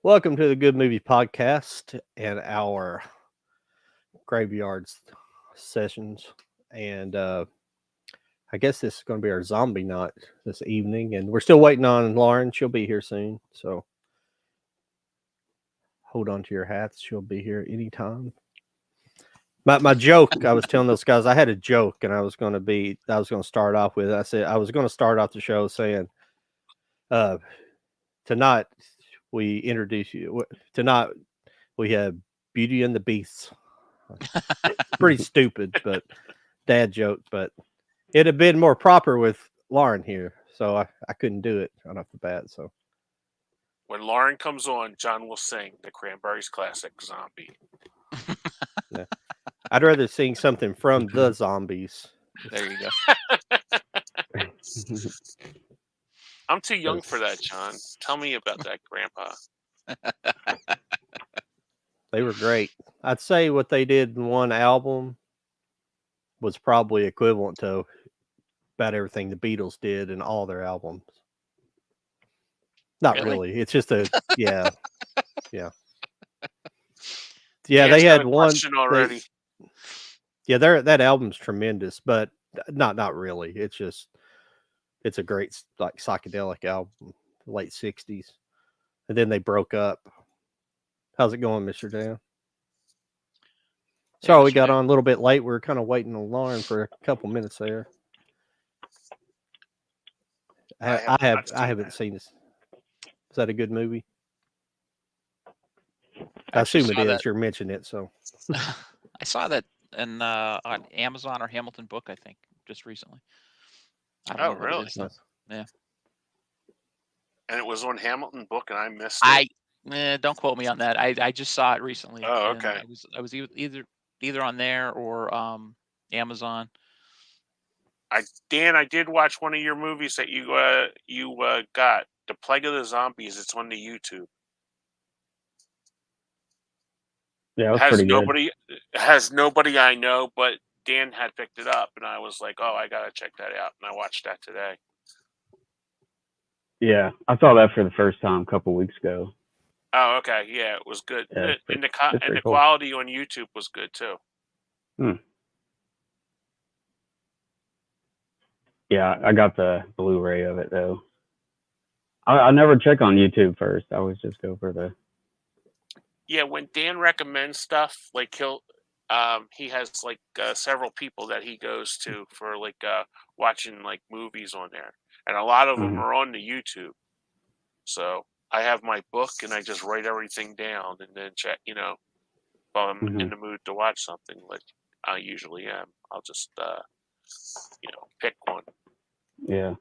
Welcome to the Good Movie Podcast and our graveyards sessions. And I guess this is going to be our zombie night this evening. And we're still waiting on Lauren. She'll be here soon. So hold on to your hats. She'll be here anytime. My joke, I was telling those guys, I had a joke and I was going to start off with, I said, I was going to start off the show saying, uh, tonight we introduce you, tonight we have Beauty and the Beast. Pretty stupid, but dad joke. But it'd have been more proper with Lauren here, so I couldn't do it right off the bat. So When Lauren comes on, John will sing the Cranberries classic "Zombie." yeah. I'd rather sing something from the Zombies. There you go. I'm too young for that, John. Tell me about that, Grandpa. They were great. I'd say what they did in one album was probably equivalent to about everything the Beatles did in all their albums. Not really. It's just yeah. Yeah, Dan's they got had a one question already. that album's tremendous, but not really. It's a great like psychedelic album, late '60s, and then they broke up. How's it going, Mister Dan? So we got on a little bit late. We are kind of waiting on Lauren for a couple minutes there. I haven't seen this. Is that a good movie? I assume it is. You're mentioning it, so I saw that on Amazon or Hamilton Book, I think, just recently. I don't know really? What it is, yeah. And it was on Hamilton Book, and I missed it. Don't quote me on that. I just saw it recently. Oh, okay. I was either on there or Amazon. Dan, I did watch one of your movies that you got, The Plague of the Zombies. It's on the YouTube. Yeah, it was pretty good. Has nobody I know, but Dan had picked it up, and I was like, "Oh, I gotta check that out." And I watched that today. Yeah, I saw that for the first time a couple weeks ago. Oh, okay, yeah, it was good, Yeah, and the quality on YouTube was good too. Yeah, I got the Blu-ray of it though. I never check on YouTube first. I always just go for the. Yeah, when Dan recommends stuff, like he has like several people that he goes to for like watching like movies on there, and a lot of them are on the YouTube. So I have my book, and I just write everything down, and then check. If I'm in the mood to watch something, like I usually am, I'll just pick one. Yeah.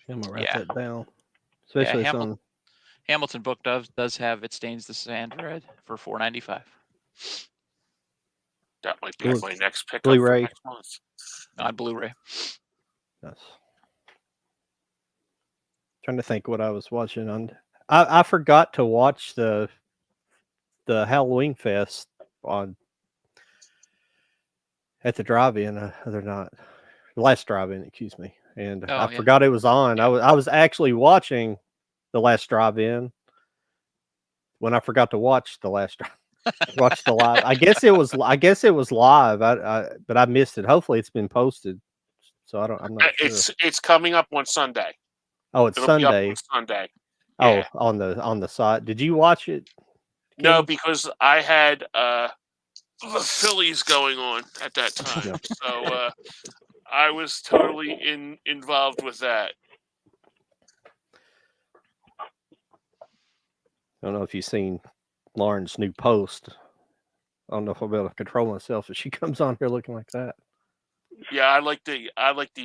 I'm gonna write that down. Especially Hamilton Book does have It Stains the Sand Red for $4.95. That might be my next pickup Blu-ray. next month. On Blu-ray. Yes. Trying to think what I was watching on. I forgot to watch the Halloween Fest at the drive-in. The last drive-in, excuse me, and I forgot it was on. Yeah. I was actually watching the last drive-in when I forgot to watch the last watch the live. I guess it was live. But I missed it. Hopefully, it's been posted. So I'm not sure. It's coming up on Sunday. Oh, it's Sunday. Be up on Sunday. Yeah. Oh, on the site. Did you watch it? Kenny? No, because I had the Phillies going on at that time, so I was totally involved with that. I don't know if you've seen Lauren's new post. I don't know if I'll be able to control myself if she comes on here looking like that. Yeah, I like the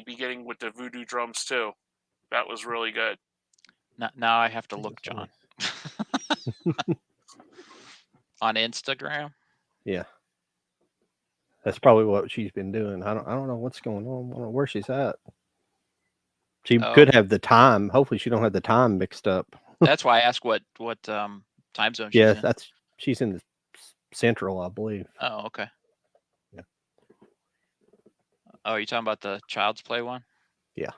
beginning with the voodoo drums too. That was really good. Now I have to look, John. On Instagram? Yeah. That's probably what she's been doing. I don't know what's going on. I don't know where she's at. She could have the time. Hopefully she don't have the time mixed up. That's why I asked what time zone she's in. She's in the Central, I believe. Oh, okay. Yeah. Oh, are you talking about the Child's Play one? Yeah.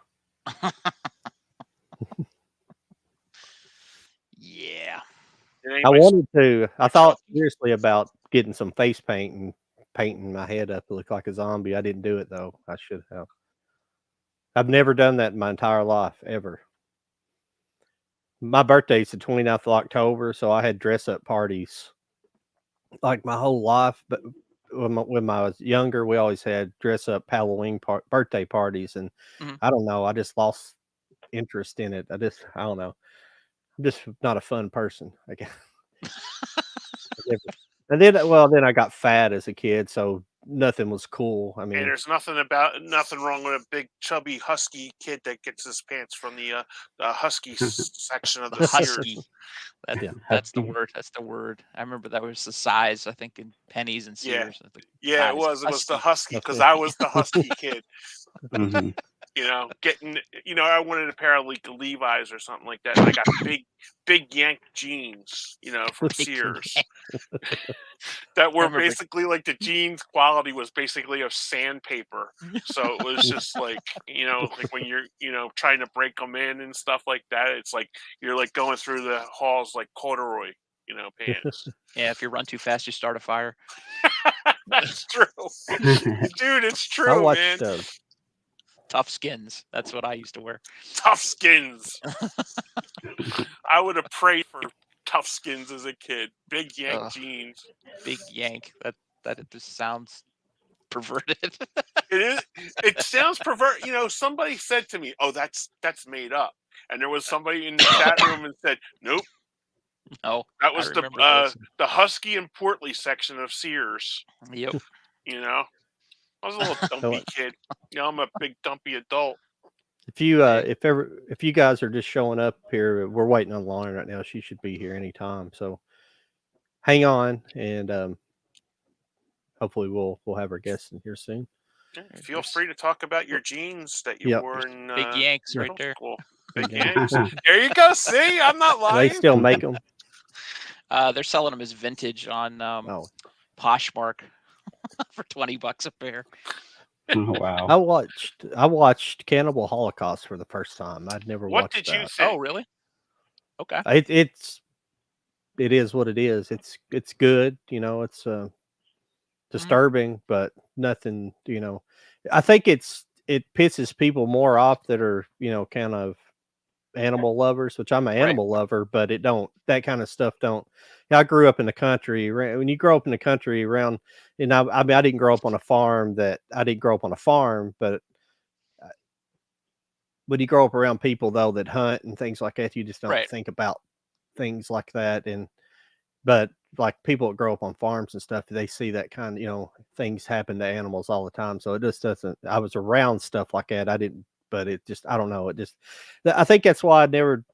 Yeah. It ain't I my- wanted to. I my thought chubby. seriously about getting some face paint and painting my head up to look like a zombie. I didn't do it though. I should have. I've never done that in my entire life ever. My birthday's the 29th of October, so I had dress up parties like my whole life. But when I was younger, we always had dress up Halloween birthday parties, and Mhm. I don't know. I just lost interest in it. I don't know. I'm just not a fun person. I guess. And then I got fat as a kid, so nothing was cool. I Hey, mean, there's nothing wrong with a big chubby husky kid that gets his pants from the husky section of The the Sears. husky. Yeah. That's the Husky. word. That's the word. I remember that was the size, I think, in pennies and Yeah. Sears. I think Yeah, it size. was the husky because Husky. I was the husky kid. Mhm. You know, I wanted a pair of like Levi's or something like that, and I got big Yank jeans, from Big Sears. That were remember- basically like the jeans quality was basically of sandpaper. So it was just like, like when you're, trying to break them in and stuff like that, it's like you're like going through the halls like corduroy, pants. Yeah, if you run too fast, you start a fire. That's true. Dude, it's I true, watched. man. Tough skins. That's what I used to wear. Tough skins. I would have prayed for tough skins as a kid. Big Yank Ugh. jeans. Big yank. That it just sounds perverted. It is. It sounds pervert. Somebody said to me, "Oh, that's made up," and there was somebody in the chat room and said, "Nope, No, that I was remember those. the husky and portly section of Sears." Yep. I was a little dumpy kid. I'm a big dumpy adult. If you if you guys are just showing up here, we're waiting on Lauren right now. She should be here anytime. So hang on, and hopefully we'll have our guests in here soon. Yeah, There's feel free to talk about your jeans that you Yep. wore in Big yanks right middle there. school. Big Big Yanks. There you go. See, I'm not They lying. still make them. They're selling them as vintage on Oh, Poshmark for $20 a pair. Oh, wow. I watched Cannibal Holocaust for the first time. I'd never What watched did that. you think? Oh, really? Okay. It is what it is. It's good. It's disturbing, but nothing. I think it pisses people more off that are kind of animal lovers, which I'm an Right. animal lover, but that kind of stuff don't. I grew up in the country. When you grow up in the country around, and I mean, I didn't grow up on a farm. But when you grow up around people though that hunt and things like that, you just don't Right. think about things like that. But like people that grow up on farms and stuff, they see that kind of things happen to animals all the time. So it just doesn't. I was around stuff like that. I didn't, but it just I don't know. It just I think that's why I never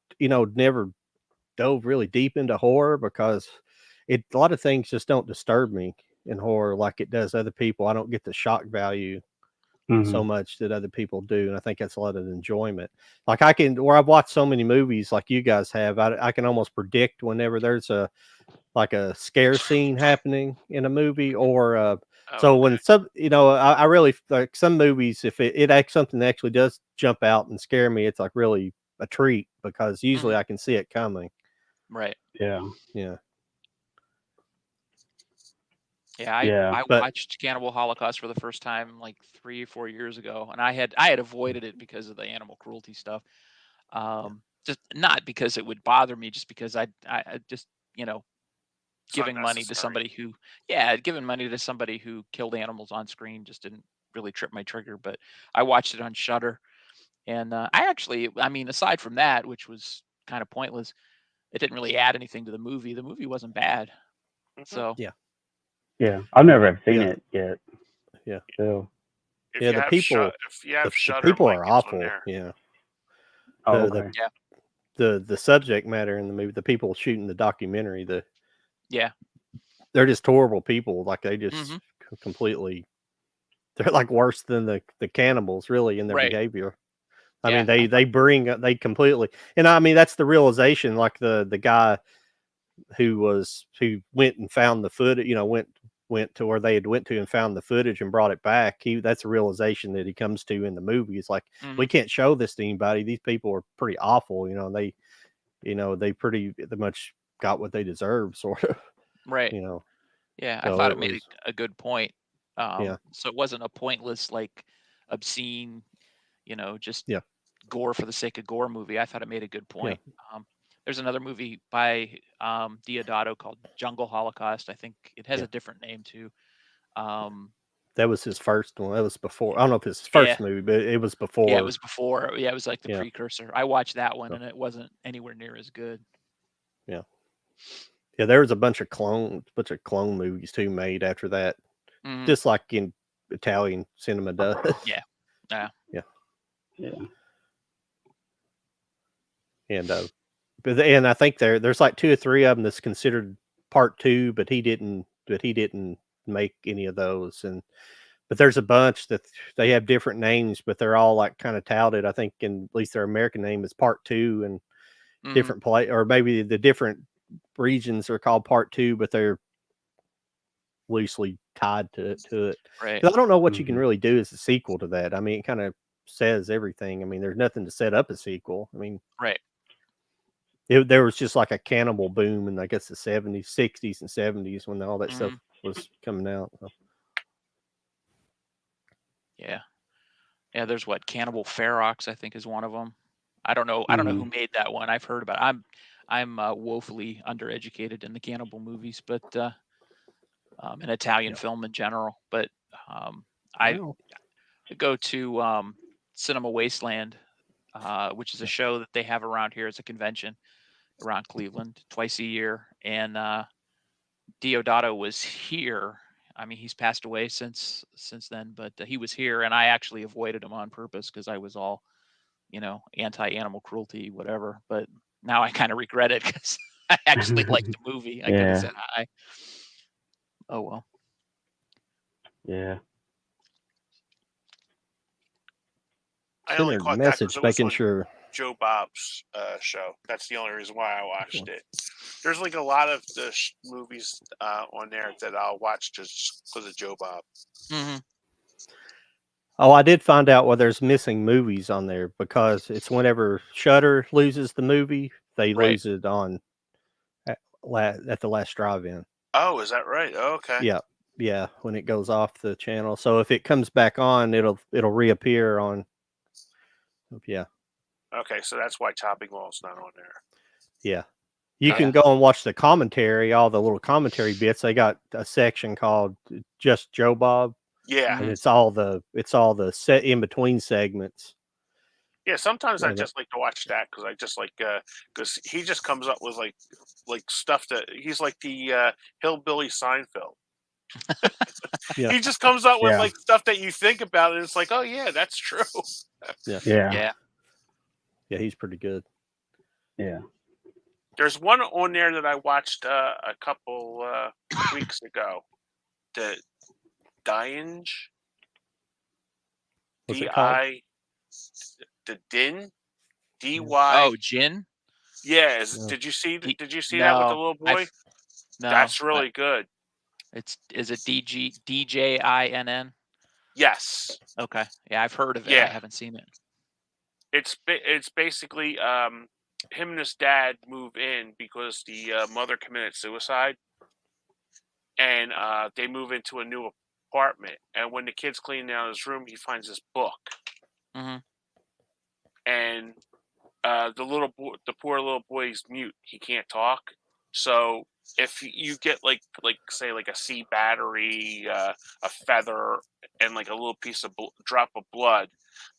dove really deep into horror, because a lot of things just don't disturb me in horror like it does other people. I don't get the shock value so Mhm. much that other people do, and I think that's a lot of enjoyment. Like where I've watched so many movies like you guys have, I can almost predict whenever there's a scare scene happening in a movie, or so when some I really like some movies, if it acts something that actually does jump out and scare me, it's like really a treat, because usually Mhm. I can see it coming. Right. Yeah. Yeah. Yeah, Yeah. I But watched Cannibal Holocaust for the first time like 3 or 4 years ago, and I had avoided it because of the animal cruelty stuff. Just not because it would bother me, just because I just It's giving money to unnecessary. somebody who killed animals on screen just didn't really trip my trigger. But I watched it on Shudder, and I mean, aside from that, which was kind of pointless, it didn't really add anything to the movie. The movie wasn't bad, Mhm. so yeah, Yeah. I've never have seen Yeah. it yet. Yeah. So. If Yeah, you the have people- if you have the Shudder, people Mike, are it's on awful. there. Yeah. Oh, The- okay. The subject matter in the movie, the people shooting the documentary, yeah. they're just horrible people. Like they just Mhm. completely, they're like worse than the cannibals really in their Right. behavior. I Yeah, mean, they completely, and I mean that's the realization. Like the guy who went and found the footage, went to where they had went to and found the footage and brought it back. That's a realization that he comes to in the movie. It's like we Mhm. can't show this to anybody. These people are pretty awful. they pretty much got what they deserved, sort of. Right. Yeah, I So thought it it made was, a good point. yeah, So it wasn't a pointless, like, obscene, just yeah, gore for the sake of gore movie. I thought it made a good yeah. point. There's another movie by Diodato called Jungle Holocaust. I think it has Yeah. a different name too. Um, That was his first one. That was before. I don't know if it's his yeah, first movie, but it was yeah, before. it was before. Yeah, it was like the Yeah. precursor. I watched that one, So, and it wasn't anywhere near as good. yeah. Yeah, there was a bunch of clone movies too made after that, Mhm. just like in Italian cinema does. Yeah. Yeah. Yeah. Yeah. And and I think there's like 2 or 3 of them that's considered part 2, but he didn't make any of those. But there's a bunch that they have different names, but they're all like kind of touted. I think, in at least their American name is part 2, and Mhm. different play, or maybe the different regions are called part 2, but they're loosely tied to it. Right. 'Cause I don't know what you can Mhm. really do as a sequel to that. I mean, it kind of says everything. I mean, there's nothing to set up a sequel. I mean, Right. there was just like a cannibal boom in, I guess, the 70s, 60s, and 70s when all that stuff Mhm. was coming out. So, Yeah. Yeah. There's what Cannibal Ferox, I think, is one of them. I don't know who made that one. I've heard about it. I'm woefully undereducated in the cannibal movies, but in Italian yeah. film in general. But I Well, go to Cinema Wasteland, which is a yeah. show that they have around here. It's a convention around Cleveland twice a year, and Diodato was here. I mean, he's passed away since then, but he was here, and I actually avoided him on purpose because I was all, anti-animal cruelty, whatever. But now I kind of regret it because I actually liked the movie. I could have Yeah. said hi. Oh well. Yeah. I Send only her a caught that because message, it was making on sure. Joe Bob's show. That's the only reason why I watched Sure. it. There's like a lot of the movies on there that I'll watch just because of Joe Bob. Hmm. Oh, I did find out why there's missing movies on there, because it's whenever Shudder loses the movie, they Right. lose it on at, at the last drive-in. Oh, is that right? Oh, okay. Yeah, yeah, when it goes off the channel. So if it comes back on, it'll reappear on. Yeah, Okay, so that's why Topping Wall's not on there. yeah. You Yeah. can go and watch the commentary, all the little commentary bits. They got a section called just Joe Bob, Yeah. and it's all the set in between segments. Yeah, sometimes I Yeah, just like to watch that because I just like because he just comes up with like stuff that he's like the hillbilly Seinfeld. yeah, He just comes up with Yeah. like stuff that you think about, and it's like, oh yeah, that's true. yeah, Yeah. Yeah. yeah. He's pretty good. Yeah. There's one on there that I watched a couple weeks ago. The Dinge, What's it called? D-I, the Din, D-Y. Oh, Jin. Yeah, No. did you see D- that with the no, little I've boy? no. That's really good. Is it DJINN? Yes. Okay. Yeah, I've heard of it. I Yeah. haven't seen it. It's basically him and his dad move in because the mother committed suicide, and they move into a new apartment. And when the kid's cleaning out his room, he finds this book, Hmm. and the poor little boy is mute. He can't talk. So if you get like say like a C battery, a feather, and like a little piece of drop of blood,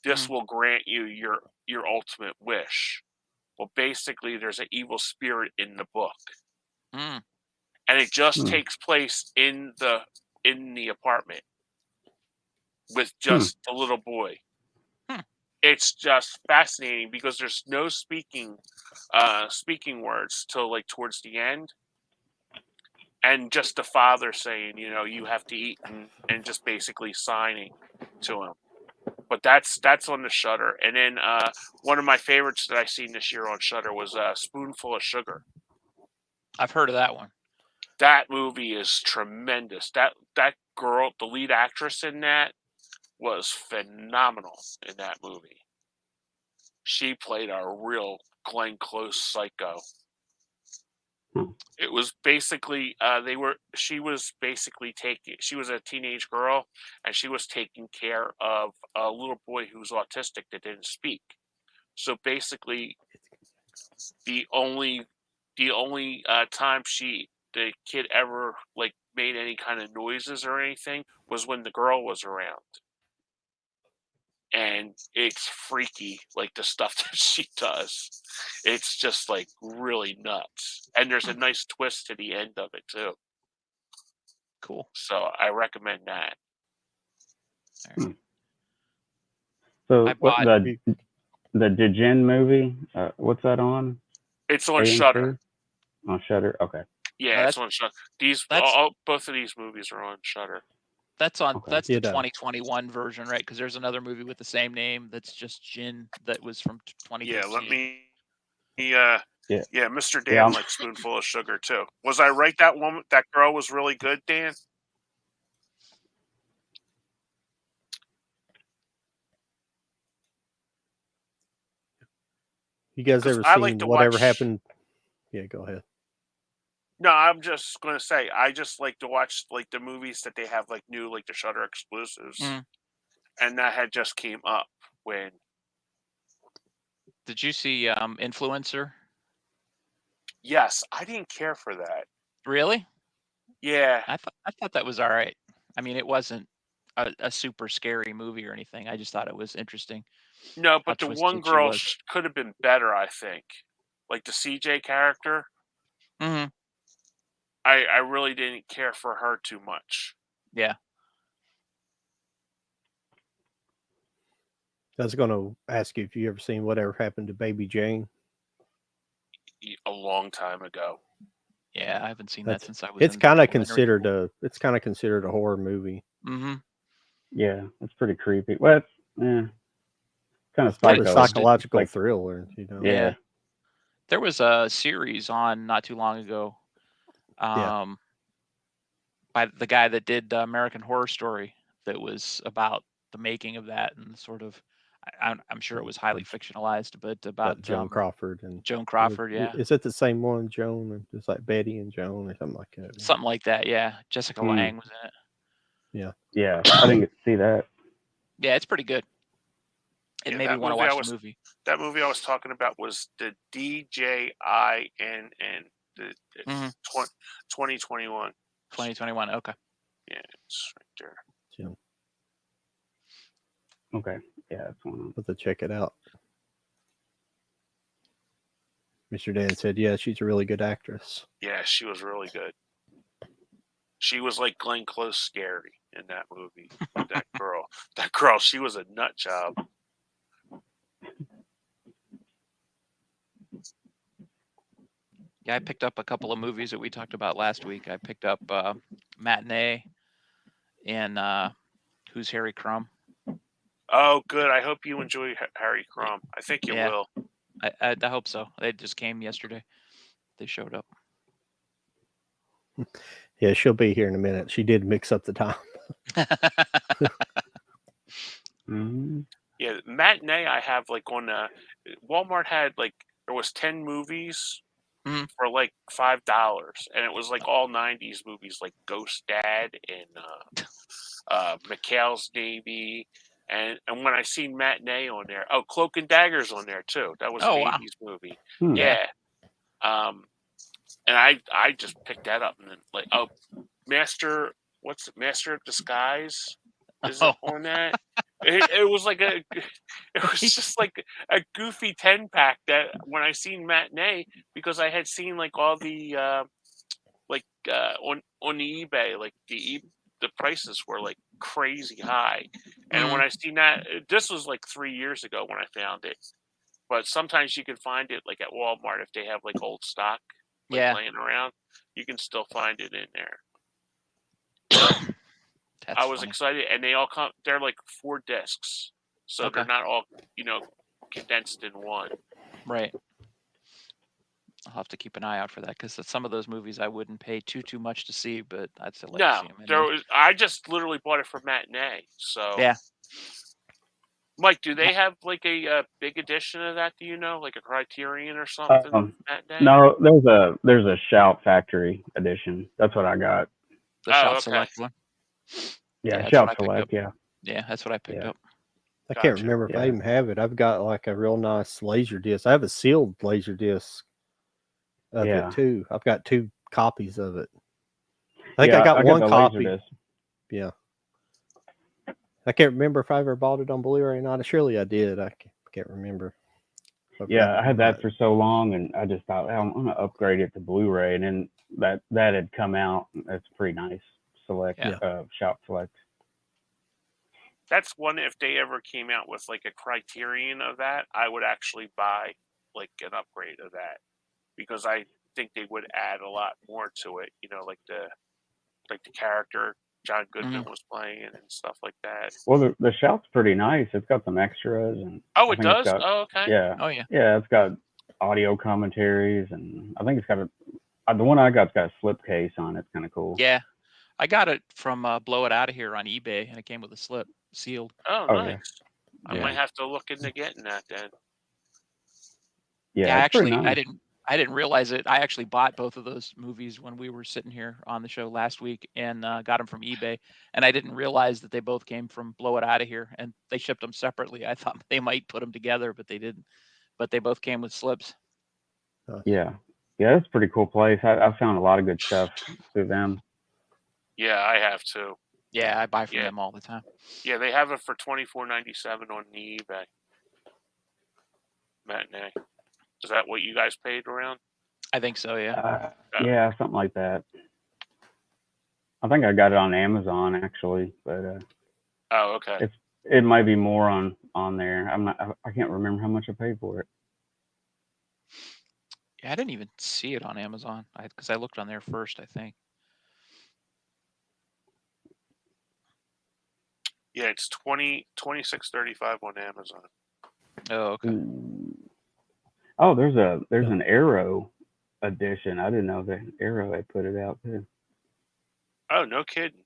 this will grant you your ultimate wish. Well, basically, there's an evil spirit in the book, Mm. and it just Hmm. takes place in the apartment with just the little boy. Hmm. It's just fascinating because there's no speaking words till like towards the end, and just the father saying, you have to eat, and just basically signing to him. But that's on the Shudder. And then one of my favorites that I seen this year on Shudder was Spoonful of Sugar. I've heard of that one. That movie is tremendous. That girl, the lead actress in that, was phenomenal in that movie. she played a real Glenn Close psycho. It was basically she was a teenage girl, and she was taking care of a little boy who was autistic that didn't speak. So basically, the only time the kid ever like made any kind of noises or anything was when the girl was around. And it's freaky, like the stuff that she does. It's just like really nuts. And there's a nice twist to the end of it too. Cool. So I recommend that. All right. So I what bought- the Djinn movie? What's that on? It's on AMC? Shudder. On Shudder. Okay. Yeah, it's on Shudder. Both of these movies are on Shudder. That's on. Okay. That's the Yeah. 2021 version, right? Because there's another movie with the same name that's just Jinn that was from 2013. Yeah, let me. Yeah. Mr. Dan Yeah. likes Spoonful of Sugar too. Was I right? That girl was really good, Dan. You guys 'Cause ever I seen like to Whatever watch- Happened? Yeah, go ahead. No, I'm just going to say I just like to watch like the movies that they have like new, like the Shudder exclusives, and that had just came up when. Did you see Influencer? Yes, I didn't care for that. Really? Yeah, I thought that was all right. I mean, it wasn't a super scary movie or anything. I just thought it was interesting. no, but How the one twisted she girl was. could have been better. I think, like the CJ character. Mm-hmm. I really didn't care for her too much. Yeah. I was going to ask you if you ever seen Whatever Happened to Baby Jane. A long time ago. Yeah, I haven't seen that since I was. It's kind of considered a horror movie. Mm-hmm. Yeah, it's pretty creepy. Well, kind of Kind of psycho. psychological Like, thriller, you know. yeah. There was a series on not too long ago, by the guy that did American Horror Story that was about the making of that and sort of. I'm sure it was highly fictionalized, but about Joan Crawford and Joan Crawford. Yeah. Is it the same one, Joan? Or it's like Betty and Joan or something like that. Something like that. Yeah. Jessica Lange was in it. Yeah, I didn't get to see that. Yeah, it's pretty good. It Yeah, made me that want to movie watch the movie. That movie I was talking about was the DJINN, the 2021. 2021. Okay. Yeah, it's right there. Yeah. Okay. Yeah, that's one. Have to check it out. Mr. Dan said, "Yeah, she's a really good actress." Yeah, she was really good. She was like Glenn Close scary in that movie. That girl, she was a nut job. Yeah, I picked up a couple of movies that we talked about last week. I picked up Matinee and Who's Harry Crumb. Oh, good. I hope you enjoy Harry Crumb. I think you will. I hope so. They just came yesterday. They showed up. Yeah, she'll be here in a minute. She did mix up the time. Mm-hmm. Yeah, Matinee I have like on Walmart had like there was 10 movies for like $5, and it was like all 90s movies like Ghost Dad and McHale's Navy, and when I seen Matinee on there, Cloak and Dagger's on there too. That was an 80s movie. Yeah. And I just picked that up and then like Master of Disguise is on that. It was like it was just like a goofy 10-pack that when I seen Matinee, because I had seen like all the on the eBay, like the prices were like crazy high, and when I seen that, this was like 3 years ago when I found it, but sometimes you can find it like at Walmart if they have like old stock laying around, you can still find it in there. I was excited, and they all come. They're like 4 discs, so they're not all condensed in one. Right. I'll have to keep an eye out for that because some of those movies I wouldn't pay too much to see, but I'd still like to see them. I just literally bought it for Matinee, so yeah. Mike, do they have like a big edition of that? Do you know, like a Criterion or something that day? No, there's a Shout Factory edition. That's what I got. The Oh, Shout okay. Select one. Yeah, that's Shout what I picked Select. up. Yeah. Yeah, that's what I picked Yeah. up. I can't Gotcha. remember if I Yeah. even have it. I've got like a real nice laser disc. I have a sealed laser disc of Yeah. it too. I've got 2 copies of it. I think Yeah, I got one the copy. Laserdisc. Yeah. I can't remember if I ever bought it on Blu-ray or not. Surely I did. I can't remember. Yeah, I had that for so long, and I just thought, I'm gonna upgrade it to Blu-ray, and then that had come out. That's pretty nice. Select, Yeah. Shout Select. That's one. If they ever came out with like a Criterion of that, I would actually buy like an upgrade of that because I think they would add a lot more to it. You know, like the character John Goodman was playing and stuff like that. Well, the Shout's pretty nice. It's got some extras, and Oh, I it think it's does. got, Oh, okay. yeah, Oh, yeah. yeah, it's got audio commentaries, and I think it's got the one I got's got a slipcase on it. It's kind of cool. Yeah. I got it from Blow It Out of Here on eBay, and it came with a slip, sealed. Oh, Oh, nice. yeah. I might have to look into getting that then. Yeah, it's actually, pretty nice. I didn't realize it. I actually bought both of those movies when we were sitting here on the show last week, and got them from eBay. And I didn't realize that they both came from Blow It Out of Here, and they shipped them separately. I thought they might put them together, but they didn't. But they both came with slips. Yeah, that's a pretty cool place. I found a lot of good stuff through them. Yeah, I have to. Yeah, I buy from them all the time. Yeah, they have it for $24.97 on the eBay. Matinee. Is that what you guys paid around? I think so. Yeah. Yeah, something like that. I think I got it on Amazon actually, but oh, okay. It might be more on there. I can't remember how much I paid for it. Yeah, I didn't even see it on Amazon because I looked on there first, I think. Yeah, it's $26.35 on Amazon. Oh, okay. Oh, there's an Arrow edition. I didn't know that Arrow had put it out too. Oh, no kidding.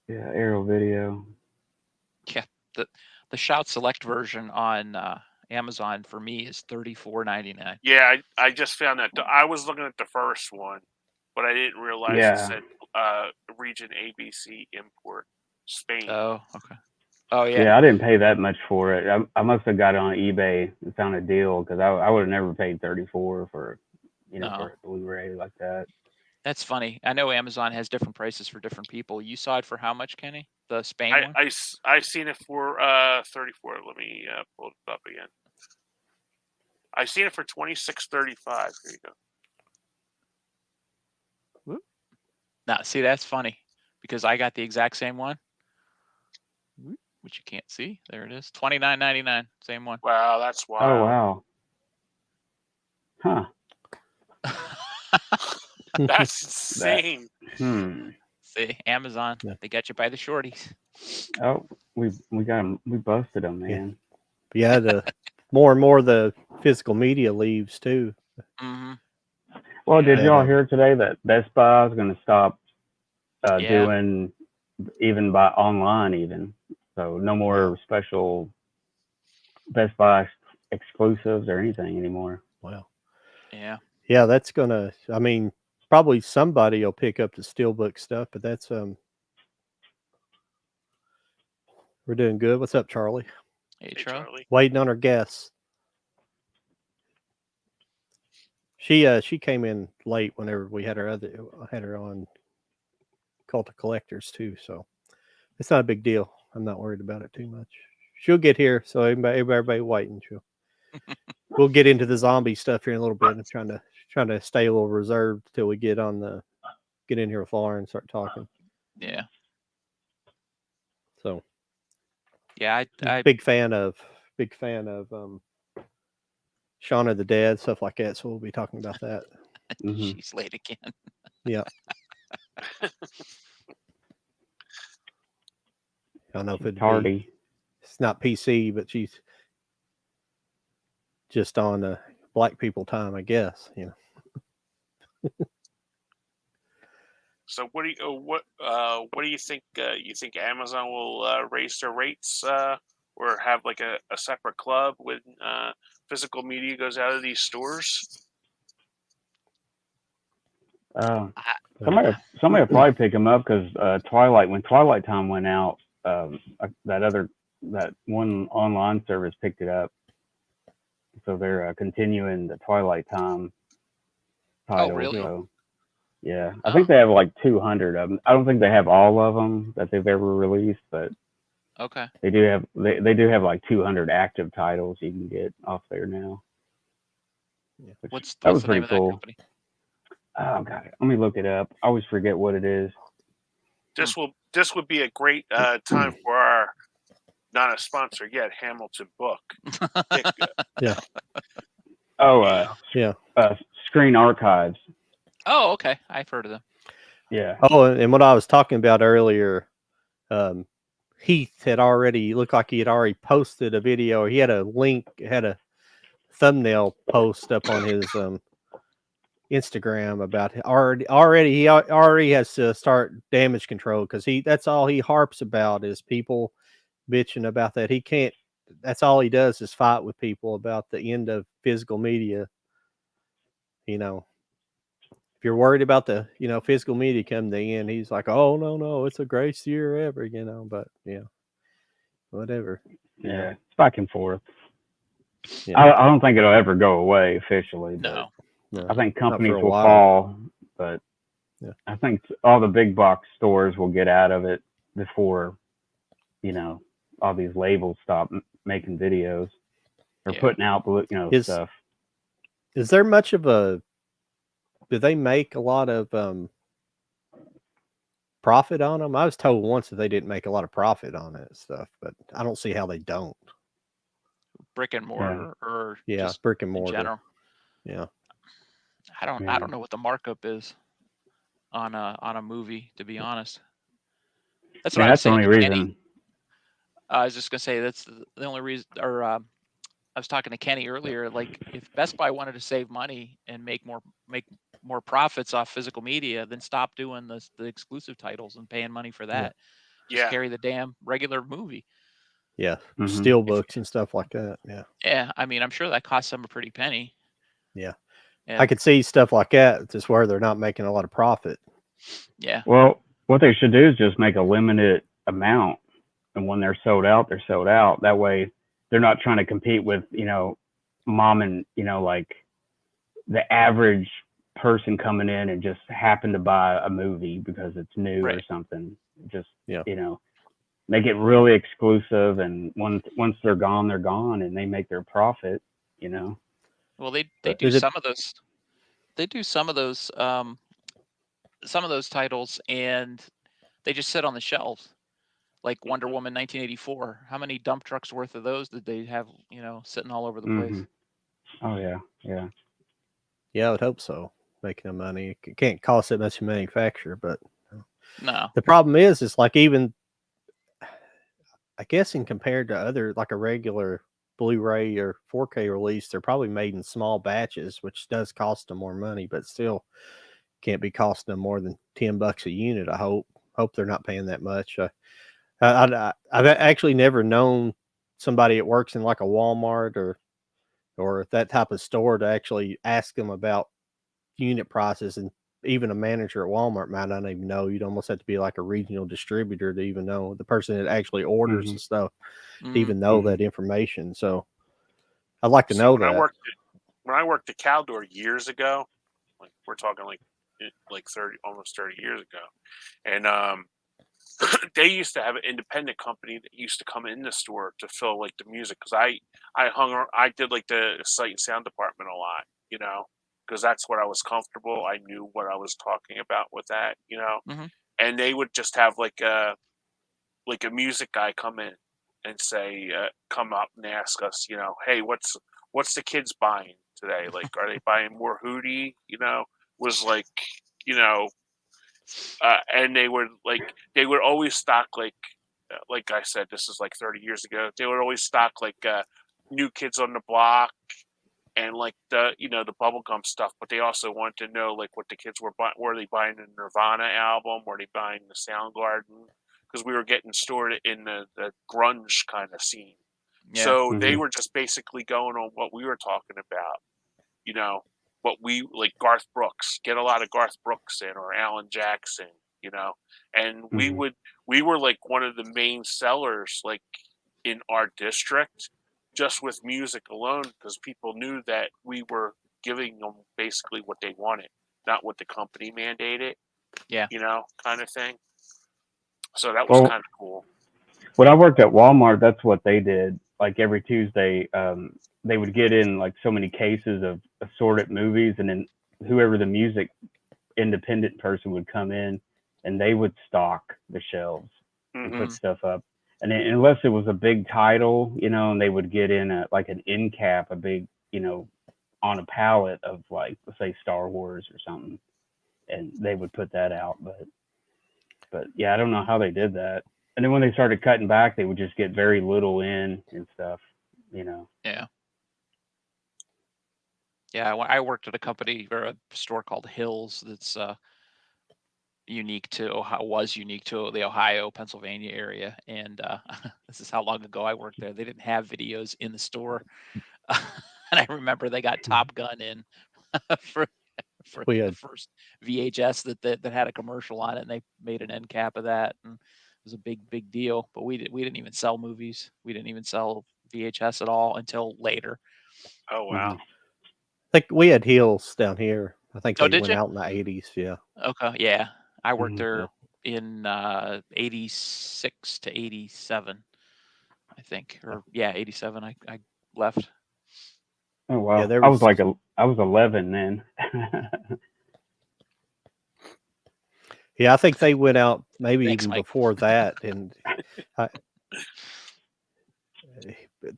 Yeah, Arrow Video. Yeah, the Shout Select version on Amazon for me is $34.99. Yeah, I just found that. I was looking at the first one, but I didn't realize it said region ABC import Spain. Oh, okay. Oh, yeah. Yeah, I didn't pay that much for it. I must have got it on eBay and found a deal because I would have never paid $34 for for a Blu-ray like that. That's funny. I know Amazon has different prices for different people. You saw it for how much, Kenny? The Spain one? I seen it for $34. Let me pull it up again. I seen it for $26.35. Here you go. Whoop. Now, see, that's funny because I got the exact same one, which you can't see. There it is, $29.99, same one. Wow, that's wild. Oh wow. Huh. That's insane. See, Amazon, they got you by the shorties. Oh, we got them. We busted them, man. Yeah, the more and more the physical media leaves too. Mm-hmm. Well, did y'all hear today that Best Buy is going to stop doing even by online even? So no more special Best Buy exclusives or anything anymore. Wow. Yeah. Yeah, that's gonna. I mean, probably somebody will pick up the Steelbook stuff, but that's we're doing good. What's up, Charlie? Hey, Charlie. Waiting on her guests. She came in late whenever we had her on Cult of Collectors too, so it's not a big deal. I'm not worried about it too much. She'll get here, so everybody waiting. We'll get into the zombie stuff here in a little bit. I'm trying to stay a little reserved till we get in here with Laura and start talking. Yeah. So. Yeah, I big fan of Shaun of the Dead, stuff like that. So we'll be talking about that. She's late again. Yeah. I don't know if it's tardy. It's not PC, but she's just on black people time, I guess. So what do you think? You think Amazon will raise their rates or have like a separate club when physical media goes out of these stores? Somebody will probably pick them up because when Twilight Time went out, that one online service picked it up. So they're continuing the Twilight Time title. Oh, really? So, yeah, I think they have like 200 of them. I don't think they have all of them that they've ever released, but okay, they do have like 200 active titles you can get off there now. Yeah. What's was the name pretty of that cool. company? Oh god, let me look it up. I always forget what it is. This would be a great time for our not a sponsor yet Hamilton book. Yeah. Oh, Yeah. Screen Archives. Oh, okay. I've heard of them. Yeah. Oh, and what I was talking about earlier, Heath had already looked like he had already posted a video, or he had a link, had a thumbnail post up on his Instagram about he already has to start damage control, because that's all he harps about is people bitching about that. He can't. That's all he does is fight with people about the end of physical media. You know, if you're worried about the physical media come the end, he's like, oh no, it's the greatest year ever. But whatever. Yeah, it's back and forth. Yeah. I don't think it'll ever go away officially. No. No, I think not companies for a will while. fall, but Yeah. I think all the big box stores will get out of it before, all these labels stop making videos or putting out, stuff. Is there much of a? Do they make a lot of profit on them? I was told once that they didn't make a lot of profit on that stuff, but I don't see how they don't. Brick and mortar, or just brick and in mortar. general. Yeah. I don't know what the markup is on a movie, to be honest. That's what I was saying. That's the only Kenny. reason. I was just gonna say that's the only reason. Or I was talking to Kenny earlier. Like, if Best Buy wanted to save money and make more profits off physical media, then stop doing the exclusive titles and paying money for that. Just carry the damn regular movie. Yeah, Mhm. steel books and stuff like that. Yeah. Yeah, I mean, I'm sure that costs them a pretty penny. Yeah. And I could see stuff like that just where they're not making a lot of profit. yeah. Well, what they should do is just make a limited amount, and when they're sold out, they're sold out. That way, they're not trying to compete with mom and like the average person coming in and just happen to buy a movie because it's new or something. Just make it really exclusive, and once they're gone, and they make their profit. Well, they do some of those. They do some of those titles, and they just sit on the shelves. Like Wonder Woman 1984. How many dump trucks worth of those did they have, sitting all over the place? Oh yeah, yeah. Yeah, I would hope so. Making them money. It can't cost that much to manufacture, but No. the problem is like, even I guess in compared to other, like a regular Blu-ray or 4K release, they're probably made in small batches, which does cost them more money, but still can't be costing them more than $10 a unit. I hope they're not paying that much. I've actually never known somebody that works in like a Walmart or that type of store to actually ask them about unit prices, and even a manager at Walmart might not even know. You'd almost have to be like a regional distributor to even know, the person that actually orders the stuff to even know that information. So I'd like to know when that. When I worked at Caldor years ago, like we're talking like almost 30 years ago, and they used to have an independent company that used to come in the store to fill like the music, because I did like the sight and sound department a lot, because that's what I was comfortable. I knew what I was talking about with that, and they would just have like a music guy come in and say, come up and ask us, hey, what's the kids buying today? Like, are they buying more Hootie? Was like, and they would always stock like I said, this is like 30 years ago. They would always stock like New Kids on the Block and like the bubblegum stuff, but they also wanted to know like what the kids were buying. Were they buying the Nirvana album? Were they buying the Soundgarden? Because we were getting stored in the grunge kind of scene, So they were just basically going on what we were talking about, what we like Garth Brooks, get a lot of Garth Brooks in, or Alan Jackson, and we were like one of the main sellers like in our district just with music alone, because people knew that we were giving them basically what they wanted, not what the company mandated. Yeah. Kind of thing. So that was kind of cool. When I worked at Walmart, that's what they did. Like every Tuesday, they would get in like so many cases of assorted movies, and then whoever the music independent person would come in, and they would stock the shelves and put stuff up. And then, unless it was a big title, and they would get in like an end cap, a big, on a pallet of like, let's say Star Wars or something, and they would put that out. But yeah, I don't know how they did that. And then when they started cutting back, they would just get very little in and stuff, Yeah. Yeah, I worked at a company or a store called Hills that's unique to the Ohio, Pennsylvania area. And this is how long ago I worked there. They didn't have videos in the store. And I remember they got Top Gun in for the first VHS that had a commercial on it, and they made an end cap of that, and it was a big deal. But we didn't even sell movies. We didn't even sell VHS at all until later. Oh wow. I think we had Hills down here. I think they went you? out in the 80s. Yeah. Okay. Yeah, I worked there in 86 to 87, I think, or 87. I left. Oh wow! Yeah, I was 11 then. Yeah, I think they went out maybe even before that, and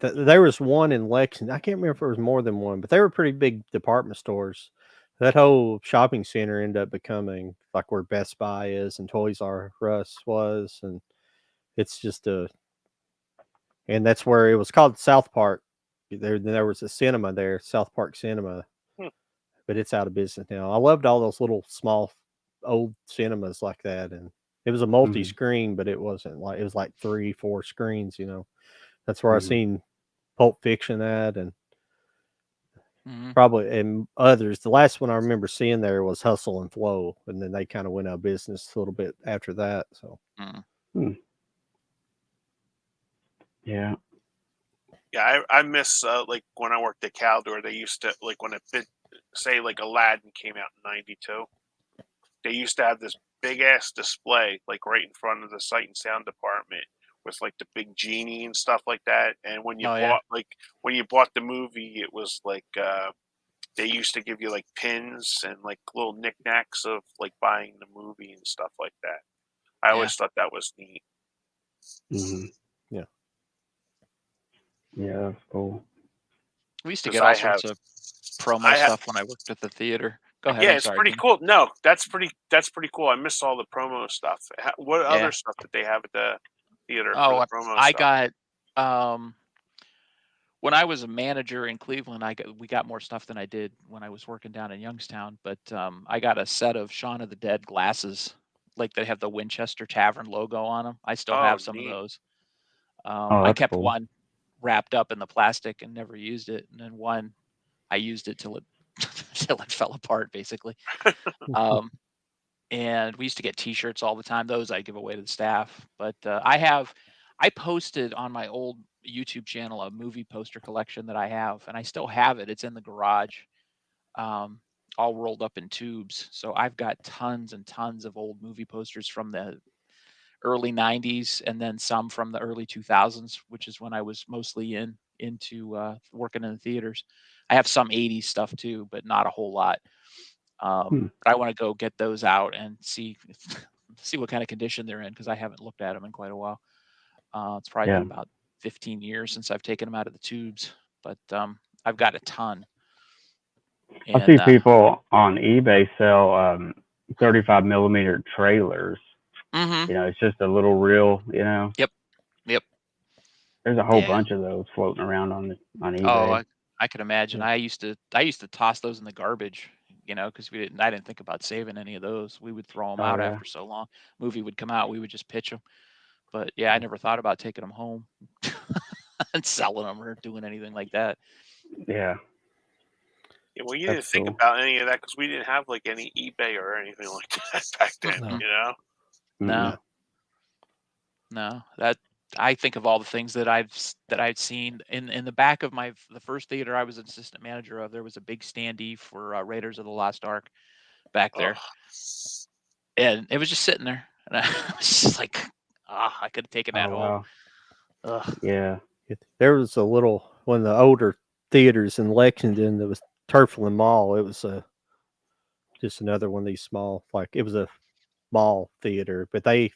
there was one in Lexington. I can't remember if there was more than one, but they were pretty big department stores. That whole shopping center ended up becoming like where Best Buy is and Toys R Us was, and it's just and that's where it was called South Park. There was a cinema there, South Park Cinema, but it's out of business now. I loved all those little small old cinemas like that, and it was a multi-screen, but it wasn't like, it was like 3-4 screens. That's where I seen Pulp Fiction at, and probably and others. The last one I remember seeing there was Hustle and Flow, and then they kind of went out of business a little bit after that. So, yeah. Yeah, I miss like when I worked at Caldor, they used to like when say like Aladdin came out in '92, they used to have this big ass display like right in front of the sight and sound department with like the big genie and stuff like that. And when you when you bought the movie, it was like they used to give you like pins and like little knickknacks of like buying the movie and stuff like that. I always thought that was neat. Yeah. Yeah, that's cool. We used to get all sorts of promo stuff when I worked at the theater. Go ahead. Yeah, I'm it's sorry, pretty cool. No, that's pretty cool. I miss all the promo stuff. What other stuff did they have at the theater for the promo stuff? Got when I was a manager in Cleveland, we got more stuff than I did when I was working down in Youngstown. But I got a set of Shaun of the Dead glasses, like they have the Winchester Tavern logo on them. I still have some of those. I kept one wrapped up in the plastic and never used it, and then one I used it till it fell apart, basically. And we used to get T-shirts all the time. Those I give away to the staff. But I posted on my old YouTube channel a movie poster collection that I have, and I still have it. It's in the garage, all rolled up in tubes. So I've got tons and tons of old movie posters from the early 90s, and then some from the early 2000s, which is when I was mostly into working in the theaters. I have some 80s stuff too, but not a whole lot. But I want to go get those out and see what kind of condition they're in, because I haven't looked at them in quite a while. It's probably been about 15 years since I've taken them out of the tubes, but I've got a ton. And, I see people on eBay sell 35 millimeter trailers. It's just a little reel. Yep. There's a whole bunch of those floating around on eBay. Oh, I could imagine. I used to toss those in the garbage, because I didn't think about saving any of those. We would throw them out after so long. Movie would come out, we would just pitch them. But yeah, I never thought about taking them home. and selling them or doing anything like that. Yeah. Yeah, well, you That's didn't think cool. about any of that because we didn't have like any eBay or anything like that back then. Mm-mm. You know. No, no. That I think of all the things that I've seen in the back of the first theater I was an assistant manager of. There was a big standee for Raiders of the Lost Ark back there, and it was just sitting there, and I was just like, I could have taken that home. Wow. Ugh. Yeah. There was a little one of the older theaters in Lexington that was Turflin Mall. It was just another one of these small, like it was a mall theater, but they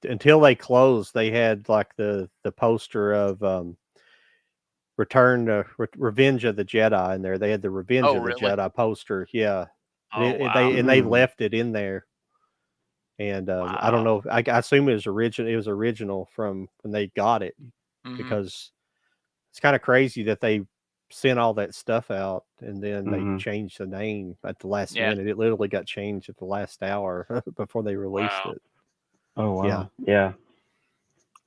until they closed, they had like the poster of Revenge of the Jedi in there. They had the Revenge Oh, of the really? Jedi poster, yeah. Oh, wow. They left it in there. And I don't know. I assume it was original. It was original from when they got it, because it's kind of crazy that they sent all that stuff out and then they changed the name at the last minute. It literally got changed at the last hour before they released it. Oh wow. Yeah.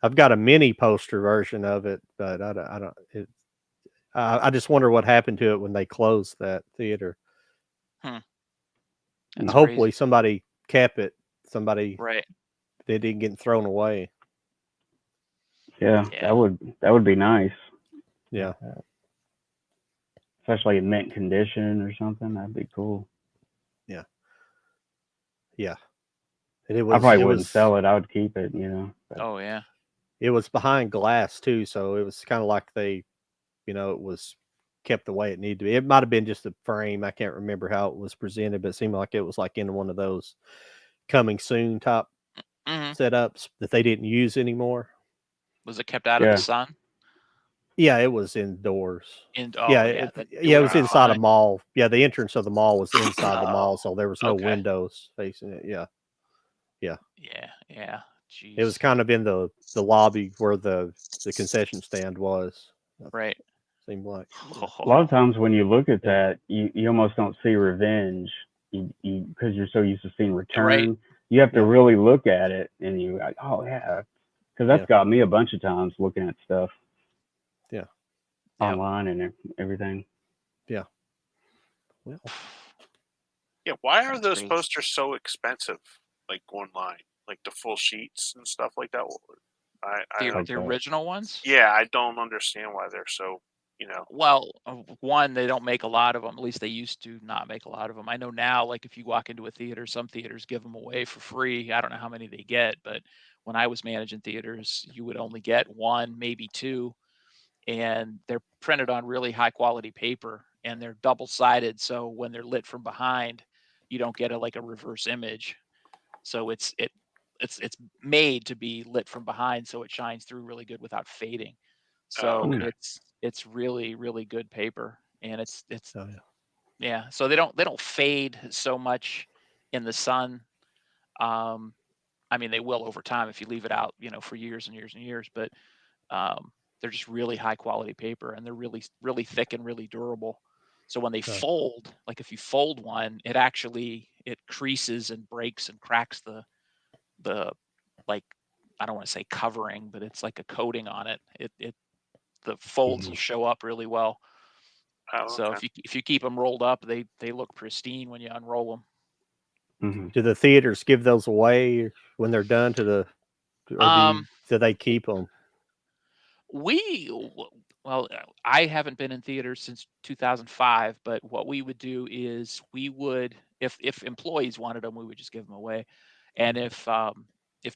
I've got a mini poster version of it, but I don't. I just wonder what happened to it when they closed that theater. And hopefully somebody kept it. Somebody, right? They didn't get thrown away. Yeah. That would be nice. Yeah. Especially in mint condition or something. That'd be cool. Yeah. Yeah. And it was. I probably wouldn't sell it. I would keep it. But. Oh yeah. It was behind glass too, so it was kind of like they, it was kept the way it needed to be. It might have been just a frame. I can't remember how it was presented, but it seemed like it was like in one of those coming soon type setups that they didn't use anymore. Was it kept out of the sun? Yeah, it was indoors. It was inside a mall. Yeah, the entrance of the mall was inside the mall, so there was no windows facing it. Yeah. Jeez. It was kind of in the lobby where the concession stand was. Right. Seemed like. A lot of times when you look at that, you almost don't see Revenge, because you're so used to seeing Return. Right. You have to really look at it, and you're like, oh yeah, because that's got me a bunch of times looking at stuff. Yeah. Online and everything. Yeah. Well. Yeah. Why are those posters so expensive? Like online, like the full sheets and stuff like that. The original ones? Yeah, I don't understand why they're so. Well, one, they don't make a lot of them. At least they used to not make a lot of them. I know now, like if you walk into a theater, some theaters give them away for free. I don't know how many they get, but when I was managing theaters, you would only get one, maybe two, and they're printed on really high quality paper, and they're double-sided. So when they're lit from behind, you don't get a reverse image. So it's made to be lit from behind, so it shines through really good without fading. So it's really, really good paper, and it's so they don't fade so much in the sun. I mean, they will over time if you leave it out, for years and years and years, but they're just really high quality paper, and they're really, really thick and really durable. So when they fold, like if you fold one, it creases and breaks and cracks the like, I don't want to say covering, but it's like a coating on it. The folds will show up really well. So if you keep them rolled up, they look pristine when you unroll them. Do the theaters give those away when they're done do they keep them? Well, I haven't been in theaters since 2005, but what we would do is we would, if employees wanted them, we would just give them away. And if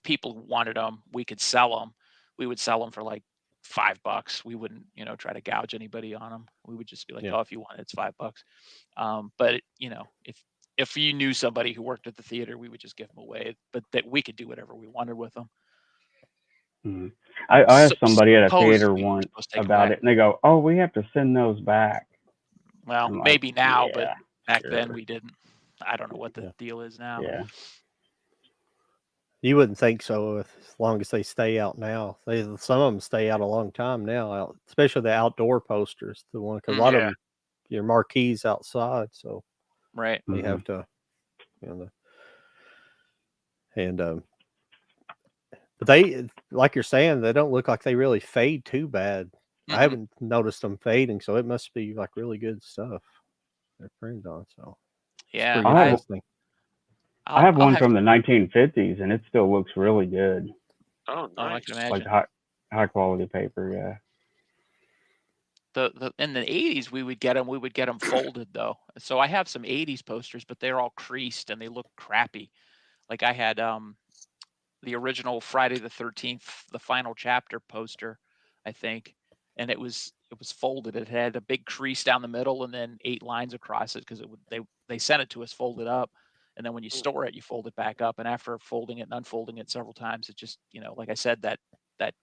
people wanted them, we could sell them. We would sell them for like $5. We wouldn't, try to gouge anybody on them. We would just be like, oh, if you want it, it's $5. But if you knew somebody who worked at the theater, we would just give them away. But that we could do whatever we wanted with them. I asked somebody at a theater once about it, and they go, "Oh, we have to send those back." Well, maybe now, but back then we didn't. I don't know what the deal is now. Yeah. You wouldn't think so, as long as they stay out now. Some of them stay out a long time now, especially the outdoor posters. The one, because a lot of them, your marquees outside, so they have to, But they, like you're saying, they don't look like they really fade too bad. Mhm. I haven't noticed them fading, so it must be like really good stuff they're printed on. So it's Yeah, pretty I have- interesting. I have I'll one from the 1950s, and it still looks really good. Oh, I nice. can Like imagine. high quality paper. Yeah. The in the 80s we would get them folded though. So I have some 80s posters, but they're all creased and they look crappy. Like I had the original Friday the 13th, the final chapter poster, I think, and it was folded. It had a big crease down the middle and then 8 lines across it because they sent it to us folded up, and then when you store it, you fold it back up, and after folding it and unfolding it several times, it just, like I said, that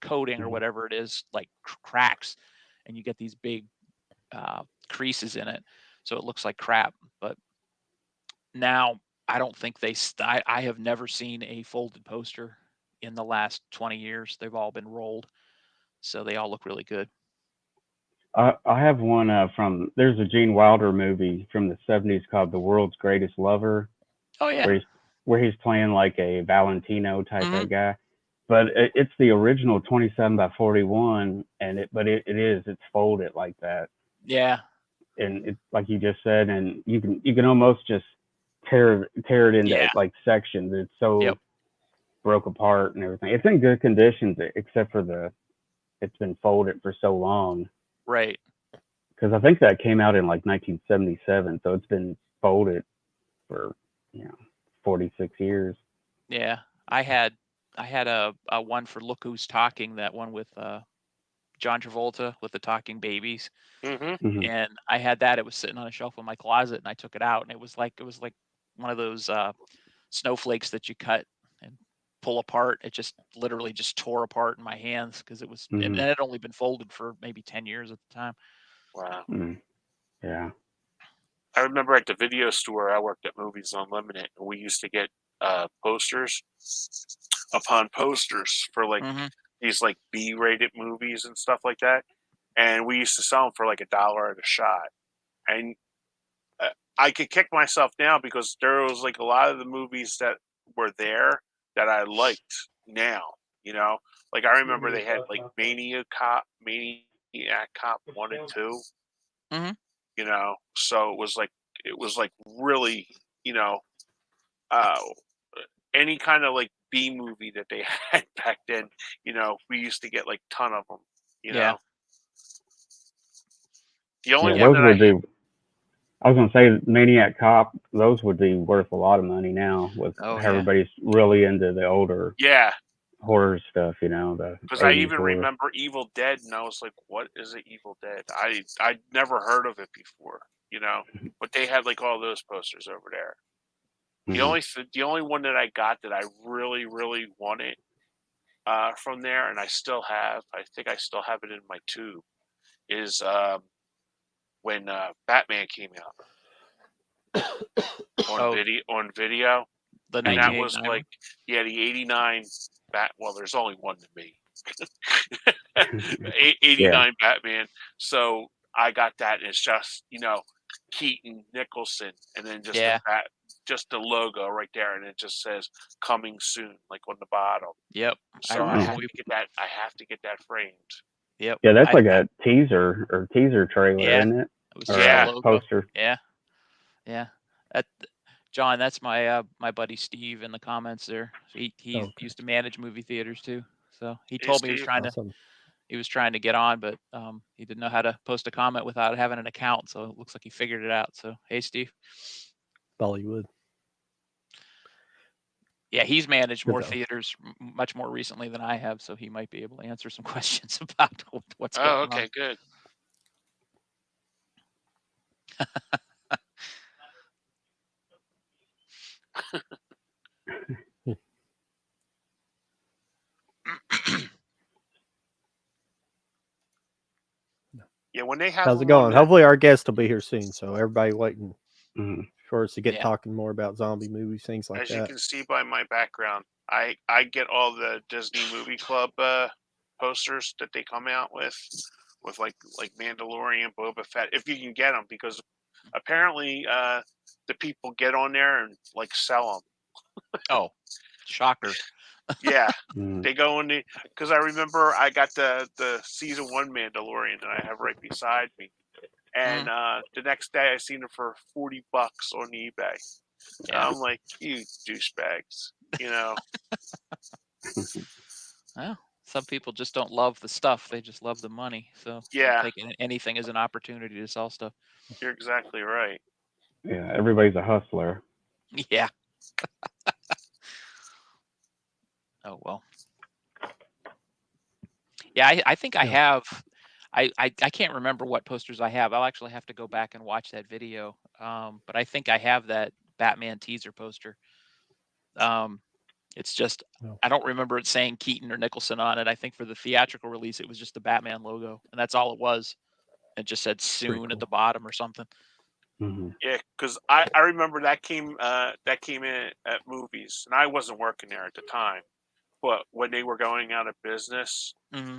coating or whatever it is like cracks, and you get these big creases in it, so it looks like crap. But now I don't think I have never seen a folded poster in the last 20 years. They've all been rolled, so they all look really good. I have one from, there's a Gene Wilder movie from the 70s called The World's Greatest Lover, Oh yeah. where he's playing like a Valentino type Mhm. of guy. But it's the original 27 by 41, and it's folded like that, Yeah. and it's like you just said, and you can almost just tear it into Yeah. like sections. It's so Yep. broke apart and everything. It's in good condition, except for it's been folded for so long. Right. Because I think that came out in like 1977, so it's been folded for 46 years. Yeah. I had a one for Look Who's Talking, that one with John Travolta with the talking babies. Mm-hmm. Mm-hmm. And I had that. It was sitting on a shelf in my closet, and I took it out, and it was like one of those snowflakes that you cut and pull apart. It just literally just tore apart in my hands because it was, and Mm-hmm. it had only been folded for maybe 10 years at the time. Wow. Mm-hmm. Yeah. I remember at the video store I worked at Movies Unlimited, and we used to get posters upon posters for like Mm-hmm. these like B-rated movies and stuff like that, and we used to sell them for like $1 at a shot. And I could kick myself now because there was like a lot of the movies that were there that I liked now. Like I remember they had like Maniac Cop 1 and 2. Mm-hmm. So it was like really, uh, any kind of like B movie that they had back then. We used to get like a ton of them. Yeah. The only Yeah, one those that would be. I was gonna say Maniac Cop. Those would be worth a lot of money now, with Oh, how yeah. everybody's really into the older yeah, horror stuff. The because I 80s even horror. remember Evil Dead, and I was like, "What is it, Evil Dead?" I'd never heard of it before, but they had like all those posters over there. Mm-hmm. The only one that I got that I really really wanted from there, and I still have, I think I still have it in my tube, is when Batman came out Oh, on video, the and that was 1989 like, one. the '89 Well, there's only one to me. Yeah. 89 Batman. So I got that, and it's just Keaton, Nicholson, and then just Yeah. just the logo right there, and it just says "coming soon" like on the bottom. Yep. I So I remember have when we. to get that. I have to get that framed. Yep. Yeah, that's like a teaser trailer, Yeah. isn't it? It was Or just Yeah. a a logo. poster. Yeah. Yeah. That, John, that's my my buddy Steve in the comments there. He Okay. used to manage movie theaters too. So he Hey, told me Steve. Awesome. he was trying to get on, but he didn't know how to post a comment without having an account. So it looks like he figured it out. So hey, Steve. Bollywood. Yeah, he's managed Good more though. theaters much more recently than I have, so he might be able to answer some questions about what's Oh, going okay, on. good. Yeah, when they have How's it them on going? that, Hopefully our guest will be here soon. So everybody waiting Mm-hmm. for us to get Yeah. talking more about zombie movies, things like as you that. can see by my background, I get all the Disney Movie Club posters that they come out with like Mandalorian, Boba Fett, if you can get them, because apparently the people get on there and like sell them. Oh, shocker. Yeah, Mm. they go in the because I remember I got the season 1 Mandalorian that I have right beside me, and the next day I seen it for $40 on eBay. Yeah. I'm like, you douchebags, you know. Well, some people just don't love the stuff; they just love the money. So Yeah, take anything as an opportunity to sell stuff. you're exactly right. Yeah, everybody's a hustler. Yeah. Oh well. Yeah, I think I have. I can't remember what posters I have. I'll actually have to go back and watch that video. But I think I have that Batman teaser poster. It's just I don't remember it saying Keaton or Nicholson on it. I think for the theatrical release, it was just the Batman logo, and that's all it was. It just said "soon" at the bottom or something. Mm-hmm. Yeah, because I remember that came in at movies, and I wasn't working there at the time. But when they were going out of business,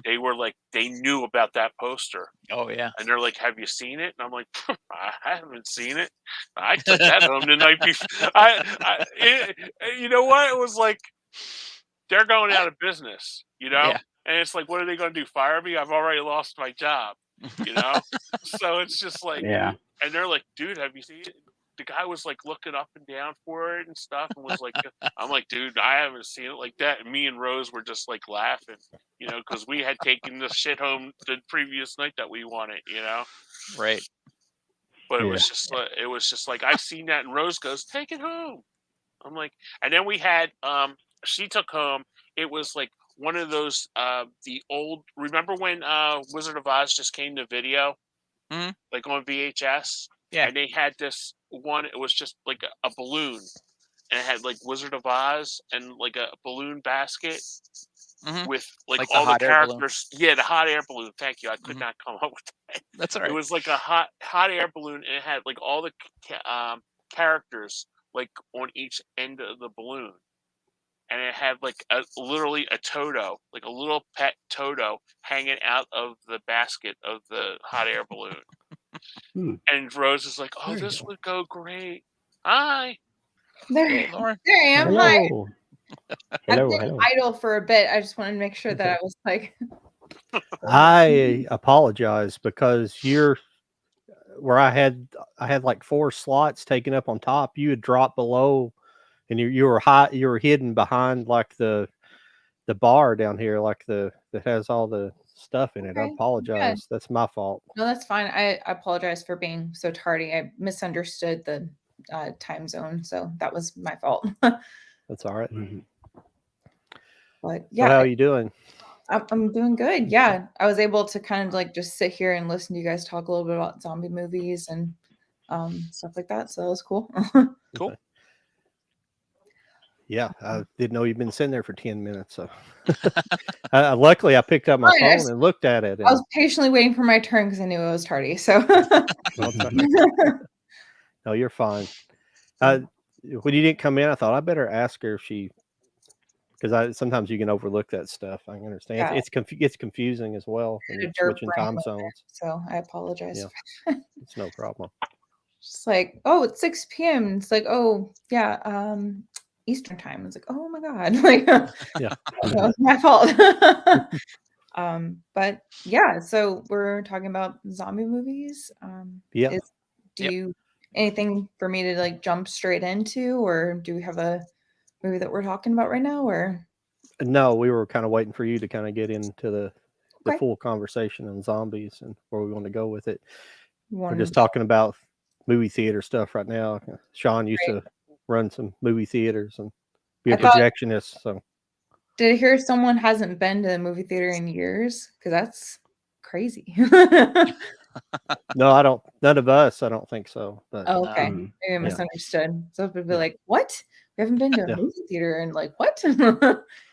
they were like, they knew about that poster. Oh yeah. And they're like, "Have you seen it?" And I'm like, "I haven't seen it. I took that home the night before." You know what? It was like they're going out of business, you know. Yeah. And it's like, what are they going to do? Fire me? I've already lost my job, you know. So it's just like, Yeah. and they're like, "Dude, have you seen it?" The guy was like looking up and down for it and stuff, and was like, "I'm like, dude, I haven't seen it like that." And me and Rose were just like laughing, you know, because we had taken the shit home the previous night that we wanted, you know. Right. But it Yeah. was just like I seen that, and Rose goes, "Take it home." I'm like, and then we had she took home. It was like one of those the old. Remember when Wizard of Oz just came to video, like on VHS? Yeah. And they had this one. It was just like a balloon, and it had like Wizard of Oz and like a balloon basket with like Like the all the hot air balloon. characters. Yeah, the hot air balloon. Thank you. I could not come up with that. That's all It right. was like a hot air balloon, and it had like all the characters like on each end of the balloon, and it had like literally a Toto, like a little pet Toto, hanging out of the basket of the hot air balloon. And Rose is like, "Oh, this would go great." Hi. Hey, Lauren. There I am. Hello. Hi. I've Hello. been Hello. idle for a bit. I just wanted to make sure that I was like. I apologize because you're where I had like 4 slots taken up on top. You had dropped below, and you were high. You were hidden behind like the bar down here, like that has all the stuff in it. I Okay, apologize. yeah. That's my fault. No, that's fine. I apologize for being so tardy. I misunderstood the time zone, so that was my fault. That's all right. Mhm. But So yeah, how are you doing? I'm doing good. Yeah, I was able to kind of like just sit here and listen to you guys talk a little bit about zombie movies and stuff like that. So that was cool. Cool. Yeah, I didn't know you'd been sitting there for 10 minutes. So luckily, I picked up my Oh, yes. phone and looked at it. And, I was patiently waiting for my turn because I knew I was tardy. So well, it's all right. No, you're fine. When you didn't come in, I thought I better ask her if she, because sometimes you can overlook that stuff. I understand. Yeah. It's confusing as well when you're switching time zones. So I apologize. Yeah, it's no problem. It's like, oh, it's 6 p.m. It's like, oh yeah, Eastern time. It's like, oh my god, like Yeah, that was my fault. But yeah, so we're talking about zombie movies. yeah. Do you anything for me to like jump straight into, or do we have a movie that we're talking about right now, or No, we were kind of waiting for you to kind of get into the Okay. full conversation on zombies and where we want to go with it. We're one? just talking about movie theater stuff right now. Sean used to run some movie theaters and be a I thought- projectionist. So Did I hear someone hasn't been to the movie theater in years? Because that's crazy. no, I don't. None of us. I don't think so. But Oh, okay. Mhm. Maybe I misunderstood. So it would be Yeah. like, what? We haven't been to a Yeah. movie theater and like, what?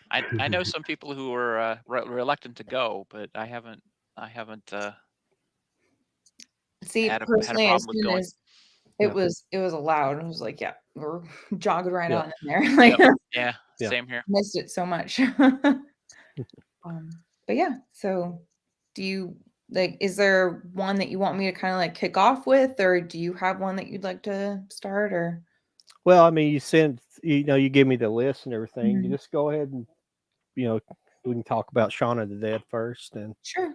I know some people who were reluctant to go, but I haven't See, had a personally, as problem with soon going. as it Yeah. was allowed, I was like, yeah, we're jogging right Yeah. on in there. Like, Yeah, Yeah. same here. missed it so much. But yeah, so do you like, is there one that you want me to kind of like kick off with, or do you have one that you'd like to start, or well, I mean, you give me the list and everything. You Mhm. just go ahead and we can talk about Shaun of the Dead first. And Sure.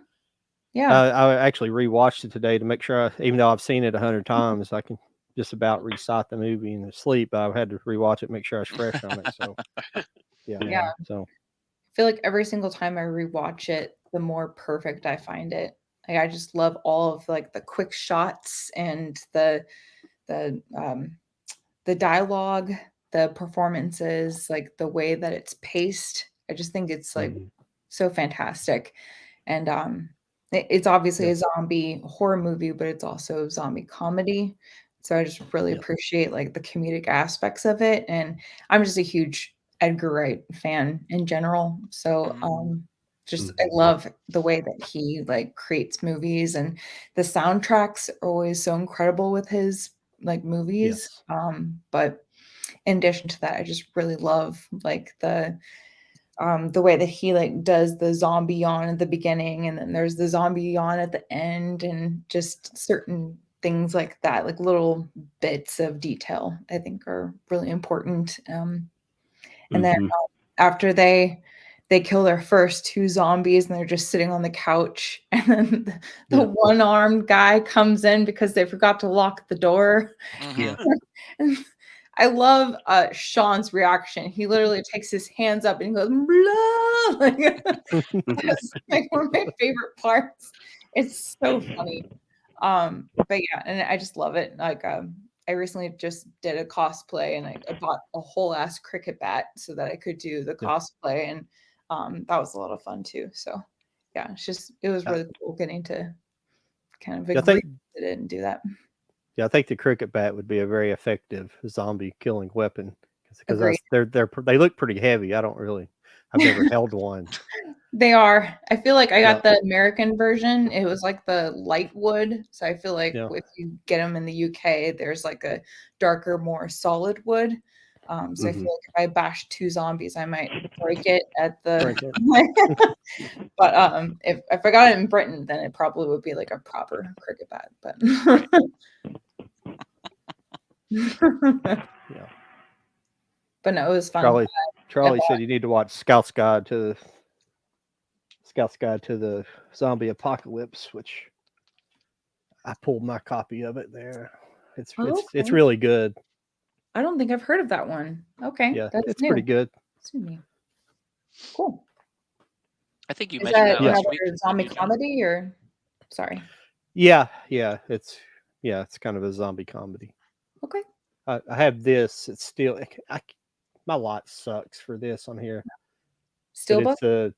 Yeah. I actually rewatched it today to make sure, even though I've seen it 100 times, I can just about recite the movie in sleep. But I had to rewatch it, make sure I was fresh on it. So, Yeah. So, I feel like every single time I rewatch it, the more perfect I find it. Like, I just love all of like the quick shots and the dialogue, the performances, like the way that it's paced. I just think it's like so fantastic. And it's obviously a zombie horror movie, but it's also a zombie comedy. So I just really appreciate like the comedic aspects of it. And I'm just a huge Edgar Wright fan in general. So I love the way that he like creates movies, and the soundtracks are always so incredible with his like movies. But in addition to that, I just really love like the way that he like does the zombie yawn at the beginning, and then there's the zombie yawn at the end, and just certain things like that, like little bits of detail I think are really important. And then after they kill their first 2 zombies and they're just sitting on the couch, and then the one-armed guy comes in because they forgot to lock the door. And I love Sean's reaction. He literally takes his hands up and he goes, blah! Like, that's like one of my favorite parts. It's so funny. But yeah, and I just love it. Like, I recently just did a cosplay, and I bought a whole ass cricket bat so that I could do the cosplay, and that was a lot of fun too. So yeah, it was really cool getting to kind of revisit it and do that. Yeah, I think the cricket bat would be a very effective zombie killing weapon because they look pretty heavy. I've never held one. They are. I feel like I got the American version. It was like the light wood. So I feel like if you get them in the UK, there's like a darker, more solid wood. So I feel like if I bashed 2 zombies, I might break it at the. But if I got it in Britain, then it probably would be like a proper cricket bat. But but no, it was fun. Charlie said you need to watch Scout's Guide to the Zombie Apocalypse, which I pulled my copy of it there. It's really good. I don't think I've heard of that one. Okay. Yeah, it's pretty good. Cool. I think you mentioned that last week. Zombie comedy, or sorry. Yeah, it's kind of a zombie comedy. Okay. I have this. It's still my lot sucks for this on here. Steelbook?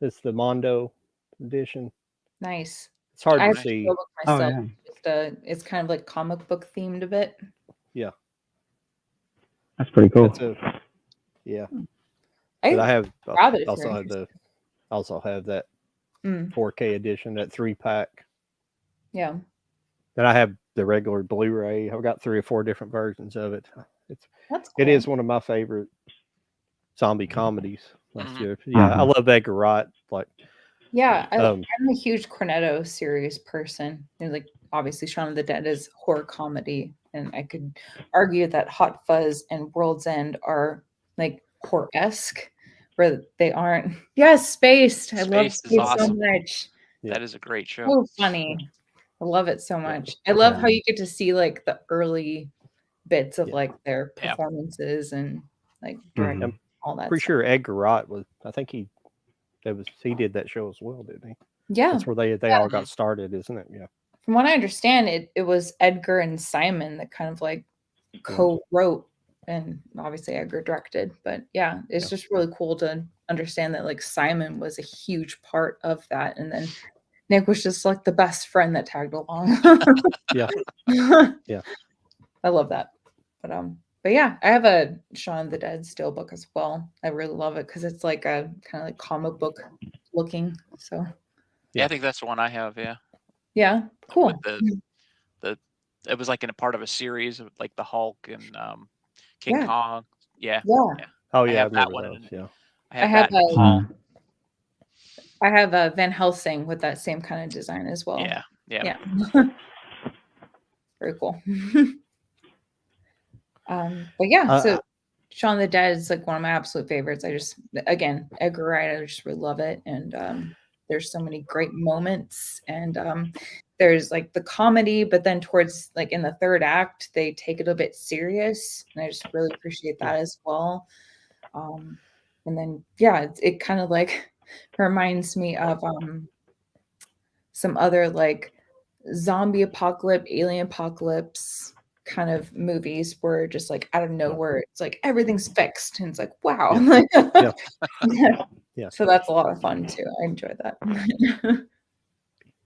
It's the Mondo edition. Nice. It's hard to see. Myself. It's kind of like comic book themed a bit. Yeah. That's pretty cool. But I have also have that 4K edition, that 3-pack. Yeah. Then I have the regular Blu-ray. I've got 3 or 4 different versions of it. That's cool. It is one of my favorite zombie comedies last year. Yeah, I love Edgar Wright. Like, I'm a huge Cornetto series person. And like, obviously, Shaun of the Dead is horror comedy, and I could argue that Hot Fuzz and World's End are like horror-esque, where they aren't. Spaced. I love Spaced so much. That is a great show. So funny. I love it so much. I love how you get to see like the early bits of like their performances and like directing all that. Pretty sure Edgar Wright was. I think he did that show as well, didn't he? Yeah, that's where they all got started, isn't it? Yeah. From what I understand, it was Edgar and Simon that kind of like co-wrote, and obviously Edgar directed. But yeah, it's just really cool to understand that like Simon was a huge part of that, and then Nick was just like the best friend that tagged along. Yeah. I love that. But yeah, I have a Shaun of the Dead steelbook as well. I really love it because it's like a kind of like comic book looking. So I think that's the one I have. Yeah, cool. With it was like in a part of a series of like the Hulk and King Kong. Yeah. Oh yeah, I have that one. I have a Van Helsing with that same kind of design as well. Yeah. Very cool. But yeah, so Shaun of the Dead is like one of my absolute favorites. Again, Edgar Wright, I just really love it. And there's so many great moments. And there's like the comedy, but then towards like in the third act, they take it a bit serious. And I just really appreciate that as well. And then, yeah, it kind of like reminds me of some other like zombie apocalypse, alien apocalypse kind of movies where just like out of nowhere it's like everything's fixed and it's like wow. Yeah. So that's a lot of fun too. I enjoy that.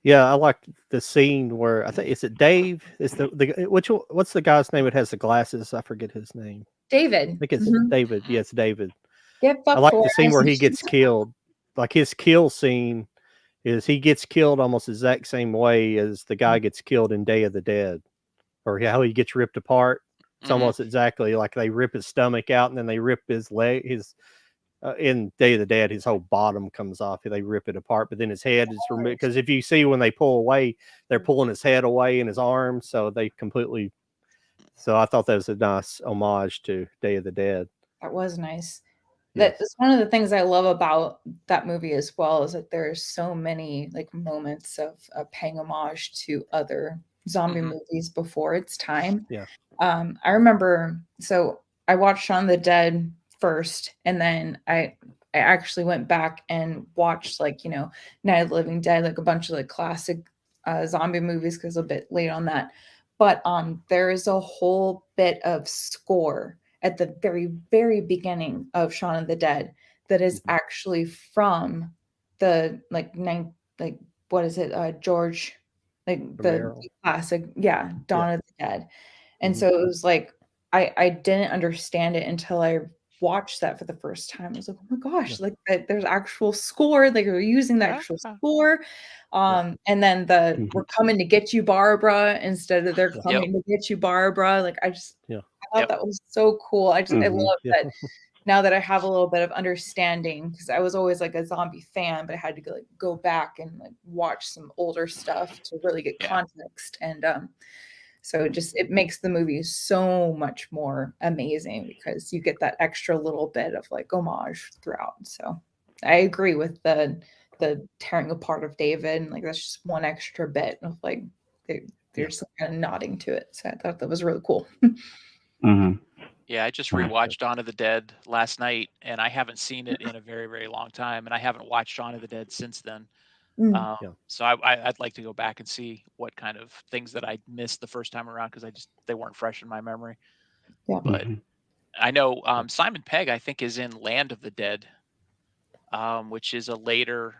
Yeah, I like the scene where I think, is it Dave? Is what's the guy's name that has the glasses? I forget his name. David. I think it's David. Yes, David. Get I like the Forrest. scene where he gets killed. Like his kill scene is he gets killed almost the exact same way as the guy gets killed in Day of the Dead, or how he gets ripped apart. It's almost exactly like they rip his stomach out and then they rip his leg. In Day of the Dead, his whole bottom comes off. They rip it apart, but then his head is removed. Because if you see when they pull away, they're pulling his head away and his arms, so they completely. So I thought that was a nice homage to Day of the Dead. That was nice. Yes. That's one of the things I love about that movie as well, is that there's so many like moments of paying homage to other zombie movies before its time. Yeah. I remember, so I watched Shaun of the Dead first, and then I actually went back and watched like, you know, Night of the Living Dead, like a bunch of like classic zombie movies, because a bit late on that. But there is a whole bit of score at the very, very beginning of Shaun of the Dead that is actually from the what is it? George, like the classic, Dawn of the Dead. And so it was like I didn't understand it until I watched that for the first time. I was like, oh my gosh, like there's actual score, like they're using the actual score. And then we're coming to get you, Barbara, instead of they're coming to get you, Barbara. Like I thought that was so cool. I love that now that I have a little bit of understanding, because I was always like a zombie fan, but I had to go back and like watch some older stuff to really get context. And so it makes the movie so much more amazing, because you get that extra little bit of like homage throughout. So I agree with the tearing apart of David, and like that's just one extra bit of like they're just kind of nodding to it. So I thought that was really cool. Yeah, I just rewatched Dawn of the Dead last night, and I haven't seen it in a very, very long time, and I haven't watched Dawn of the Dead since then. So I'd like to go back and see what kind of things that I missed the first time around, because they weren't fresh in my memory. Yeah. But I know Simon Pegg, I think, is in Land of the Dead, which is a later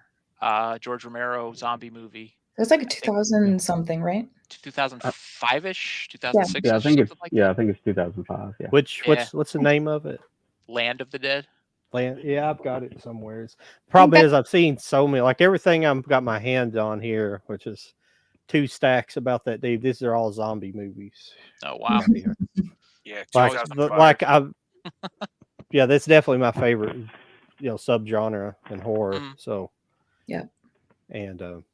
George Romero zombie movie. It's like a 2000 something, right? 2005-ish, 2006. Yeah, I think it's like I think it's 2005. Yeah. What's the name of it? Land of the Dead. Yeah, I've got it somewhere. Problem is, I've seen so many, like everything I've got my hands on here, which is 2 stacks about that, Dave. These are all zombie movies. Oh wow. Yeah, yeah, that's definitely my favorite, subgenre in horror. So yeah, and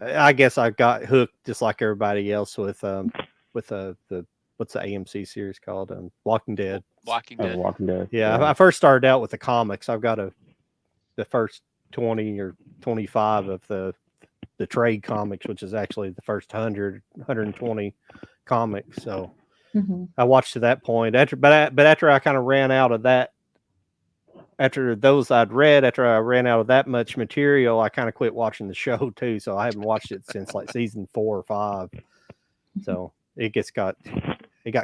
I guess I got hooked just like everybody else with the what's the AMC series called? Walking Dead. Walking Dead. Walking Dead. Yeah, I first started out with the comics. I've got the first 20 or 25 of the trade comics, which is actually the first 120 comics. So I watched to that point. But after I kind of ran out of that, after I ran out of that much material, I kind of quit watching the show too. So I haven't watched it since like season 4 or 5. So it got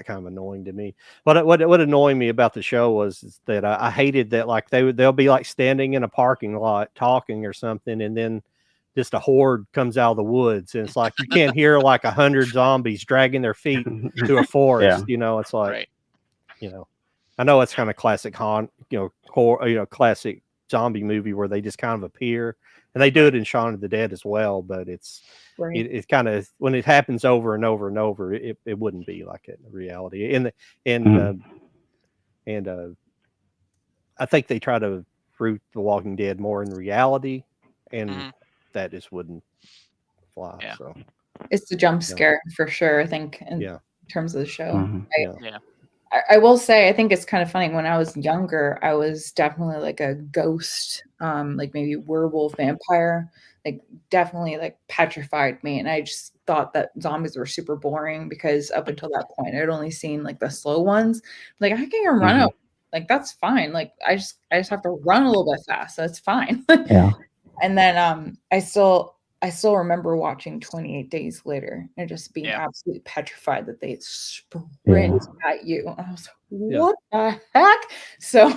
kind of annoying to me. But what annoyed me about the show was that I hated that, like they'll be like standing in a parking lot talking or something, and then just a horde comes out of the woods, and it's like you can't hear like 100 zombies dragging their feet through a forest. It's like, I know it's kind of classic horror, classic zombie movie where they just kind of appear, and they do it in Shaun of the Dead as well. But it's kind of, when it happens over and over and over, it wouldn't be like it in reality. And I think they try to root The Walking Dead more in reality, and that just wouldn't fly. Yeah. So it's the jump scare for sure, I think, in terms of the show. I will say, I think it's kind of funny. When I was younger, I was definitely like a ghost, like maybe werewolf, vampire, like definitely like petrified me. And I just thought that zombies were super boring because up until that point, I'd only seen like the slow ones. Like I can run out, like that's fine. Like I just have to run a little bit fast. That's fine. Yeah. And then I still remember watching 28 Days Later and just being absolutely petrified that they sprint at you. I was like, what the heck? So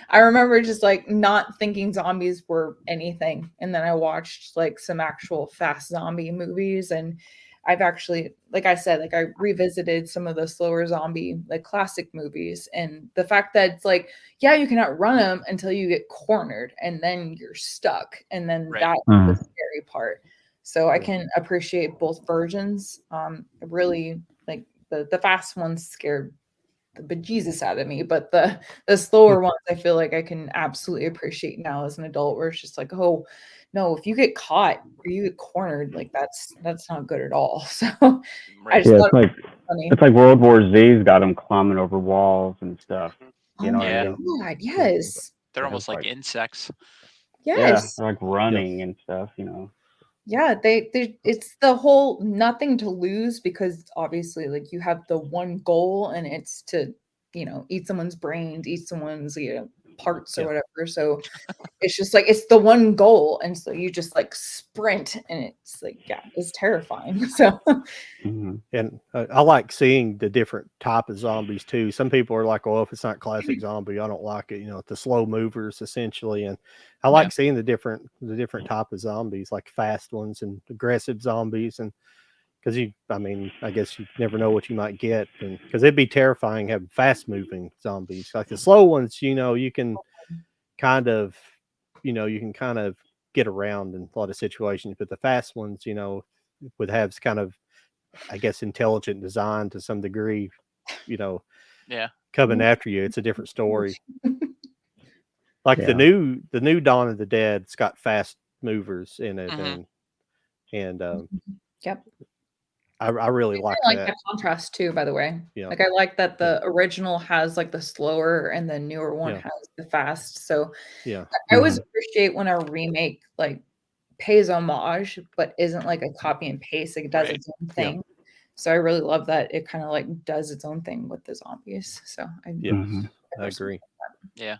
I remember just like not thinking zombies were anything. And then I watched like some actual fast zombie movies, and I've actually, like I said, like I revisited some of the slower zombie, like classic movies, and the fact that it's like, yeah, you can outrun them until you get cornered and then you're stuck. And then that's the scary part. So I can appreciate both versions. Really like the fast ones scared the bejesus out of me, but the slower ones I feel like I can absolutely appreciate now as an adult, where it's just like, oh no, if you get caught or you get cornered, like that's not good at all. So I just thought it was funny. It's like World War Z's got them climbing over walls and stuff. You know what I mean? God, yes. They're almost like insects. Yes. Yeah, they're like running and stuff, you know. Yeah, they it's the whole nothing to lose, because obviously like you have the one goal, and it's to, you know, eat someone's brains, eat someone's, you know, parts or whatever. So it's just like it's the one goal, and so you just like sprint, and it's like, yeah, it's terrifying. So and I like seeing the different type of zombies too. Some people are like, well, if it's not classic zombie, I don't like it. You know, the slow movers essentially, and I like seeing the different type of zombies, like fast ones and aggressive zombies, and because I mean, I guess you never know what you might get, and because it'd be terrifying having fast moving zombies. Like the slow ones, you know, you can kind of get around in a lot of situations, but the fast ones, you know, would have kind of, I guess, intelligent design to some degree, you know, coming after you. It's a different story. Like the new Dawn of the Dead's got fast movers in it, and I really like that contrast too, by the way. Yeah. Like I like that the original has like the slower and the newer one has the fast. So I always appreciate when a remake like pays homage but isn't like a copy and paste. Like it does its own thing. So I really love that it kind of like does its own thing with the zombies. So I agree. Yeah.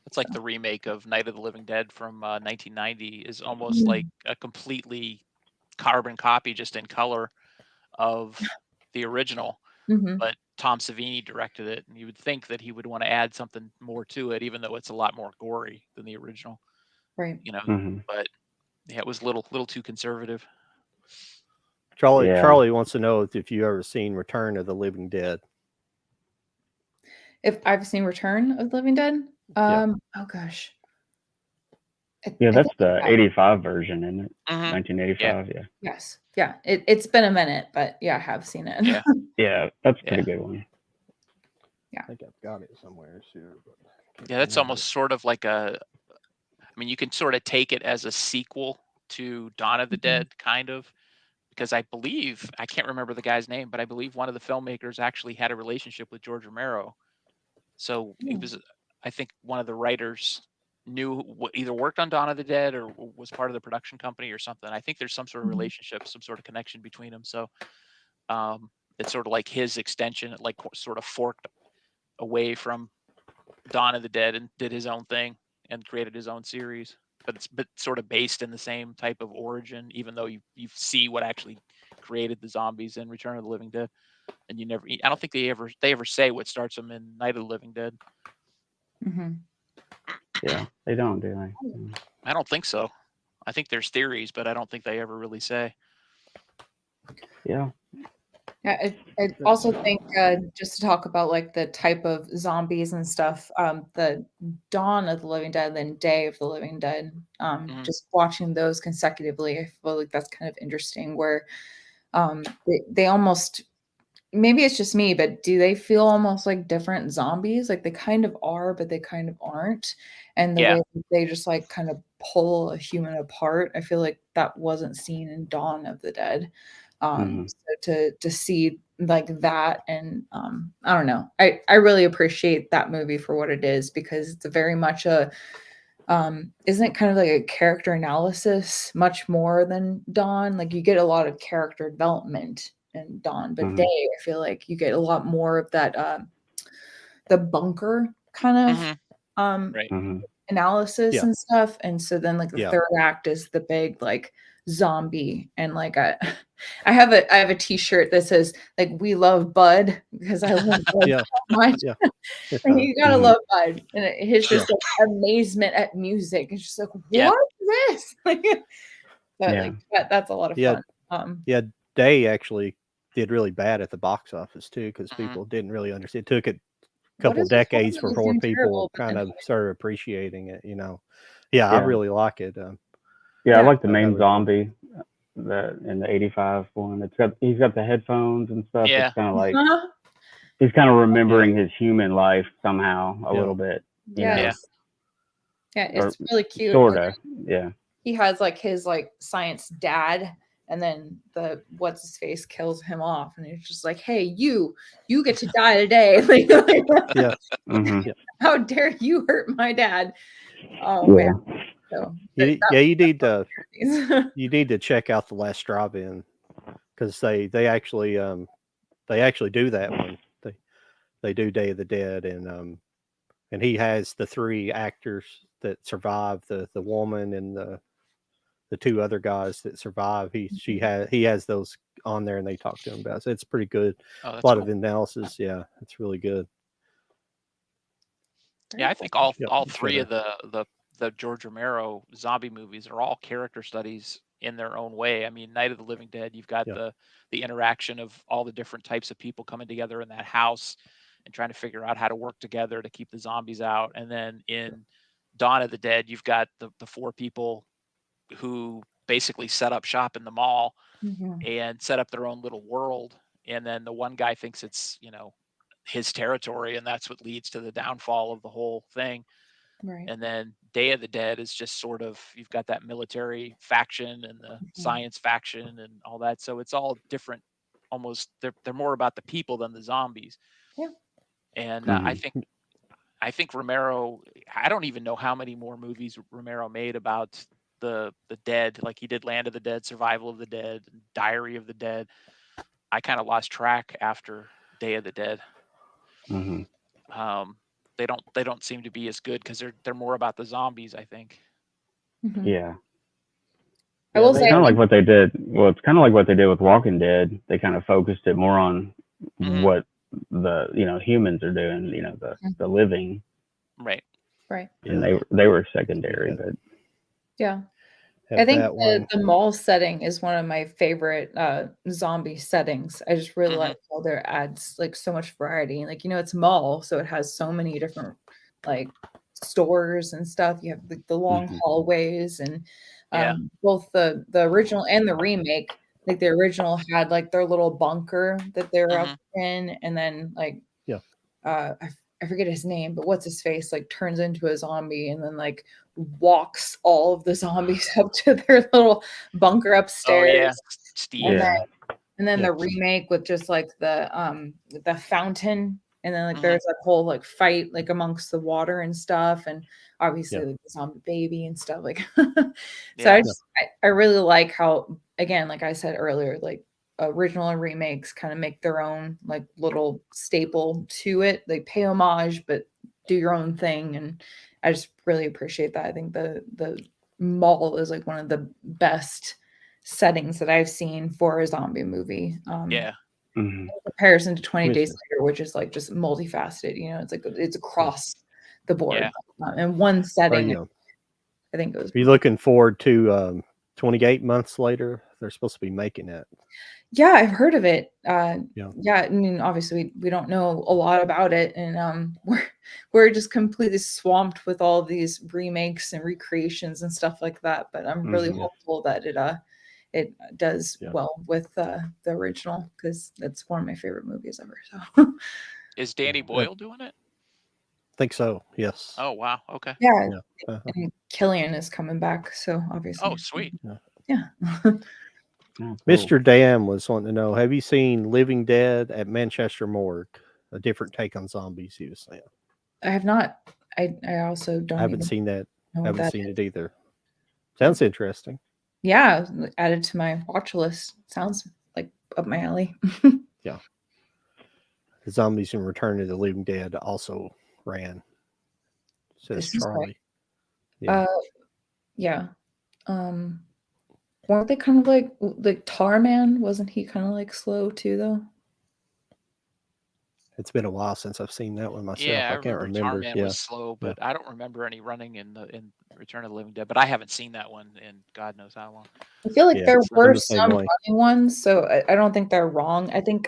It's like the remake of Night of the Living Dead from 1990 is almost like a completely carbon copy, just in color, of the original. But Tom Savini directed it, and you would think that he would want to add something more to it, even though it's a lot more gory than the original. Right. You know, but yeah, it was a little too conservative. Charlie wants to know if you ever seen Return of the Living Dead. If I've seen Return of the Living Dead? Oh gosh. Yeah, that's the 85 version, isn't it? 1985, Yes. Yeah. It's been a minute, but yeah, I have seen it. Yeah. Yeah, that's a pretty good one. Yeah. I think I've got it somewhere. Yeah, that's almost sort of like I mean, you can sort of take it as a sequel to Dawn of the Dead, kind of, because I believe, I can't remember the guy's name, but I believe one of the filmmakers actually had a relationship with George Romero. So it was, I think one of the writers either worked on Dawn of the Dead or was part of the production company or something. I think there's some sort of relationship, some sort of connection between them. So it's sort of like his extension, like sort of forked away from Dawn of the Dead and did his own thing and created his own series. But it's sort of based in the same type of origin, even though you see what actually created the zombies in Return of the Living Dead. And I don't think they ever say what starts them in Night of the Living Dead. Yeah, they don't, do they? I don't think so. I think there's theories, but I don't think they ever really say. Yeah. Yeah, I also think just to talk about like the type of zombies and stuff, the Dawn of the Living Dead, then Day of the Living Dead, just watching those consecutively, I feel like that's kind of interesting where they almost, maybe it's just me, but do they feel almost like different zombies? Like they kind of are, but they kind of aren't. And the way they just like kind of pull a human apart, I feel like that wasn't seen in Dawn of the Dead. So to see like that. And I don't know. I really appreciate that movie for what it is, because it's a very much a isn't it kind of like a character analysis much more than Dawn? Like you get a lot of character development in Dawn, but Day, I feel like you get a lot more of that the bunker kind of Right. analysis and stuff. And so then like the third act is the big like zombie, and like I have a t-shirt that says like "We love Bud," because I love Bud so much. And you gotta love Bud, and his just like amazement at music. It's just like, what is this? Like, but like that's a lot of fun. Day actually did really bad at the box office too, because people didn't really understand. It took it a couple decades before people kind of started appreciating it. You know, I really like it. I like the main zombie. In the 85 one, he's got the headphones and stuff. It's kind of like he's kind of remembering his human life somehow a little bit. It's really cute. Sorta, He has like his like science dad, and then the what's his face kills him off, and he's just like, "Hey, you get to die today." How dare you hurt my dad? Oh man. So you need to check out The Last Drive-In, because they actually do that one. They do Day of the Dead, and he has the 3 actors that survive, the woman and the 2 other guys that survive. He has those on there, and they talk to him about it. So it's pretty good. A lot of analysis. Yeah, it's really good. Yeah, I think all 3 of the George Romero zombie movies are all character studies in their own way. I mean, Night of the Living Dead, you've got the interaction of all the different types of people coming together in that house and trying to figure out how to work together to keep the zombies out. And then in Dawn of the Dead, you've got the 4 people who basically set up shop in the mall and set up their own little world. And then the one guy thinks it's, his territory, and that's what leads to the downfall of the whole thing. Right. And then Day of the Dead is just sort of, you've got that military faction and the science faction and all that. So it's all different. Almost they're more about the people than the zombies. Yeah. And I think Romero, I don't even know how many more movies Romero made about the dead. Like he did Land of the Dead, Survival of the Dead, Diary of the Dead. I kind of lost track after Day of the Dead. They don't seem to be as good because they're more about the zombies, I think. I will say, kind of like what they did. Well, it's kind of like what they did with Walking Dead. They kind of focused it more on what the humans are doing. The living. Right. And they were secondary, but I think the mall setting is one of my favorite zombie settings. I just really like how there adds like so much variety. Like, it's mall, so it has so many different like stores and stuff. You have the long hallways, and both the original and the remake. Like the original had like their little bunker that they were up in, and then like I forget his name, but what's his face like turns into a zombie and then like walks all of the zombies up to their little bunker upstairs. Oh yeah, Steve. And then the remake with just like the fountain, and then like there's that whole like fight like amongst the water and stuff, and obviously like the zombie baby and stuff like. So I really like how, again, like I said earlier, like original and remakes kind of make their own like little staple to it. They pay homage, but do your own thing, and I just really appreciate that. I think the mall is like one of the best settings that I've seen for a zombie movie. In comparison to 20 Days Later, which is like just multifaceted. It's like it's across the board. In one setting, I think it was. Are you looking forward to 28 months later? They're supposed to be making it. Yeah, I've heard of it. I mean, obviously we don't know a lot about it, and we're just completely swamped with all these remakes and recreations and stuff like that. But I'm really hopeful that it does well with the original, because that's one of my favorite movies ever. So, is Danny Boyle doing it? I think so. Yes. Oh wow. Okay. Yeah. And Killian is coming back, so obviously. Oh sweet. Yeah. Oh, cool. Mr. Dan was wanting to know, have you seen Living Dead at Manchester Morgue? A different take on zombies, he was saying. I have not. I also don't I haven't even seen that. know what Haven't that seen is. it either. Sounds interesting. Yeah, added to my watch list. Sounds like up my alley. Yeah. The Zombies in Return of the Living Dead also ran. Says This is Charlie. right. Yeah. Weren't they kind of like Tarman? Wasn't he kind of like slow too though? It's been a while since I've seen that one myself. Yeah, I can't remember. Tarman Yeah. was slow, but I don't remember any running in Return of the Living Dead. But I haven't seen that one in God knows how long. I feel like Yeah, there I'm were the same some way. running ones, so I don't think they're wrong. I think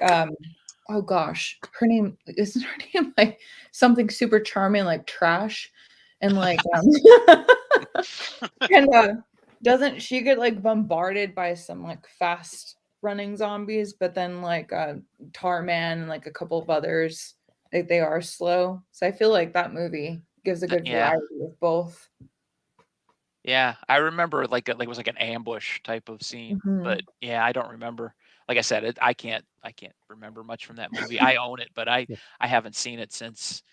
oh gosh, her name isn't her name like something super charming like Trash, and like and doesn't she get like bombarded by some like fast running zombies, but then like Tarman and like a couple of others they are slow. So I feel like that movie gives a good Yeah. variety of both. Yeah, I remember like it was like an ambush type of scene, Mhm. but yeah, I don't remember. Like I said, I can't remember much from that movie. I own it, but I haven't seen it since,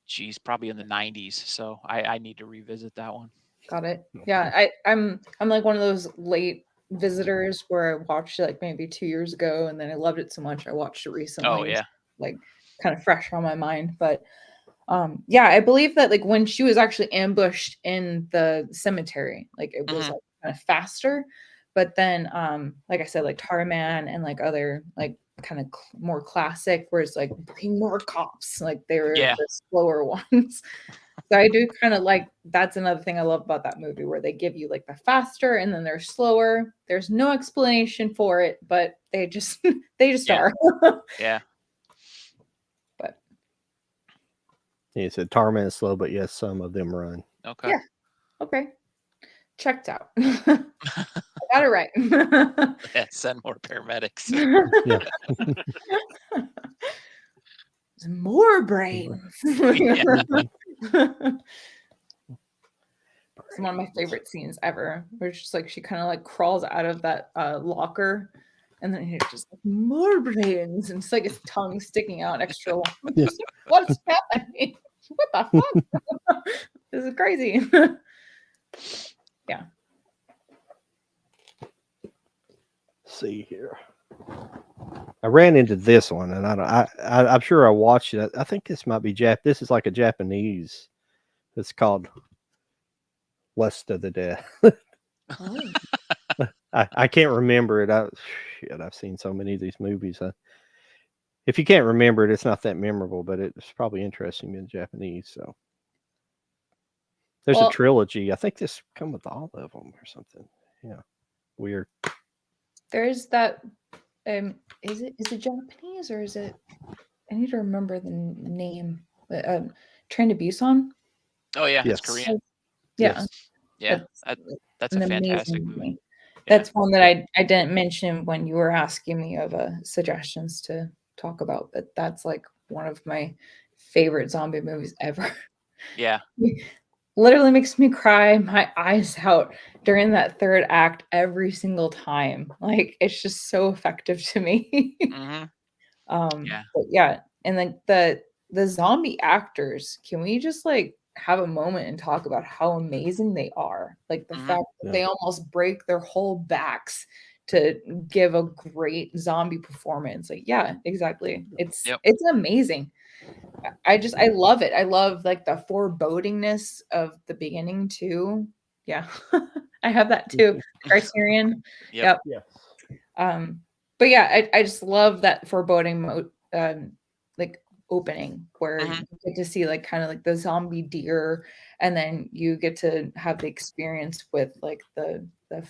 geez, probably in the 90s. So I need to revisit that one. Got it. Yeah, I'm like one of those late visitors where I watched it like maybe 2 years ago, and then I loved it so much I watched it recently. Oh yeah, Like kind of fresh on my mind. But yeah, I believe that like when she was actually ambushed in the cemetery, like it was like kind of faster. But then like I said, like Tarman and like other like kind of more classic where it's like bring more cops, like they were the slower ones. So I do kind of like that's another thing I love about that movie where they give you like the faster and then they're slower. There's no explanation for it, but they just are. yeah. But he said Tarman is slow, but yes, some of them run. Okay. Yeah. Okay. Checked out. I got it right. Yeah, send more paramedics. Yeah. More brains. It's one of my favorite scenes ever. Where it's just like she kind of like crawls out of that locker, and then it's just like more brains, and it's like his tongue sticking out extra long. Just, what's happening? What the fuck? This is crazy. Yeah. See here. I ran into this one, and I'm sure I watched it. I think this might be This is like a Japanese. It's called West of the Dead. Oh. I can't remember it. I've seen so many of these movies. If you can't remember it, it's not that memorable, but it's probably interesting in Japanese. So there's a trilogy. I think this come with all of them or something. Yeah, weird. There's that. Is it Japanese or is it? I need to remember the name. Train to Busan. Oh yeah, Yes. it's Korean. Yeah. Yeah, that's a fantastic movie. That's one that I didn't mention when you were asking me of suggestions to talk about, but that's like one of my favorite zombie movies ever. Yeah. Literally makes me cry my eyes out during that third act every single time. Like it's just so effective to me. But yeah, and like the zombie actors, can we just like have a moment and talk about how amazing they are? Like the fact that they almost break their whole backs to give a great zombie performance. Like, yeah, exactly. It's amazing. I love it. I love like the forebodingness of the beginning too. Yeah. I have that too. Criterion. Yep. Yes. But yeah, I just love that foreboding like opening where you get to see like kind of like the zombie deer, and then you get to have the experience with like the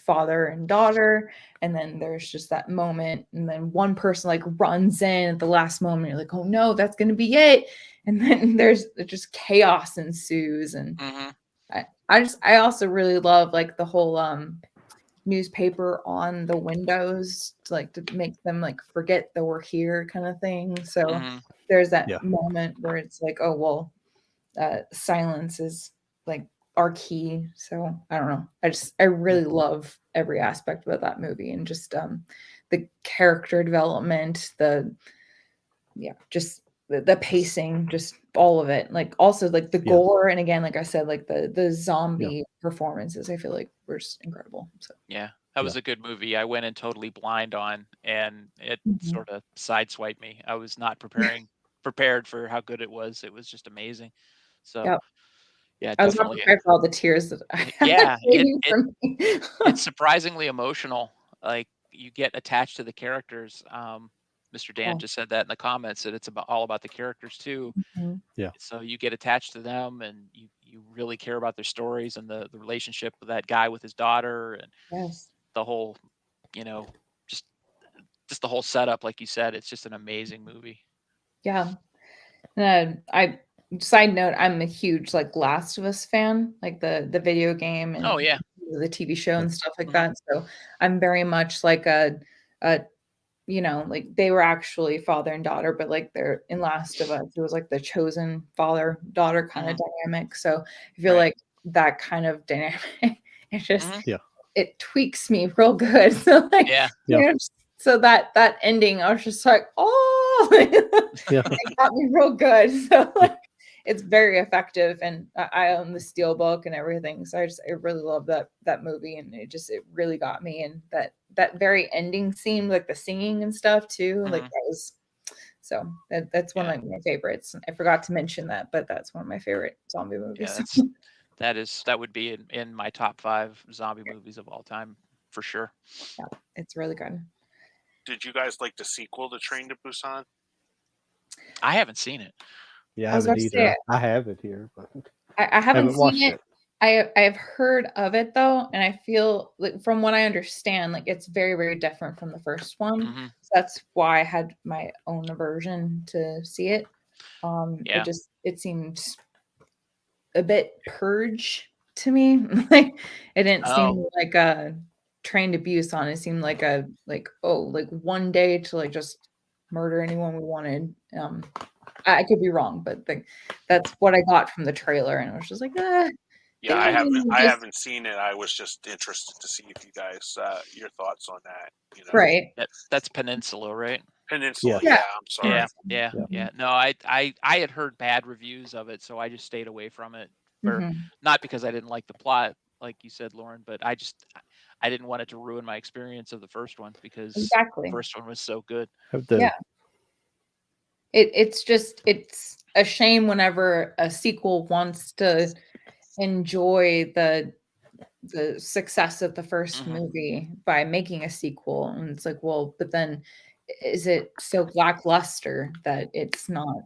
father and daughter, and then there's just that moment, and then one person like runs in at the last moment. You're like, oh no, that's gonna be it, and then there's just chaos ensues, and I also really love like the whole newspaper on the windows to like to make them like forget that we're here kind of thing. So there's that moment where it's like, oh well, silence is like are key. So I don't know. I really love every aspect of that movie, and just the character development, just the pacing, just all of it. Like also like the gore, and again, like I said, like the zombie performances, I feel like were just incredible. So yeah, that was a good movie. I went in totally blind on, and it sort of sideswiped me. I was not prepared for how good it was. It was just amazing. So yeah, I was not definitely. prepared for all the tears that I had. Yeah, it's surprisingly emotional. Like you get attached to the characters. Mr. Dan just said that in the comments, that it's all about the characters too. Yeah. So you get attached to them, and you really care about their stories and the relationship with that guy with his daughter, and the whole, just the whole setup. Like you said, it's just an amazing movie. Yeah. I side note, I'm a huge like Last of Us fan, like the video game and the TV show and stuff like that. So I'm very much like a like they were actually father and daughter, but like they're in Last of Us, it was like the chosen father-daughter kind of dynamic. So I feel like that kind of dynamic, it just it tweaks me real good. So like so that ending, I was just like, oh, it got me real good. So like it's very effective, and I own the Steelbook and everything. So I really love that movie, and it really got me. And that very ending scene, like the singing and stuff too, like that was that's one of my favorites. I forgot to mention that, but that's one of my favorite zombie movies. Yeah, that would be in my top 5 zombie movies of all time for sure. Yeah, it's really good. Did you guys like the sequel to Train to Busan? I haven't seen it. Yeah, I haven't either. I have it here, but I haven't seen it. I've heard of it though, and I feel like from what I understand, like it's very, very different from the first one. So that's why I had my own aversion to see it. It seemed a bit purge to me. Like it didn't seem like a Trained to Busan. It seemed like like one day to like just murder anyone we wanted. I could be wrong, but that's what I got from the trailer, and it was just like, yeah, I haven't seen it. I was just interested to see if you guys your thoughts on that. Right. That's Peninsula, right? Peninsula. Yeah. I'm sorry. Yeah. No, I had heard bad reviews of it, so I just stayed away from it. Not because I didn't like the plot, like you said, Lauren, but I didn't want it to ruin my experience of the first one, because the first one was so good. Yeah. It's a shame whenever a sequel wants to enjoy the success of the first movie by making a sequel, and it's like, well, but then is it so lackluster that it's not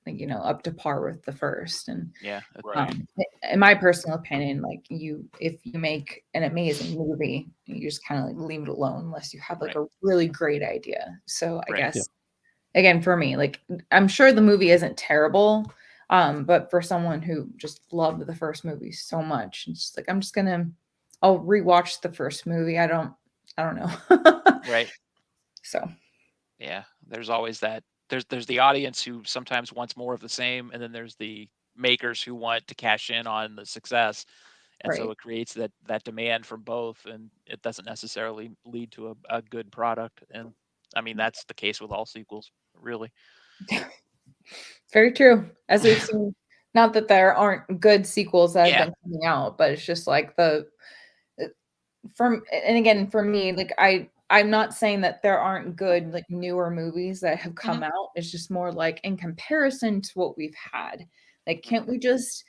like up to par with the first? And in my personal opinion, like if you make an amazing movie, you just kind of like leave it alone unless you have like a really great idea. So I guess again, for me, like I'm sure the movie isn't terrible, but for someone who just loved the first movie so much, it's just like I'll rewatch the first movie. I don't know. Right. So yeah, there's always that. There's the audience who sometimes wants more of the same, and then there's the makers who want to cash in on the success, and so it creates that demand from both, and it doesn't necessarily lead to a good product. And I mean, that's the case with all sequels, really. Very true. As we've seen, not that there aren't good sequels that have been coming out, but it's just like and again, for me, like I'm not saying that there aren't good like newer movies that have come out. It's just more like in comparison to what we've had. Like, can't we just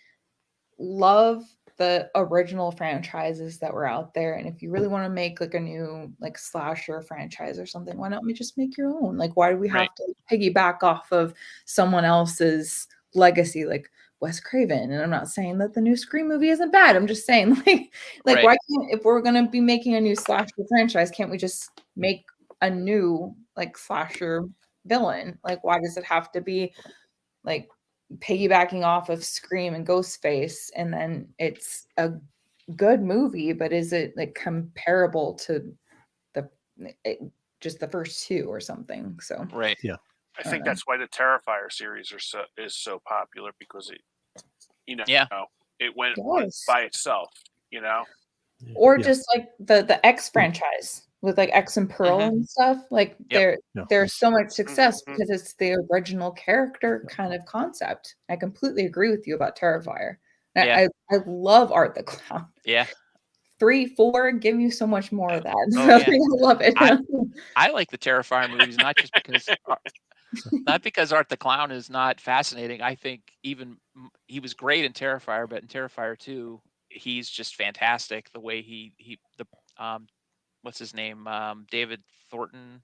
love the original franchises that were out there? And if you really want to make like a new like slasher franchise or something, why don't we just make your own? Like, why do we have to piggyback off of someone else's legacy, like Wes Craven? And I'm not saying that the new Scream movie isn't bad. I'm just saying like why can't, if we're gonna be making a new slasher franchise, can't we just make a new like slasher villain? Like, why does it have to be like piggybacking off of Scream and Ghostface, and then it's a good movie, but is it like comparable to just the first two or something? So I think that's why the Terrifier series is so popular, because it it went Yes. by itself, you know. Or Yeah. just like the X franchise with like X and Pearl and stuff. Like Yep. there's so much success Mhm. because it's the original character kind of concept. I completely agree with you about Terrifier. Yeah. I love Art the Clown. Yeah. 3, 4, give me so much more of that. Oh, I yeah. love it. I like the Terrifier movies, not just because Art the Clown is not fascinating. I think even he was great in Terrifier, but in Terrifier 2, he's just fantastic. The way what's his name? David Thornton,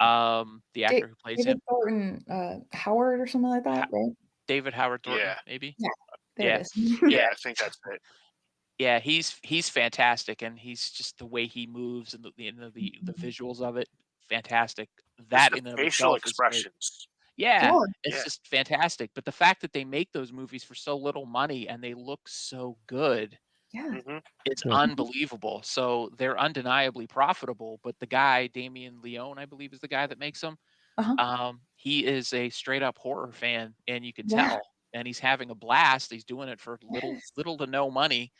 the actor who plays David him. Thornton, Howard or something like that, right? David Howard Thornton, Yeah. maybe. Yeah, there Yeah. it is. Yeah, I think that's it. Yeah, he's fantastic, and he's just the way he moves and the visuals of it, fantastic. That Just in the and of facial itself is great. expressions. Yeah, Yeah. it's Yeah. just fantastic. But the fact that they make those movies for so little money and they look so good, Yeah. Hmm. it's Yeah. unbelievable. So they're undeniably profitable. But the guy, Damien Leone, I believe is the guy that makes them. He is a straight up horror fan, and you can Yeah. tell. And he's having a blast. He's doing it for Yes. little to no money,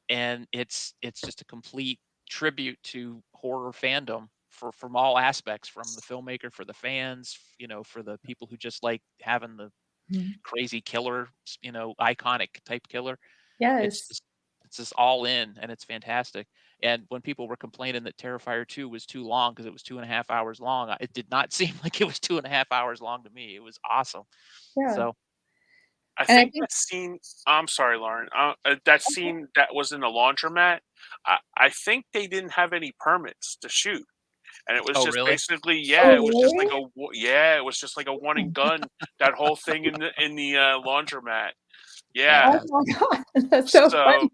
and it's just a complete tribute to horror fandom from all aspects, from the filmmaker, for the fans, for the people who just like having the Mhm. crazy killer, iconic type killer. It's Yes. just it's just all in, and it's fantastic. And when people were complaining that Terrifier 2 was too long because it was 2.5 hours long, it did not seem like it was 2.5 hours long to me. It was awesome. Yeah. So I And I think think that scene. I'm sorry, Lauren. That scene that was in the laundromat. I think they didn't have any permits to shoot, and it was Oh, just really? basically, Oh, it was just like really? it was just like a one and done. That whole thing in the laundromat. Yeah. Oh Fantastic. my god, that's so So funny.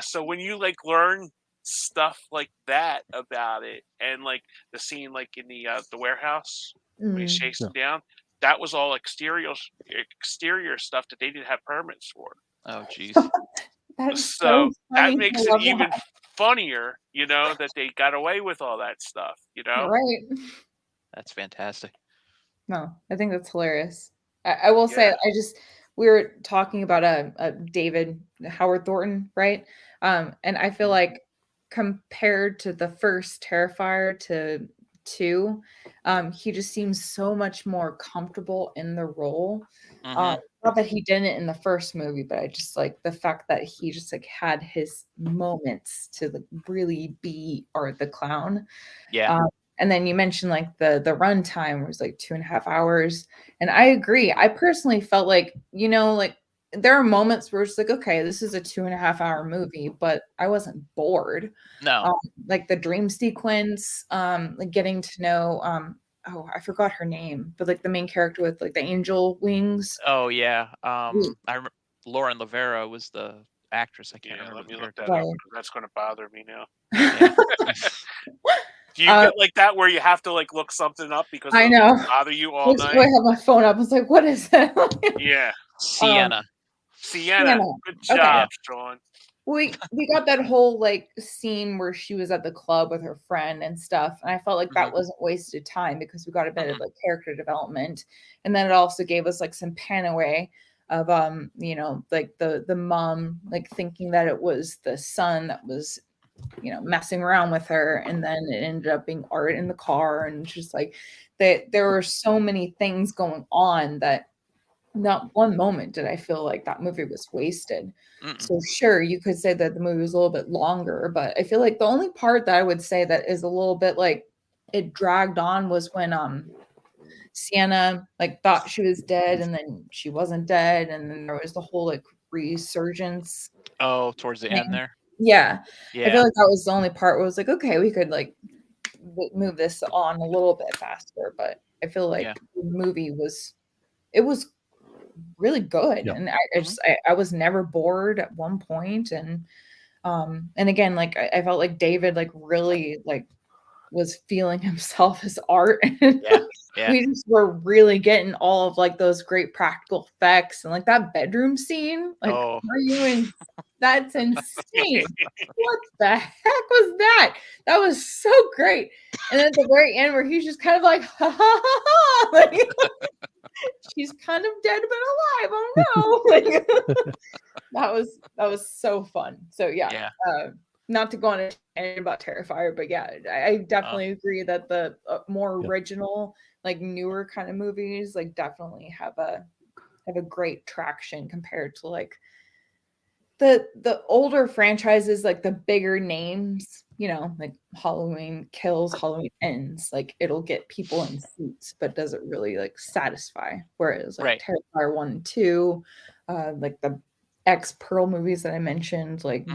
so when you like learn stuff like that about it, and like the scene like in the warehouse when he's Mm. chasing down, that was all exterior stuff that they didn't have permits for. Oh, geez. That is so So that funny. I makes it love even that. funnier, that they got away with all that stuff. Right. That's fantastic. No, I think that's hilarious. I will say, Yeah. we were talking about David Howard Thornton, right? And I feel like compared to the first Terrifier to 2, he just seems so much more comfortable in the role. Mhm. Not that he didn't in the first movie, but I just like the fact that he just like had his moments to like really be Art the Clown. Yeah. And then you mentioned like the runtime was like 2.5 hours. And I agree. I personally felt like, like there are moments where it's like, okay, this is a 2.5 hour movie, but I wasn't bored. No. Like the dream sequence, like getting to know, oh, I forgot her name, but like the main character with like the angel wings. Oh, yeah. Mm. I remember Lauren Lavera was the actress. I can't Yeah, remember let the me look character. that up. Right. 'Cause that's going to bother me now. Yeah. Do you get like that where you have to like look something up because I it'll know. bother you all I night? have my phone up. I was like, what is that? Yeah. Sienna. Sienna. Good Okay. job, Sean. We got that whole like scene where she was at the club with her friend and stuff, and I felt like that Mhm. wasn't wasted time because we got a bit Mhm. of like character development, and then it also gave us like some pan away of like the mom like thinking that it was the son that was messing around with her, and then it ended up being Art in the car, and just like there were so many things going on that not one moment did I feel like that movie was wasted. Mm-mm. So sure, you could say that the movie was a little bit longer, but I feel like the only part that I would say that is a little bit like it dragged on was when Sienna like thought she was dead and then she wasn't dead, and then there was the whole like resurgence. Oh, towards the end there. Yeah. I Yeah. feel like that was the only part where it was like, okay, we could like move this on a little bit faster, but I feel like Yeah. the movie was really good. Yeah. And I was never bored at one point. And again, like I felt like David like really like was feeling himself as Art. Yeah. Yeah. We just were really getting all of like those great practical effects and like that bedroom scene. Like, Oh. are you in? That's insane. What the heck was that? That was so great. And then at the very end where he's just kind of like, ha ha ha ha. Like, she's kind of dead but alive. Oh no! Like, that was so fun. So yeah. Not to go on a tangent about Terrifier, but yeah, I definitely agree that the more original, like newer kind of movies, like definitely have a great traction compared to like the older franchises, like the bigger names, you know, like Halloween Kills, Halloween Ends, like it'll get people in seats, but does it really like satisfy? Whereas like Terrifier 1 and 2, like the X Pearl movies that I mentioned, like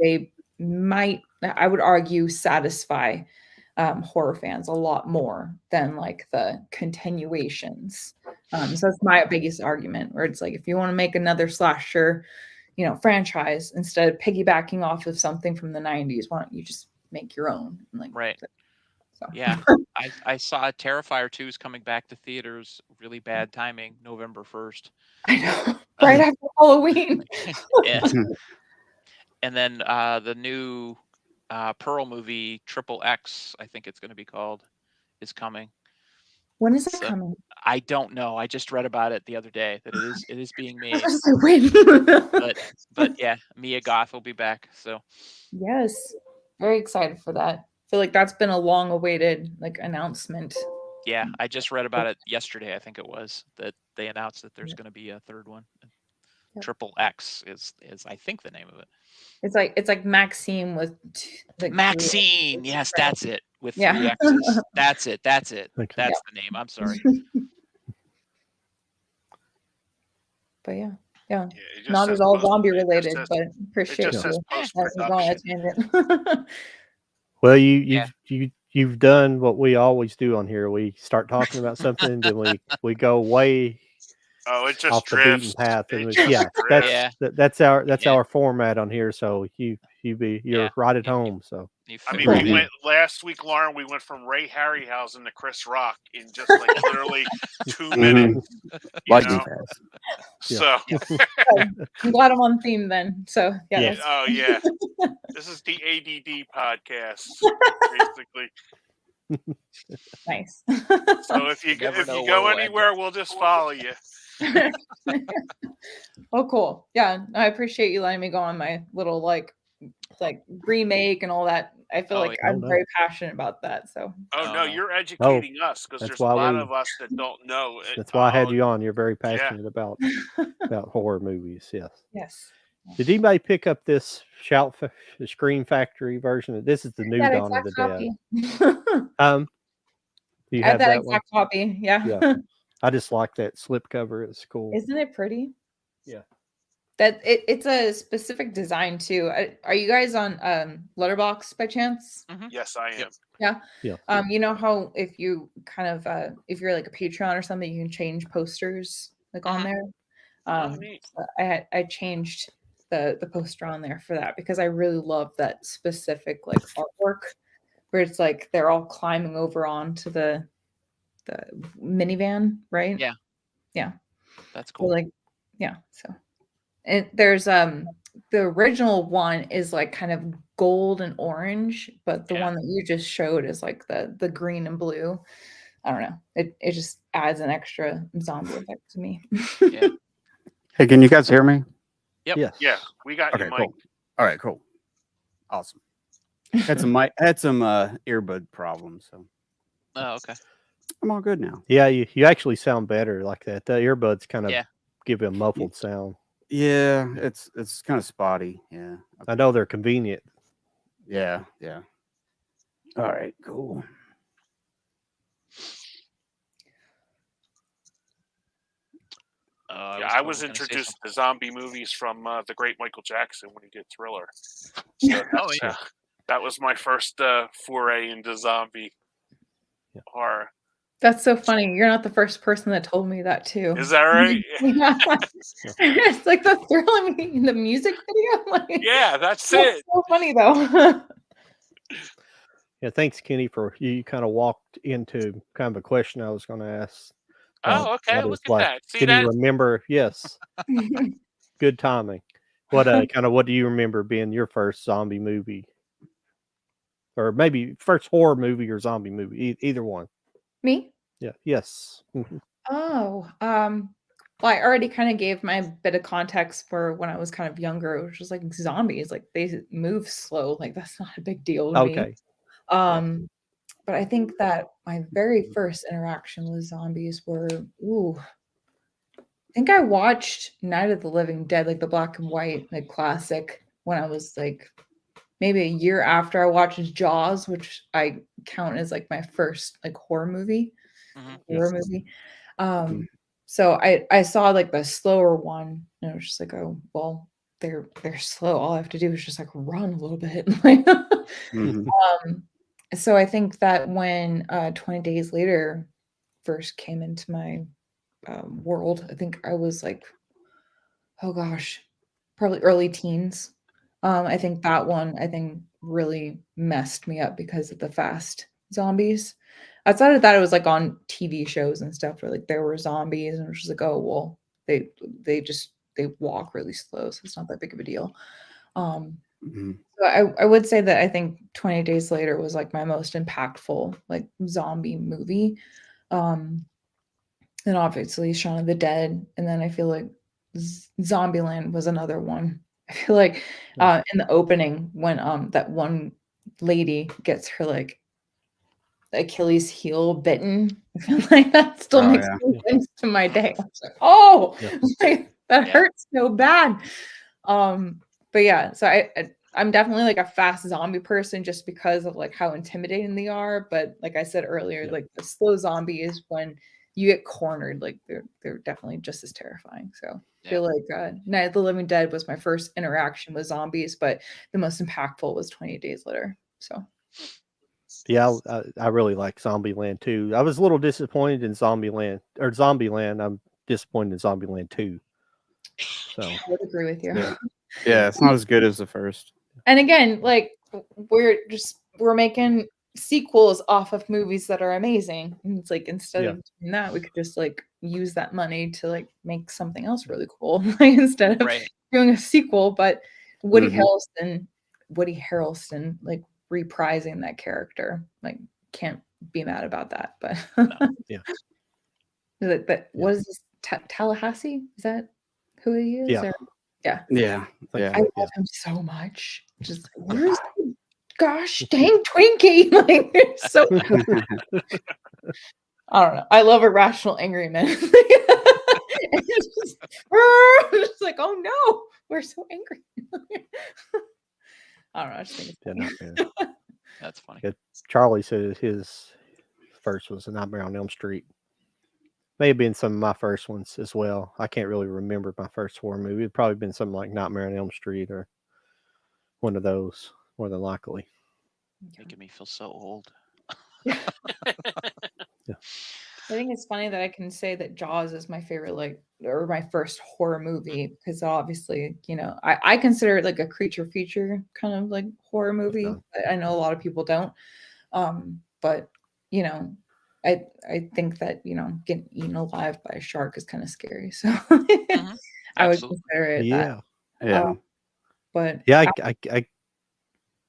they might, I would argue, satisfy horror fans a lot more than like the continuations. So that's my biggest argument, where it's like, if you want to make another slasher, you know, franchise, instead of piggybacking off of something from the 90s, why don't you just make your own? Like, so. Yeah, I saw Terrifier 2 is coming back to theaters. Really bad timing, November 1st. I know, right after Halloween. And then the new Pearl movie, Triple X, I think it's going to be called, is coming. When is it coming? I don't know. I just read about it the other day that it is being made. but yeah, Mia Goth will be back. So yes, very excited for that. I feel like that's been a long-awaited like announcement. Yeah, I just read about it yesterday. I think it was that they announced that there's going to be a third one. Triple X is I think the name of it. It's like Maxine with like Maxine. Yes, that's it. With 3 X's. That's it. Okay. That's the name. I'm sorry. But yeah, not at all zombie related, but appreciate you. Well, you've done what we always do on here. We start talking about something, then we go way it just off drifts. The beaten path. And that's our format on here. So you're right at home. So I mean, we went last week, Lauren. We went from Ray Harryhausen to Chris Rock in just like literally 2 minutes. Lightning fast. So I'm glad I'm on theme then. So yeah. Oh yeah. This is the ADD podcast, basically. Nice. So if you go anywhere, we'll just follow you. Oh, cool. Yeah, I appreciate you letting me go on my little like remake and all that. I feel like I'm very passionate about that. So. Oh no, you're educating us, because there's a lot of us that don't know. That's why I had you on. You're very passionate about horror movies. Yes. Yes. Did anybody pick up this Scream Factory version? This is the new Dawn of the Dead. Do you have that exact copy? Yeah. I just like that slipcover. It's cool. Isn't it pretty? Yeah. That it's a specific design too. Are you guys on Letterboxd by chance? Mm-hmm. Yes, I am. Yeah. You know how if you kind of if you're like a Patreon or something, you can change posters like on there. So I changed the poster on there for that, because I really love that specific like artwork where it's like they're all climbing over onto the minivan, right? Yeah. That's cool. So, like, yeah. So, and there's the original one is like kind of gold and orange, but the one that you just showed is like the green and blue. I don't know. It just adds an extra zombie effect to me. Hey, can you guys hear me? Yep. Yes. Yeah, we got you, Mike. Cool. All right, cool. Awesome. Had some earbud problems, so. Oh, okay. I'm all good now. Yeah, you actually sound better like that. The earbuds kind of give you a muffled sound. Yeah, it's kind of spotty. Yeah. I know they're convenient. Yeah. All right, cool. I was introduced to zombie movies from the great Michael Jackson when he did Thriller. So that was my first foray into zombie horror. That's so funny. You're not the first person that told me that too. Is that right? It's like the Thriller in the music video. Like, yeah, that's it. So funny though. Yeah, thanks, Kenny, for you kind of walked into kind of a question I was going to ask. Oh, okay. Look at that. See can that? You remember? Yes. Good timing. What do you remember being your first zombie movie, or maybe first horror movie or zombie movie? Either one. Me? Yeah. Yes. Oh, well, I already kind of gave my bit of context for when I was kind of younger, which was like zombies, like they move slow, like that's not a big deal to me. Okay. But I think that my very first interaction with zombies were, I think I watched Night of the Living Dead, like the black and white, like classic, when I was like maybe a year after I watched Jaws, which I count as like my first like horror movie. So I saw like the slower one, and it was just like, oh well, they're slow. All I have to do is just like run a little bit. So I think that when 20 Days Later first came into my world, I think I was like, oh gosh, probably early teens. I think that one really messed me up because of the fast zombies. Outside of that, it was like on TV shows and stuff where like there were zombies and it was just like, oh well, they walk really slow, so it's not that big of a deal. So I would say that I think 20 Days Later was like my most impactful like zombie movie. And obviously Shaun of the Dead, and then I feel like Zombieland was another one. I feel like in the opening when that one lady gets her like Achilles heel bitten, I feel like that still makes sense to my day. I was like, oh, like, that hurts so bad. But yeah, so I'm definitely like a fast zombie person just because of like how intimidating they are. But like I said earlier, like the slow zombie is when you get cornered, like they're definitely just as terrifying. So I feel like Night of the Living Dead was my first interaction with zombies, but the most impactful was 20 Days Later. So yeah, I really like Zombieland too. I was a little disappointed in Zombieland. I'm disappointed in Zombieland 2. So I would agree with you. Yeah, it's not as good as the first. And again, like we're making sequels off of movies that are amazing. And it's like instead of doing that, we could just like use that money to like make something else really cool. Like instead of doing a sequel, but Woody Harrelson like reprising that character. Like can't be mad about that. But but what is this? Tallahassee? Is that who he is? Yeah. Or? Yeah. Yeah. I love him so much. Just where's the gosh dang Twinkie? Like they're so I don't know. I love irrational angry men. It's just like, oh no, we're so angry. I don't know. I just think it's funny. That's funny. Charlie said his first was A Nightmare on Elm Street. May have been some of my first ones as well. I can't really remember my first horror movie. It'd probably been something like Nightmare on Elm Street or one of those, more than likely. Making me feel so old. I think it's funny that I can say that Jaws is my favorite, like, or my first horror movie, because obviously, you know, I consider it like a creature feature kind of like horror movie. I know a lot of people don't. But you know, I think that, you know, getting eaten alive by a shark is kind of scary. So I would consider it that. But yeah,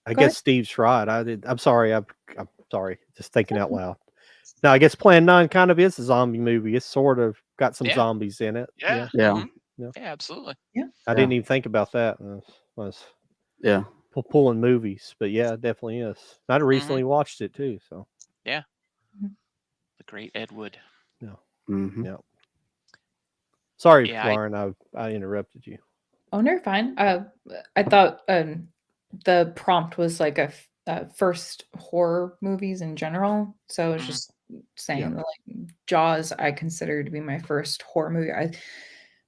I guess Steve's right. I'm sorry. I'm sorry. Just thinking out loud. Now, I guess Plan 9 kind of is a zombie movie. It's sort of got some zombies in it. Yeah. Yeah, absolutely. Yeah. I didn't even think about that. Was pulling movies, but yeah, it definitely is. I recently watched it too. So the great Ed Wood. Yeah. Sorry, Lauren. I interrupted you. Oh, no, fine. I thought the prompt was like a first horror movies in general. So I was just saying that, like Jaws, I consider to be my first horror movie. I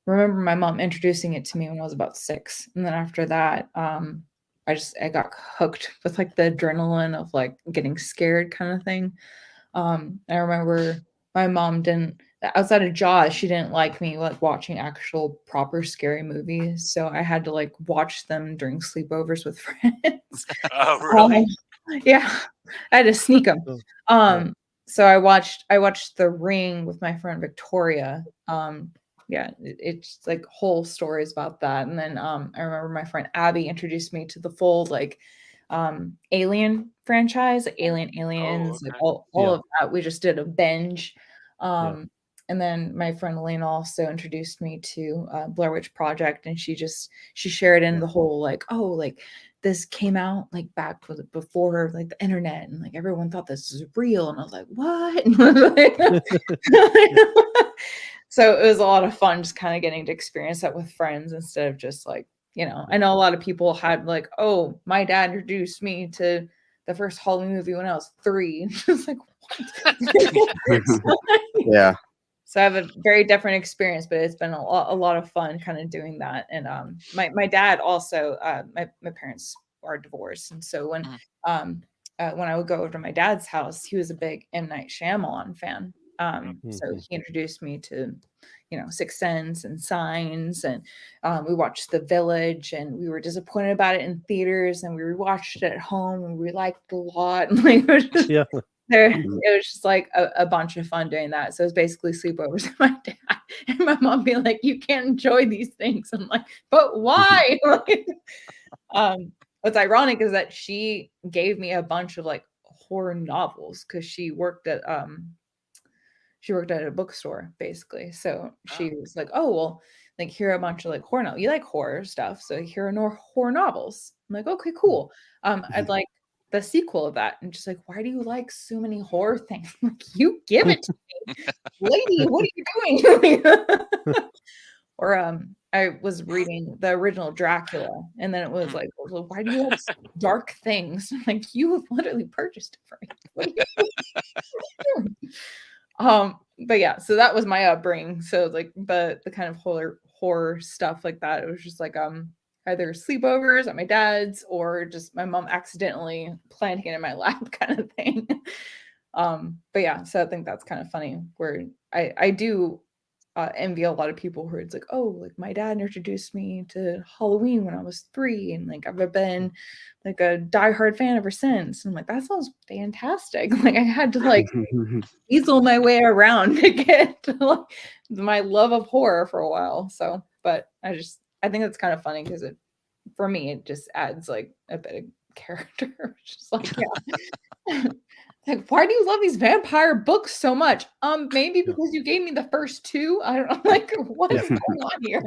remember my mom introducing it to me when I was about 6, and then after that, I got hooked with like the adrenaline of like getting scared kind of thing. I remember my mom didn't, outside of Jaws, she didn't like me like watching actual proper scary movies. So I had to like watch them during sleepovers with friends. Oh, really? Yeah, I had to sneak them. So I watched The Ring with my friend Victoria. It's like whole stories about that. And then I remember my friend Abby introduced me to the full like Alien franchise, like Aliens, like all of that. We just did a binge. and then my friend Elena also introduced me to Blair Witch Project, and she shared in the whole like, oh, like this came out like back before like the internet, and like everyone thought this was real, and I was like, what? So it was a lot of fun just kind of getting to experience that with friends instead of just like, you know, I know a lot of people had like, oh, my dad introduced me to the first Halloween movie when I was 3. And I was like, what? Yeah. So I have a very different experience, but it's been a lot of fun kind of doing that. And my dad also, my parents are divorced, and so when I would go over to my dad's house, he was a big M. Night Shyamalan fan. So he introduced me to, you know, Sixth Sense and Signs, and we watched The Village, and we were disappointed about it in theaters, and we rewatched it at home, and we liked it a lot. And like, it was just, it was just like a bunch of fun doing that. So it was basically sleepovers with my dad and my mom being like, "You can't enjoy these things." I'm like, "But why?" What's ironic is that she gave me a bunch of like horror novels because she worked at a bookstore basically. So she was like, "Oh, well, like here are a bunch of like horror novels. You like horror stuff, so here are no horror novels." I'm like, "Okay, cool. I'd like the sequel of that." And just like, "Why do you like so many horror things?" I'm like, "You give it to me, lady. What are you doing?" Or I was reading the original Dracula, and then it was like, well, "Why do you like dark things?" I'm like, "You literally purchased it for me. What are you doing?" But yeah, so that was my upbringing. So like the kind of horror stuff like that, it was just like either sleepovers at my dad's or just my mom accidentally planting it in my lap kind of thing. But yeah, so I think that's kind of funny where I do envy a lot of people who it's like, "Oh, like my dad introduced me to Halloween when I was 3, and like I've been like a diehard fan ever since." And I'm like, that sounds fantastic. Like I had to like weasel my way around to get to, like, my love of horror for a while. So, but I think that's kind of funny because for me it just adds like a bit of character. Just like, yeah. Like, why do you love these vampire books so much? Maybe because you gave me the first 2. I don't know. Like, what is going on here?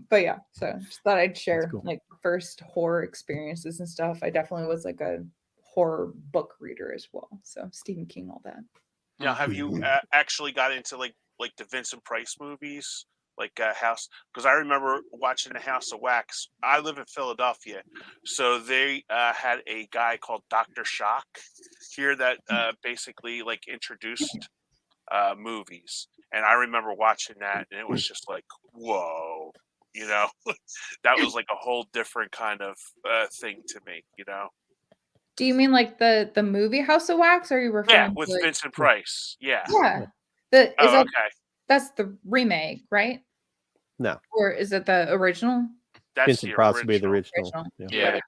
But yeah, so just thought I'd share cool. like first horror experiences and stuff. I definitely was like a horror book reader as well. So Stephen King, all that. Now, have you actually got into like the Vincent Price movies, like House? Because I remember watching the House of Wax. I live in Philadelphia, so they had a guy called Dr. Shock here that basically like introduced movies, and I remember watching that, and it was just like, whoa, you know, that was like a whole different kind of thing to me, you know. Do you mean like the movie House of Wax, or are you referring with to like, Vincent Price? Yeah. Yeah. Okay. That's the remake, right? No. Or is it the original? That's Vincent the Price would be the original. original. Yeah.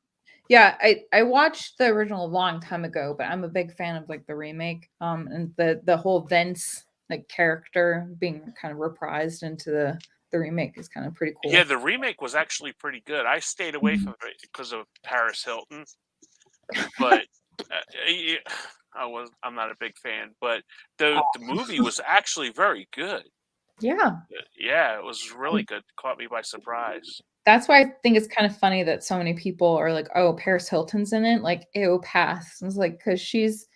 Yeah, I watched the original a long time ago, but I'm a big fan of like the remake. And the whole Vince like character being kind of reprised into the remake is kind of pretty cool. Yeah, the remake was actually pretty good. I stayed away from it because of Paris Hilton, but I'm not a big fan. But the movie was actually very good. Yeah. Yeah, it was really good. Caught me by surprise. That's why I think it's kind of funny that so many people are like, "Oh, Paris Hilton's in it." Like, ew, pass. It's like because she's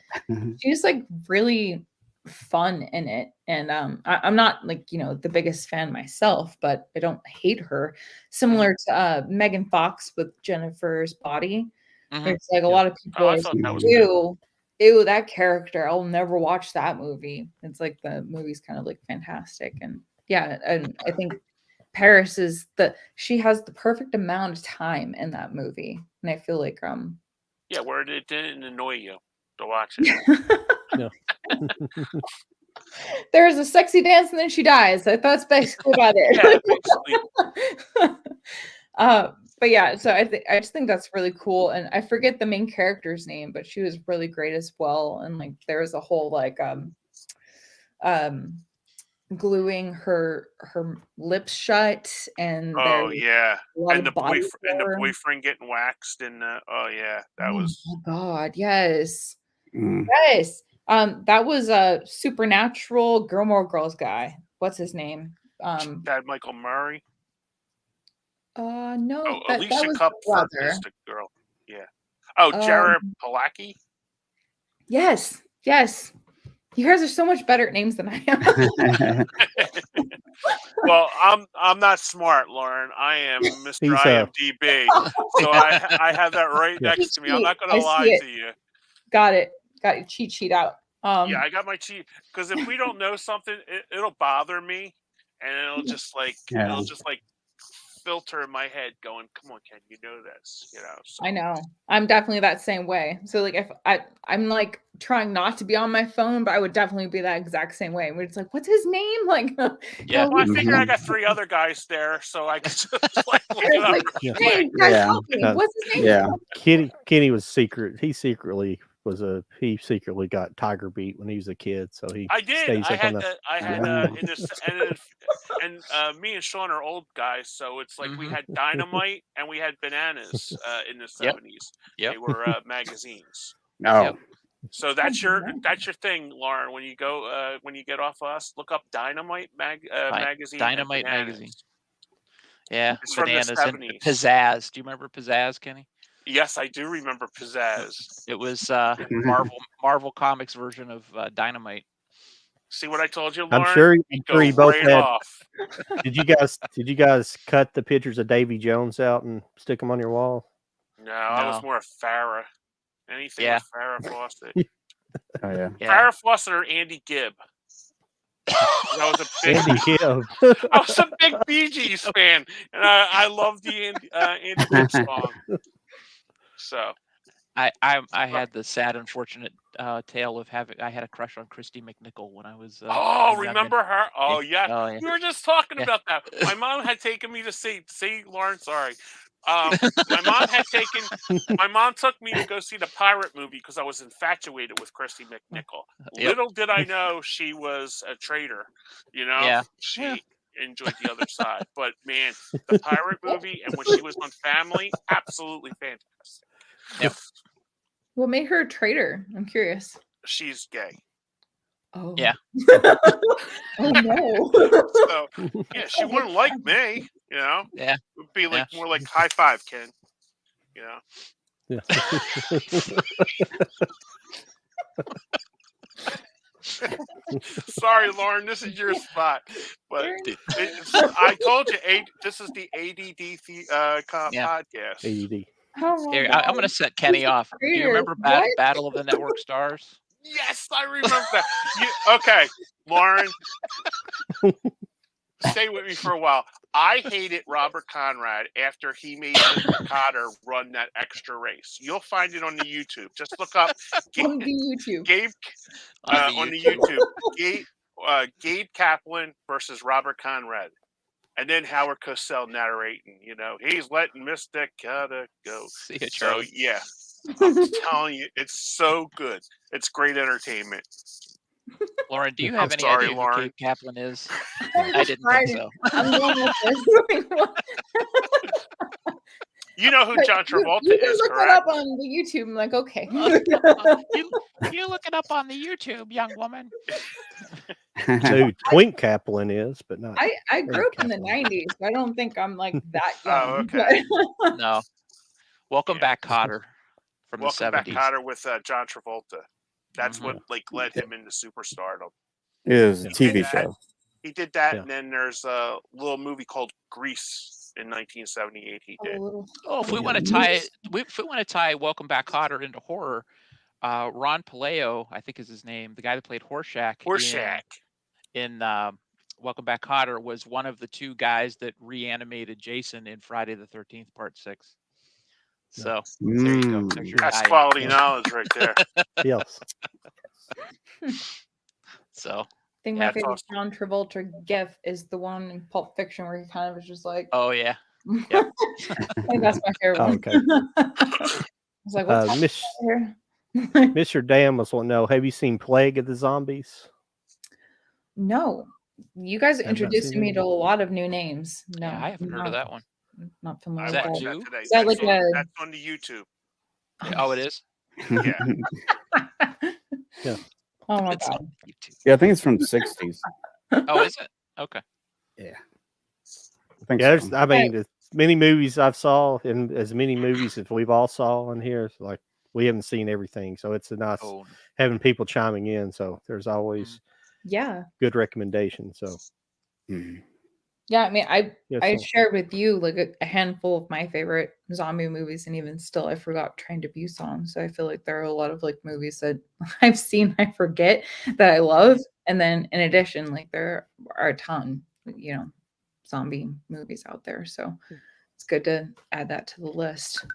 like really fun in it, and I'm not like, you know, the biggest fan myself, but I don't hate her. Similar to Megan Fox with Jennifer's Body. It's like a lot of people I are thought that was ew, that character. I'll never watch that movie. It's like the movie's kind of like fantastic, and yeah, and I think Paris she has the perfect amount of time in that movie, and I feel like yeah, where it didn't annoy you to watch it. No. There's a sexy dance and then she dies. That's basically about it. Yeah, basically. But yeah, so I just think that's really cool, and I forget the main character's name, but she was really great as well. And like there was a whole like gluing her lips shut, and yeah, and the horror. boyfriend getting waxed, and that was Oh God, yes. Mm. Yes. That was a Supernatural Gilmore Girls guy. What's his name? Chad Michael Murray. No, Oh, that Alicia was Cupford the is the girl. Yeah. Oh, Jared Padalecki. Yes. You guys are so much better at names than I am. Well, I'm not smart, Lauren. I am Mr. He's, IMDb, so I have that right next to me. I'm not going to lie to you. Got it. Got your cheat sheet out. Yeah, I got my cheat because if we don't know something, it'll bother me, and it'll just like filter in my head, going, "Come on, Ken, you know this," you know. So. I know. I'm definitely that same way. So like if I'm like trying not to be on my phone, but I would definitely be that exact same way. Where it's like, what's his name? Like, Yeah. Well, I figure I got 3 other guys there, so I could just like look it up. like, real hey, quick. guys, help me. What's his name? Yeah. Kenny was secret. He secretly got tiger beat when he was a kid. So I did. I had in this, and me and Sean are old guys, so it's like we had Dynamite and we had Bananas in the 70s. Yep. They were magazines. Oh. Yep. So that's your thing, Lauren. When you go when you get off us, look up Dynamite magazine. Dynamite magazine. Yeah, It's from the Bananas and 70s. Pizzazz. Do you remember Pizzazz, Kenny? Yes, I do remember Pizzazz. It was Marvel Comics version of Dynamite. See what I told you, Lauren? I'm sure you both right had. Off. Did you guys cut the pictures of Davy Jones out and stick them on your wall? No, I was more a Farrah. Anything with Farrah Fawcett. Oh yeah. Farrah Fawcett or Andy Gibb. I was a big Andy Gibb. I was a big Bee Gees fan, and I loved the Andy Gibb song. So I had the sad, unfortunate tale of I had a crush on Christy McNichol when I was. Remember her? Oh yeah. Oh, yeah. We were just talking about that. My mom had taken me to see Lauren. Sorry. My mom took me to go see the pirate movie because I was infatuated with Christy McNichol. Yep. Little did I know she was a traitor. You know, she enjoyed the other side. But man, the pirate movie and when she was on Family, absolutely fantastic. Yep. What made her a traitor? I'm curious. She's gay. Oh. Yeah. Oh no. So yeah, she wouldn't like me, you know. Yeah. It would be like more like high five, Ken. You know. Yeah. Sorry, Lauren, this is your spot. But I told you, this is the ADD podcast. ADD. Oh, Here, I'm going to set Kenny off. Do you remember Battle of the Network Stars? Yes, I remember that. Okay, Lauren, stay with me for a while. I hated Robert Conrad after he made Mr. Cotter run that extra race. You'll find it on the YouTube. Just look up on the YouTube. Gabe Kaplan versus Robert Conrad. And then Howard Cosell narrating, you know, he's letting Mr. Cotter go. See you, So, Charlie. yeah, I'm telling you, it's so good. It's great entertainment. Lauren, do you have any idea who Gabe Kaplan is? I didn't think so. I'm going with this. You know who John Travolta you is, look correct? it up on the YouTube. I'm like, okay. You look it up on the YouTube, young woman. Dude, Twink Kaplan is, but not. I grew up in the 90s. So I don't think I'm like that young. Oh, okay. No. Welcome back, Cotter, from the 70s. Welcome back, Cotter, with John Travolta. That's what led him into superstardom. It is a TV show. He did that, and then there's a little movie called Grease in 1978. He did. If we want to tie Welcome Back, Cotter into horror, Ron Paleo, I think is his name, the guy that played Horshack in Welcome Back, Cotter, was one of the 2 guys that reanimated Jason in Friday the 13th, Part 6. So there you go. That's quality knowledge right there. Yes. So I think my favorite John Travolta gif is the one in Pulp Fiction where he kind of was just like, oh yeah. Yep. I think that's my favorite one. Okay. I was like, what's here? Mr. Damus will know. Have you seen Plague of the Zombies? No. You guys introduced me to a lot of new names. No, I haven't heard of that one. Not familiar Is with that that. new? Is that like that's on the YouTube. Oh, it is? Yeah. Yeah. Oh my It's god. on YouTube. Yeah, I think it's from the 60s. Oh, is it? Okay. Yeah. I think Yeah, so. I mean, as many movies I've saw, and as many movies as we've all saw on here, it's like we haven't seen everything, so it's a nice Oh, having people chiming in. So there's always Yeah. good recommendations. So Mhm. Yeah, I mean, I yeah, so shared with you like a handful of my favorite zombie movies, and even still, I forgot Train to Busan. So I feel like there are a lot of like movies that I've seen, I forget that I love, and then in addition, like there are a ton, zombie movies out there. So it's good to add that to the list.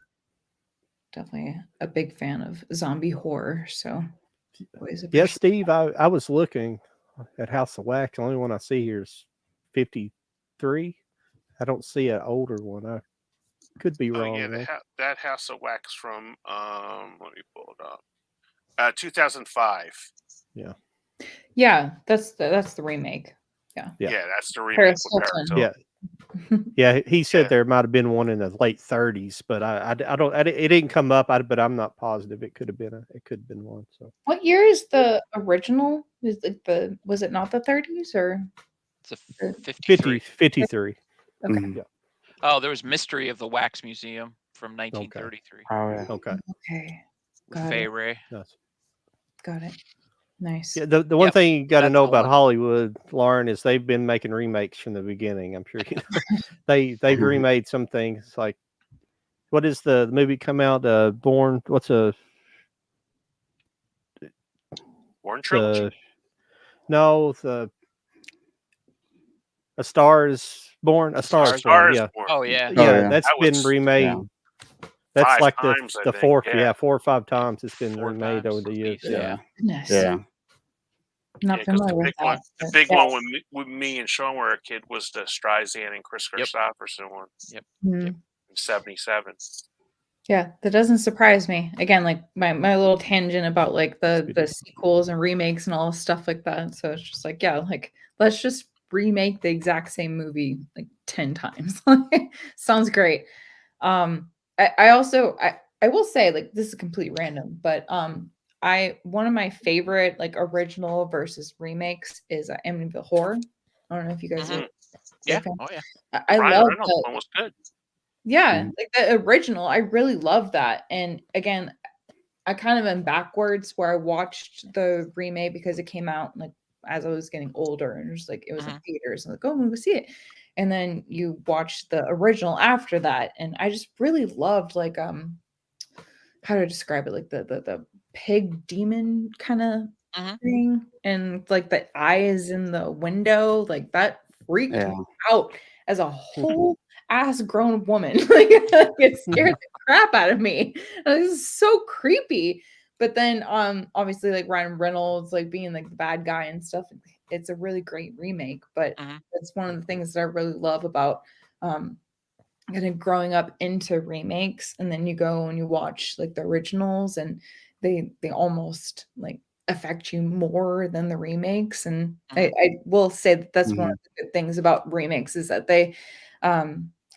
Definitely a big fan of zombie horror. So always yeah, appreciate. Steve, I was looking at House of Wax. The only one I see here is 53. I don't see an older one. I could be Oh wrong yeah, though. that House of Wax from let me pull it up. 2005. Yeah, that's the remake. Yeah. Yeah, that's the remake Paris with Paris Hilton. Hilton. Yeah, yeah. He said Yeah. there might have been one in the late 30s, but I don't. It didn't come up. But I'm not positive. It could have been one. So What year is the original? Is it was it not the 30s or it's a the 53. 53. okay. Mhm. Yeah. Oh, there was Mystery of the Wax Museum from Okay. 1933 Oh, yeah. Okay. Okay. with Got Fay it. Ray. Nice. Got it. Nice. Yeah. The one Yep, thing you got to that's know the about one. Hollywood, Lauren, is they've been making remakes from the beginning. I'm sure you know. They've remade some things like what is the movie come out? Born. What's Born trilogy. the no the A Star is Born. A Star is Star Born. is Yeah. Born. Oh yeah. Yeah, yeah. that's That been was remade. Yeah. That's 5 like times, I the think, fourth, yeah. 4 or 5 Yeah, times it's been 4 remade times over the at years. least. Yeah. Goodness. Yeah. Not Yeah, because familiar the with big that. one, the but big yeah. one when me and Sean were a kid was the Streisand and Chris Yep. Christopherson one Mhm. Yep. in '77. Yeah, that doesn't surprise me. Again, like my little tangent about like the sequels and remakes and all stuff like that. So it's just like, yeah, like let's just remake the exact same movie like 10 times. Sounds great. I also I will say like this is completely random, but one of my favorite like original versus remakes is Amityville Horror. I don't know if you guys are Mhm. Yeah. fans. Oh yeah. I Ryan love Reynolds one was good. yeah, Mhm. like the original, I really love that. And again, I kind of am backwards where I watched the remake because it came out like as I was getting older and just like it was in Mhm. theaters and like, oh, I'm gonna go see it. And then you watch the original after that. And I just really loved like how to describe it, like the pig demon kind of Mhm. thing. And like the eyes in the window, like that freaked Yeah. me out as a whole ass grown woman. Like it scared the crap out of me. This is so creepy. But then obviously like Ryan Reynolds like being like the bad guy and stuff, it's a really great remake. But Mhm. it's one of the things that I really love about kind of growing up into remakes, and then you go and you watch like the originals and they almost like affect you more than the remakes. And I will say that that's one of the good things about remakes is that they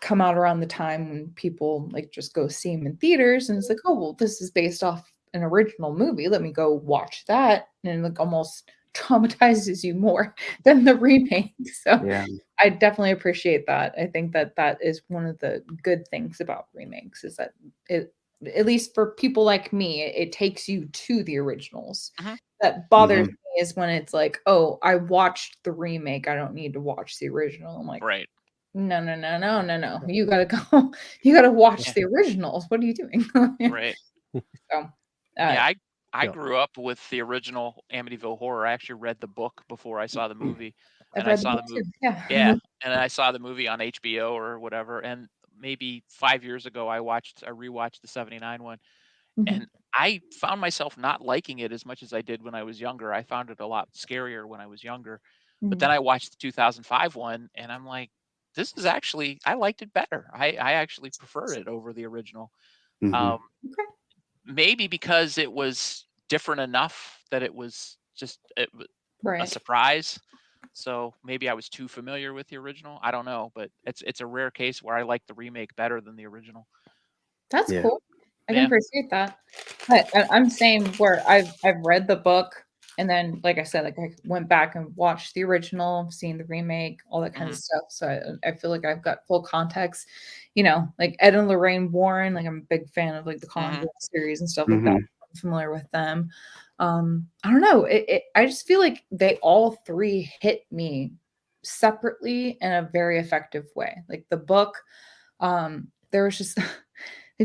come out around the time when people like just go see them in theaters and it's like, oh well, this is based off an original movie, let me go watch that, and like almost traumatizes you more than the remake. So Yeah. I definitely appreciate that. I think that that is one of the good things about remakes is that it, at least for people like me, it takes you to the originals. Mhm. That bothers me is when it's like, oh, I watched the remake, I don't need to watch the original. I'm like, Right. no, no, no, no, no, no. You gotta go. You gotta watch the originals. What are you doing? Right. So, Yeah, I Yeah. grew up with the original Amityville Horror. I actually read the book before I saw the movie, I've and I read the saw book the movie. too. Yeah. Yeah, and I saw the movie on HBO or whatever. And maybe 5 years ago, I rewatched the '79 one, Mhm. and I found myself not liking it as much as I did when I was younger. I found it a lot scarier when I was younger. But then I watched the 2005 one, and I'm like, this is actually I liked it better. I actually prefer it over the original. Um, Okay. maybe because it was different enough that it was just a Right. surprise. So maybe I was too familiar with the original. I don't know, but it's a rare case where I like the remake better than the original. That's Yeah. cool. I can Yeah. appreciate that. I'm same where I've read the book and then, like I said, like I went back and watched the original, seen the remake, all that kind of stuff. So I feel like I've got full context. You know, like Ed and Lorraine Warren, like I'm a big fan of like the Conjuring series and stuff like that. I'm familiar with them. I don't know. I just feel like they all three hit me separately in a very effective way. Like the book, there was just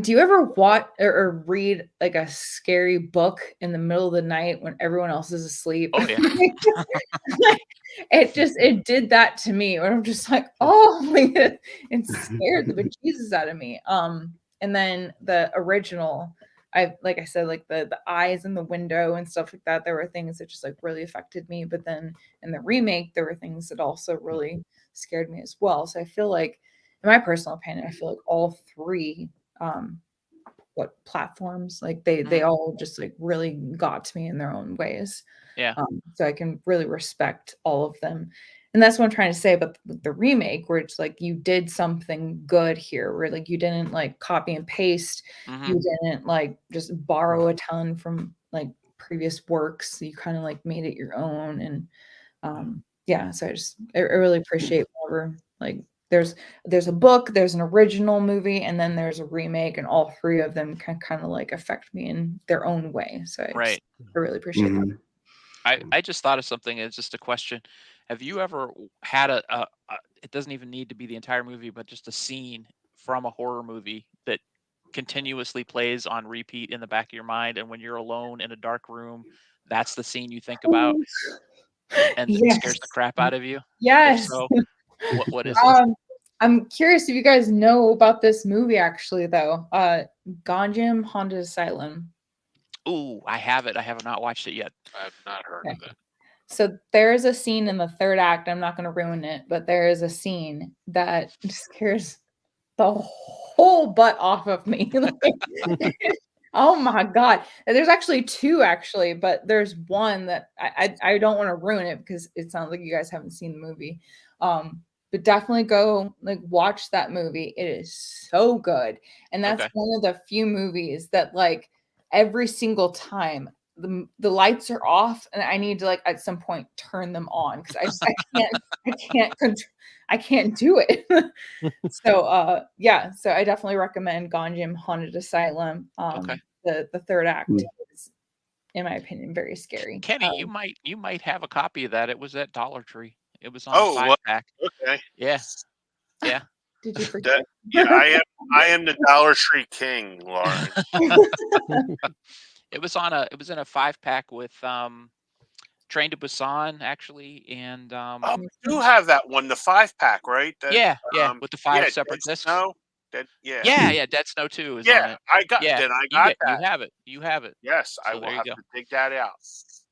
do you ever watch or read like a scary book in the middle of the night when everyone else is asleep? Oh yeah. it did that to me where I'm just like, oh my God, it scared the bejesus out of me. And then the original, like I said, like the eyes in the window and stuff like that, there were things that just like really affected me. But then in the remake, there were things that also really scared me as well. So I feel like, in my personal opinion, I feel like all three platforms, like they all just like really got to me in their own ways. Yeah. So I can really respect all of them. And that's what I'm trying to say about the remake, where it's like you did something good here, where like you didn't like copy and paste, you didn't like just borrow a ton from like previous works. You kind of like made it your own. And yeah, so I really appreciate whenever like there's a book, there's an original movie, and then there's a remake, and all three of them can kind of like affect me in their own way. So I really appreciate that. I just thought of something. It's just a question. Have you ever had a it doesn't even need to be the entire movie, but just a scene from a horror movie that continuously plays on repeat in the back of your mind, and when you're alone in a dark room, that's the scene you think about and it scares the crap out of you? Yes. If so, what is it? I'm curious if you guys know about this movie actually though. Gonjam Haunted Asylum. Ooh, I have it. I have not watched it yet. I have not heard of it. So there's a scene in the third act. I'm not going to ruin it, but there is a scene that scares the whole butt off of me. Oh my God. There's actually two actually, but there's one that I don't want to ruin it because it sounds like you guys haven't seen the movie. But definitely go like watch that movie. It is so good. And that's one of the few movies that like every single time the lights are off and I need to like at some point turn them on because I can't do it. So yeah, so I definitely recommend Gonjam Haunted Asylum. The third act is, in my opinion, very scary. Kenny, you might have a copy of that. It was at Dollar Tree. It was on a 5-pack. Okay. Yeah. Yeah. Did you forget? Yeah, I am the Dollar Tree king, Lauren. It was in a 5-pack with Train to Busan actually, and you do have that one, the 5-pack, right? That, with the 5 separate discs. Yeah, Dead Snow 2 is on it. I got that. You have it. Yes, so I will have to dig that out.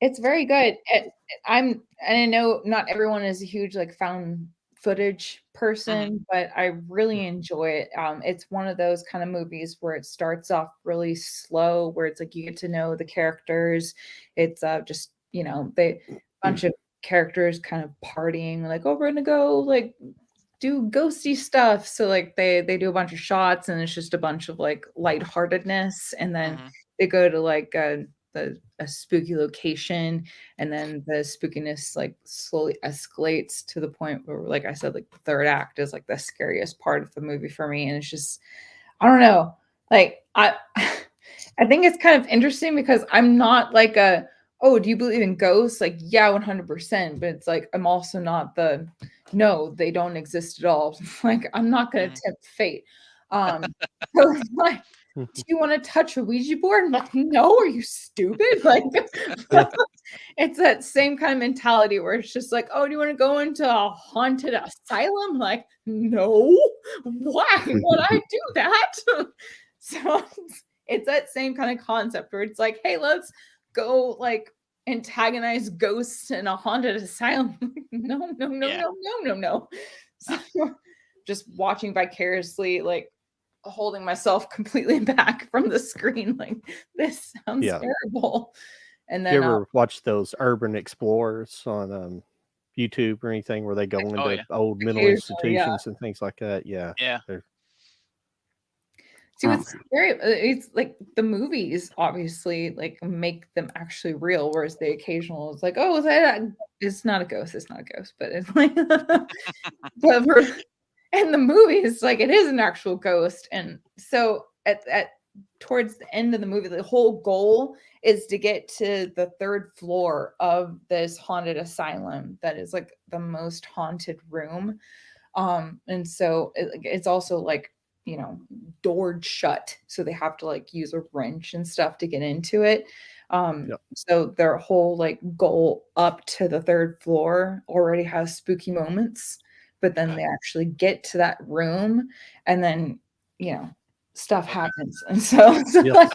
It's very good. And I know not everyone is a huge like found footage person, but I really enjoy it. It's one of those kind of movies where it starts off really slow, where it's like you get to know the characters. It's just, you know, bunch of characters kind of partying, like, oh, we're gonna go like do ghosty stuff. So like they do a bunch of shots and it's just a bunch of like lightheartedness, and then they go to like a spooky location, and then the spookiness like slowly escalates to the point where, like I said, like the third act is like the scariest part of the movie for me. And it's just, I don't know, like I think it's kind of interesting because I'm not like oh, do you believe in ghosts? Like, yeah, 100%. But it's like, I'm also not no, they don't exist at all. Like, I'm not going to tempt fate. So it's like, do you want to touch a Ouija board? I'm like, no, are you stupid? Like, it's that same kind of mentality where it's just like, oh, do you want to go into a haunted asylum? Like, no, why would I do that? So it's that same kind of concept where it's like, hey, let's go like antagonize ghosts in a haunted asylum. No. So just watching vicariously, like holding myself completely back from the screen, like this sounds terrible. And then you ever watch those urban explorers on YouTube or anything where they go into old mental institutions and things like that? Yeah. See, what's scary, it's like the movies obviously like make them actually real, whereas the occasional is like, oh, it's not a ghost, it's not a ghost, but it's like, but and the movie is like it is an actual ghost, and so at towards the end of the movie, the whole goal is to get to the 3rd floor of this haunted asylum that is like the most haunted room, and so it's also like, you know, doored shut, so they have to like use a wrench and stuff to get into it. So their whole like goal up to the 3rd floor already has spooky moments, but then they actually get to that room, and then, you know, stuff happens, and so like,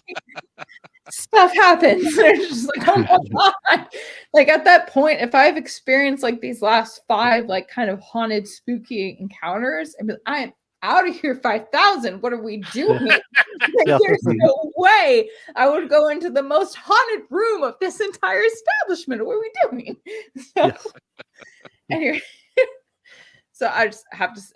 stuff happens. They're just like, oh my god! Like at that point, if I've experienced like these last 5 like kind of haunted, spooky encounters, I'm out of here 5,000. What are we doing? Like, there's no way I would go into the most haunted room of this entire establishment. What are we doing? So, anyway, so I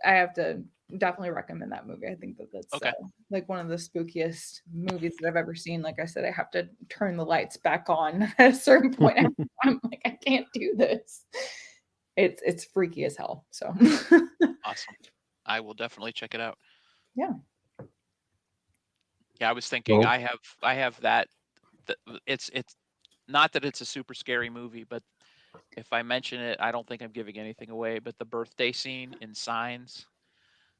have to definitely recommend that movie. I think that's like one of the spookiest movies that I've ever seen. Like I said, I have to turn the lights back on at a certain point. I'm like, I can't do this. It's freaky as hell. So awesome. I will definitely check it out. Yeah. Yeah, I was thinking I have that. It's not that it's a super scary movie, but if I mention it, I don't think I'm giving anything away. But the birthday scene in Signs.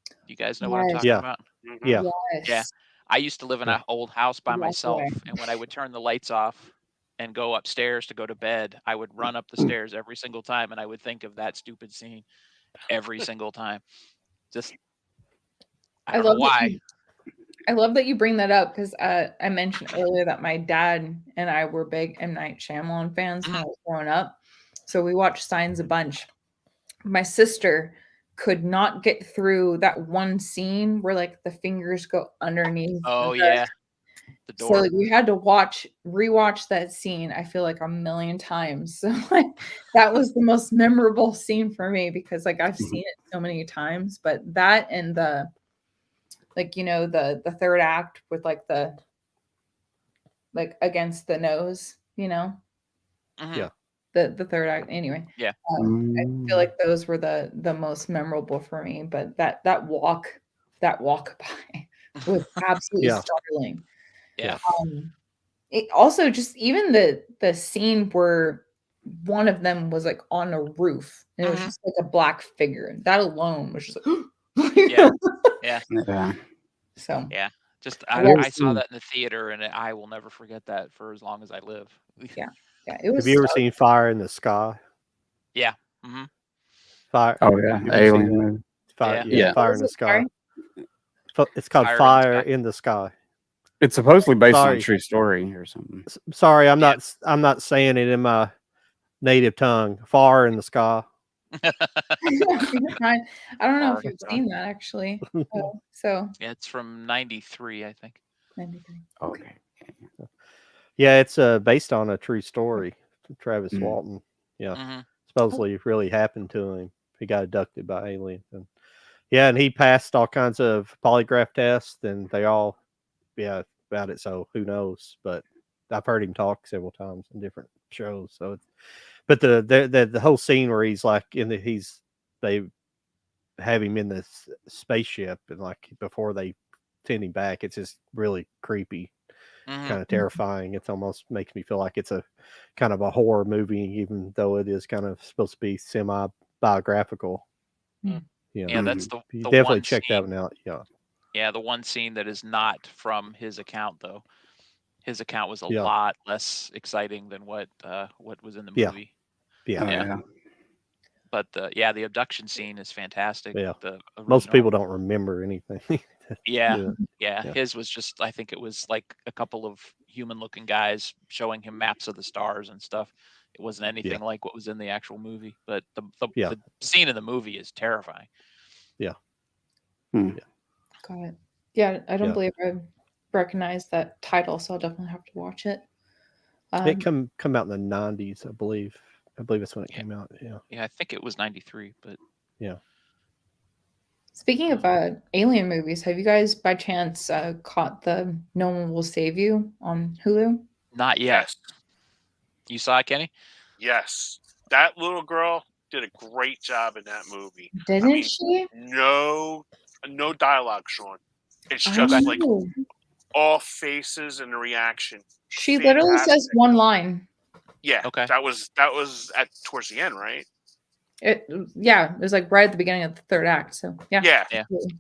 Do you guys know what I'm talking about? Yeah. Yeah. I used to live in an old house by myself, and when I would turn the lights off and go upstairs to go to bed, I would run up the stairs every single time, and I would think of that stupid scene every single time. Just I don't know why. I love that you bring that up, because I mentioned earlier that my dad and I were big M. Night Shyamalan fans when I was growing up. So we watched Signs a bunch. My sister could not get through that one scene where like the fingers go underneath. Oh yeah. The door. So like, we had to rewatch that scene, I feel like a million times. So like that was the most memorable scene for me, because like I've seen it so many times, but that and the like, you know, the 3rd act with like the like against the nose, you know. Yeah. The 3rd act, anyway. Yeah. I feel like those were the most memorable for me, but that walk by was absolutely startling. Yeah. It also just even the scene where one of them was like on a roof and it was just like a black figure. That alone was just like yeah. So yeah. Just I saw that in the theater, and I will never forget that for as long as I live. Yeah. It was. Have you ever seen Fire in the Sky? Yeah. Fire. Oh yeah, Alien movie. Fire. Yeah. Fire in the Sky. It's called Fire in the Sky. It's supposedly based on a true story or something. Sorry, I'm not saying it in my native tongue. Fire in the Sky. I don't know if you've seen that actually. So yeah, it's from 93, I think. 93. Okay. Yeah, it's based on a true story. Travis Walton. Yeah. Supposedly it really happened to him. He got abducted by aliens. And he passed all kinds of polygraph tests, and they all about it. So who knows? But I've heard him talk several times in different shows. So but the whole scene where he's like they have him in this spaceship, and like before they send him back, it's just really creepy. Kind of terrifying. It almost makes me feel like it's a kind of a horror movie, even though it is kind of supposed to be semi-biographical. Yeah, that's the definitely one check scene, that one out. Yeah, the one scene that is not from his account, though. His account was a Yeah. lot less exciting than what was in the Yeah. movie. Yeah. But the abduction scene is fantastic. Yeah. The Most original. people don't remember anything. Yeah. His was just, I think it was like a couple of human-looking guys showing him maps of the stars and stuff. It wasn't anything like what was in the actual movie, but the scene in the movie is terrifying. Yeah. Got it. Yeah, I don't believe I recognize that title, so I'll definitely have to watch it. It come out in the 90s, I believe. I believe that's when it came out. Yeah. Yeah, I think it was 93, but yeah. Speaking of alien movies, have you guys by chance caught the No One Will Save You on Hulu? Not yet. Yes. You saw it, Kenny? Yes. That little girl did a great job in that movie. Didn't she? No dialogue, Sean. It's I just like know. all faces and the reaction. She literally says Fantastic. one line. Yeah. Okay. That was at towards the end, right? It was like right at the beginning of the third act. So yeah. Yeah. absolutely.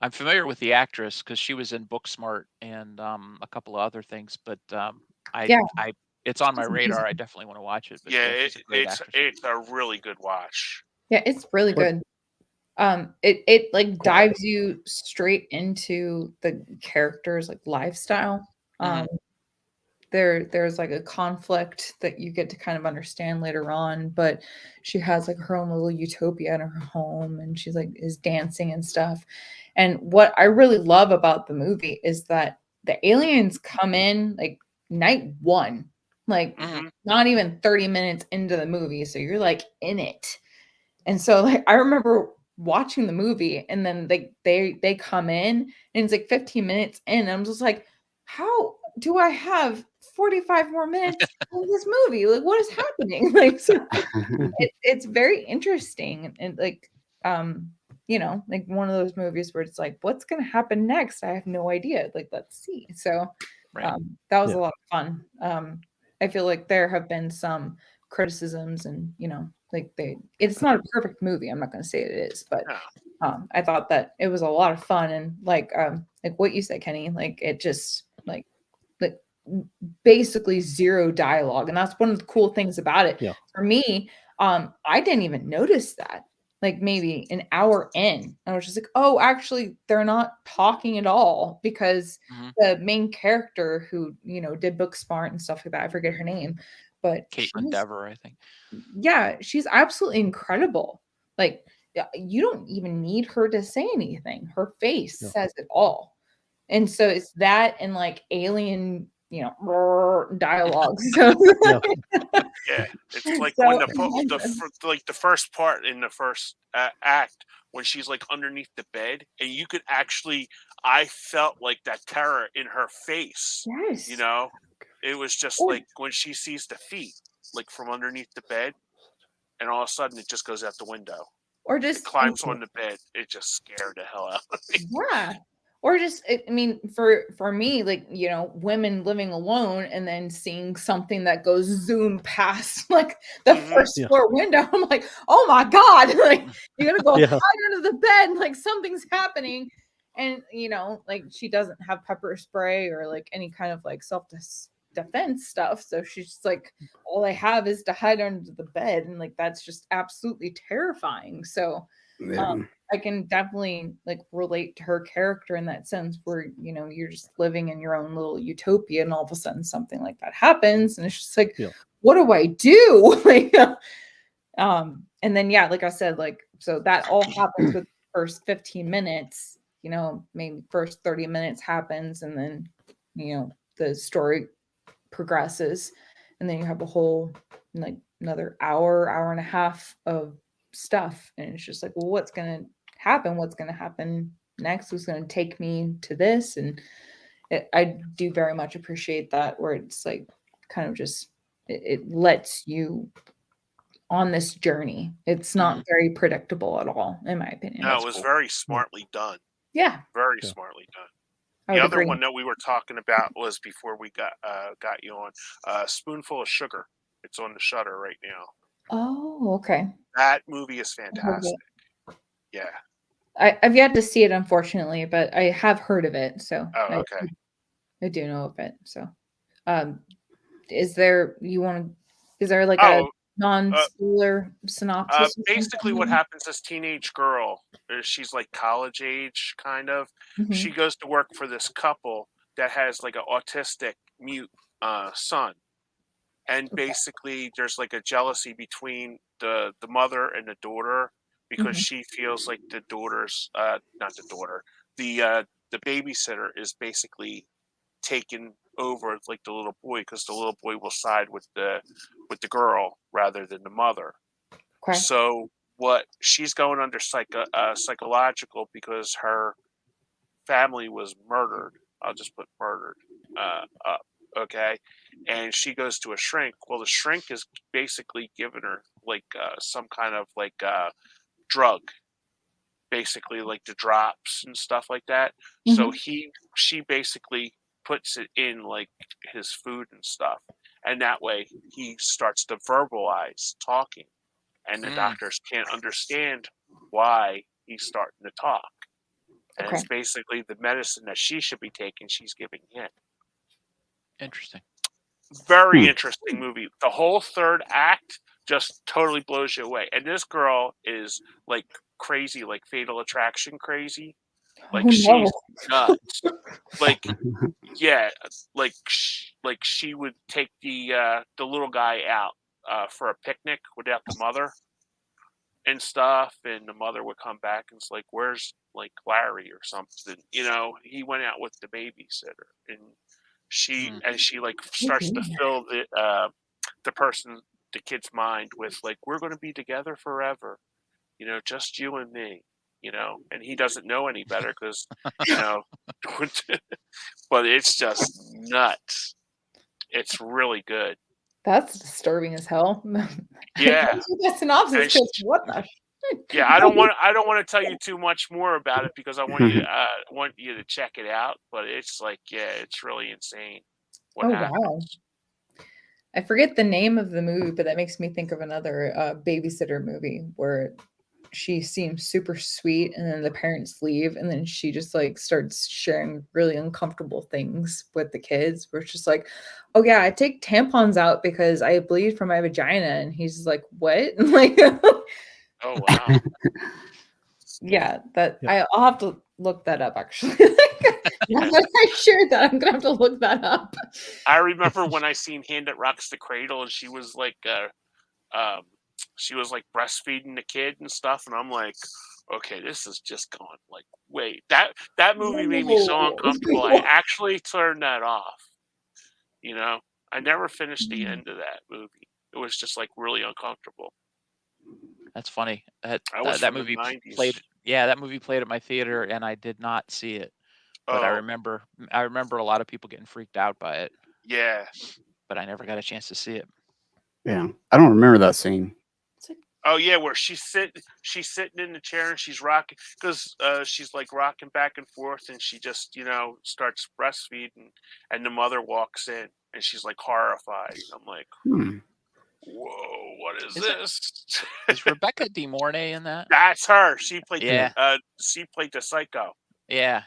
I'm familiar with the actress because she was in Booksmart and a couple of other things, but it's on my She's radar. amazing. I definitely want to watch it. But Yeah, she's a great actress. it's a really good watch. Yeah, it's really good. It like dives you straight into the character's like lifestyle. There's like a conflict that you get to kind of understand later on, but she has like her own little utopia in her home, and she's like is dancing and stuff. And what I really love about the movie is that the aliens come in like night one, like not even 30 minutes into the movie, so you're like in it. And so like I remember watching the movie, and then they come in, and it's like 15 minutes in, and I'm just like, how do I have 45 more minutes in this movie? Like, what is happening? Like, so it's very interesting, and like like one of those movies where it's like, what's gonna happen next? I have no idea. Like, let's see. So that was a lot of fun. I feel like there have been some criticisms, and like it's not a perfect movie. I'm not going to say it is, but I thought that it was a lot of fun, and like what you said, Kenny, like it just like basically zero dialogue, and that's one of the cool things about it. For me, I didn't even notice that. Like maybe an hour in, I was just like, oh, actually, they're not talking at all, because the main character who did Booksmart and stuff like that, I forget her name, but Caitlin Dever, I think. Yeah, she's absolutely incredible. Like, you don't even need her to say anything. Her face says it all. And so it's that and like alien, dialogue. So yeah, it's like when the first part in the first act, when she's like underneath the bed, and you could actually, I felt like that terror in her face. Yes. It was just like when she sees the feet, like from underneath the bed, and all of a sudden it just goes out the window. Or just it climbs on the bed. It just scared the hell out of me. Yeah. Or just, I mean, for me, like, women living alone and then seeing something that goes zoom past like the first floor window. I'm like, oh my God, like you're gonna go hide under the bed, like something's happening. And like she doesn't have pepper spray or like any kind of like self-defense stuff. So she's just like, all I have is to hide under the bed. And like that's just absolutely terrifying. So I can definitely like relate to her character in that sense where, you're just living in your own little utopia and all of a sudden something like that happens. And it's just like, what do I do? Like, and then, like I said, like, so that all happens with the first 15 minutes, maybe first 30 minutes happens. And then, the story progresses, and then you have a whole, like another hour and a half of stuff. And it's just like, well, what's going to happen next? Who's going to take me to this? And I do very much appreciate that, where it's like kind of just it lets you on this journey. It's not very predictable at all, in my opinion. No, it was very smartly done. Very smartly done. The other one that we were talking about was before we got you on, Spoonful of Sugar. It's on the Shudder right now. Oh, okay. That movie is fantastic. Yeah. I've yet to see it, unfortunately, but I have heard of it. So okay. I do know of it. So is there like a non-spoiler synopsis? Basically what happens, this teenage girl, she's like college age kind of. She goes to work for this couple that has like an autistic mute son. And basically there's like a jealousy between the mother and the daughter, because she feels like the daughter's not the daughter, the babysitter is basically taken over like the little boy, because the little boy will side with the girl rather than the mother. So what she's going under psychological because her family was murdered. I'll just put murdered up, okay? And she goes to a shrink. Well, the shrink is basically giving her like some kind of like drug, basically like the drops and stuff like that. So she basically puts it in like his food and stuff, and that way he starts to verbalize talking, and the doctors can't understand why he's starting to talk. And it's basically the medicine that she should be taking, she's giving him. Interesting. Very interesting movie. The whole third act just totally blows you away. And this girl is like crazy, like Fatal Attraction crazy. Like she's nuts. Like yeah, like she would take the little guy out for a picnic without the mother and stuff, and the mother would come back and it's like, where's like Larry or something? You know, he went out with the babysitter, and she like starts to fill the kid's mind with like, we're going to be together forever, you know, just you and me, you know, and he doesn't know any better because you know, but it's just nuts. It's really good. That's disturbing as hell. Yeah. That synopsis. What the? Yeah, I don't want to tell you too much more about it because I want you to check it out. But it's like, yeah, it's really insane. What happens? Wow. I forget the name of the movie, but that makes me think of another babysitter movie where she seems super sweet and then the parents leave and then she just like starts sharing really uncomfortable things with the kids where it's just like, oh yeah, I take tampons out because I bleed from my vagina, and he's like, what? Like oh wow. Yeah, I'll have to look that up actually. I shared that. I'm gonna have to look that up. I remember when I seen Hand That Rocks the Cradle, and she was like breastfeeding the kid and stuff, and I'm like, okay, this is just going like, wait, that movie made me so uncomfortable. I actually turned that off. You know, I never finished the end of that movie. It was just like really uncomfortable. That's funny. That movie 90s. played. Yeah, that movie played at my theater, and I did not see it. But I remember a lot of people getting freaked out by it. Yeah. But I never got a chance to see it. Yeah, I don't remember that scene. Oh yeah, where she's sitting in the chair and she's rocking because she's like rocking back and forth, and she just starts breastfeeding, and the mother walks in and she's like horrified. I'm like, whoa, what is this? Is Rebecca De Mornay in that? That's her. She played she played the psycho. Yeah.